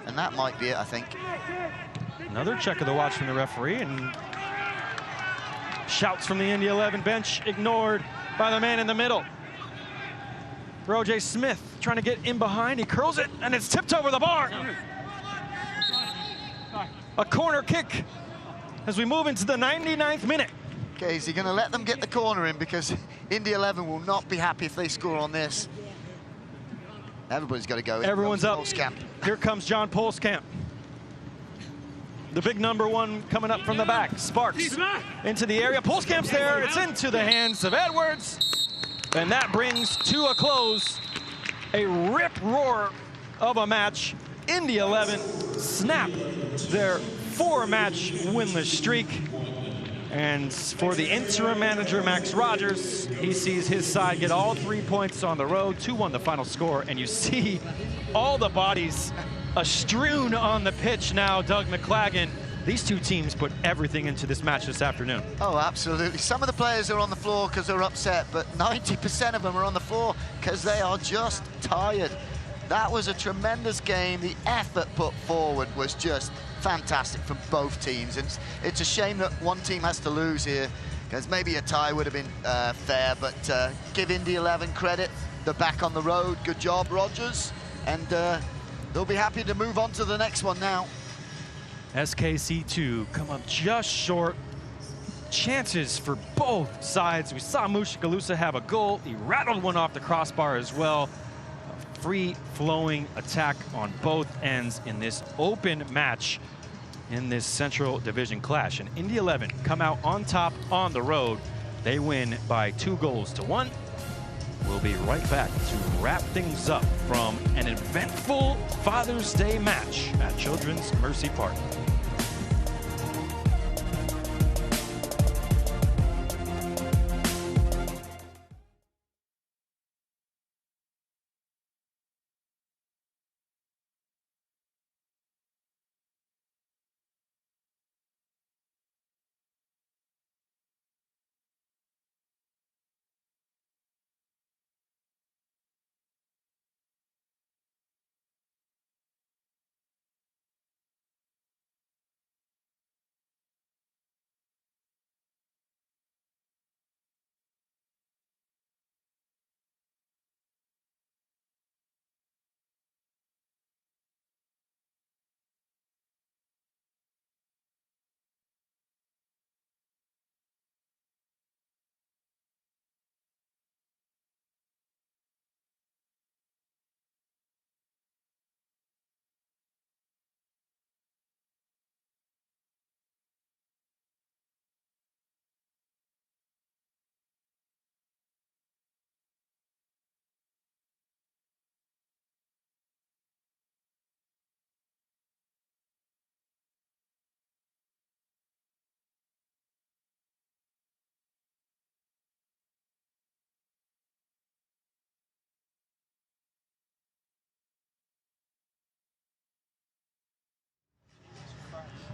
And that might be it, I think. Another check of the watch from the referee, and shouts from the Indy 11 bench ignored by the man in the middle. Roger Smith trying to get in behind. He curls it, and it's tipped over the bar. A corner kick as we move into the 99th minute. Okay, is he going to let them get the corner in? Because Indy 11 will not be happy if they score on this. Everybody's got to go in. Everyone's up. Polskamp. Here comes John Polskamp. The big #1 coming up from the back. Sparks into the area. Polskamp's there. It's into the hands of Edwards. And that brings to a close a rip-roar of a match. Indy 11 snap their 4-match winless streak. And for the interim manager, Max Rogers, he sees his side get all 3 points on the road. 2-1 the final score. And you see all the bodies strewn on the pitch now, Doug McClagan. These two teams put everything into this match this afternoon. Oh, absolutely. Some of the players are on the floor because they're upset, but 90% of them are on the floor because they are just tired. That was a tremendous game. The effort put forward was just fantastic from both teams. And it's a shame that one team has to lose here, because maybe a tie would have been fair, but give Indy 11 credit. They're back on the road. Good job, Rogers. And they'll be happy to move on to the next one now. SKC II come up just short. Chances for both sides. We saw Mushikalusa have a goal. He rattled one off the crossbar as well. A free-flowing attack on both ends in this open match in this Central Division clash. And Indy 11 come out on top on the road. They win by 2-1. We'll be right back to wrap things up from an eventful Father's Day match at Children's Mercy Park.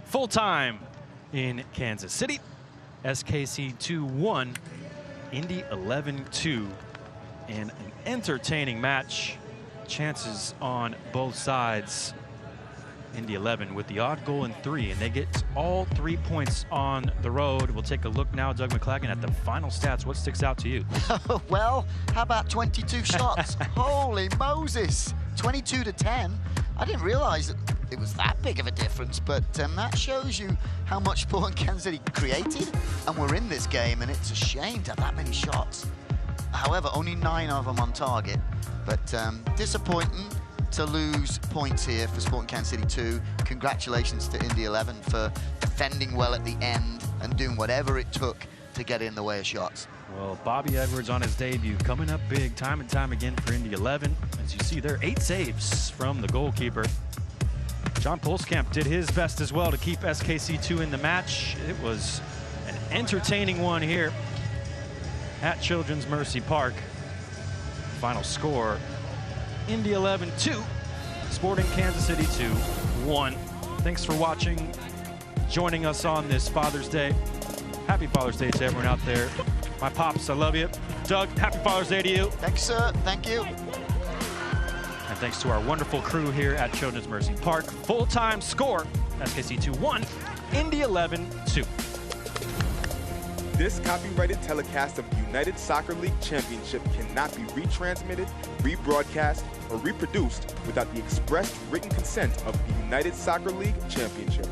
Full time in Kansas City. SKC II 1, Indy 11 2, and an entertaining match. Chances on both sides. Indy 11 with the odd goal in 3, and they get all 3 points on the road. We'll take a look now, Doug McClagan, at the final stats. What sticks out to you? Well, how about 22 shots? Holy Moses, 22-10. I didn't realize that it was that big of a difference, but that shows you how much Sport Kansas City created, and we're in this game, and it's a shame to have that many shots. However, only 9 of them on target, but disappointing to lose points here for Sport Kansas City 2. Congratulations to Indy 11 for defending well at the end and doing whatever it took to get in the way of shots. Well, Bobby Edwards on his debut coming up big time and time again for Indy 11. As you see there, 8 saves from the goalkeeper. John Polskamp did his best as well to keep SKC II in the match. It was an entertaining one here at Children's Mercy Park. Final score, Indy 11 2, Sporting Kansas City 2 1. Thanks for watching, joining us on this Father's Day. Happy Father's Day to everyone out there. My pops, I love you. Doug, happy Father's Day to you. Thanks, sir. Thank you. And thanks to our wonderful crew here at Children's Mercy Park. Full-time score, SKC II 1, Indy 11 2. This copyrighted telecast of the United Soccer League Championship cannot be retransmitted, rebroadcast, or reproduced without the expressed written consent of the United Soccer League Championship.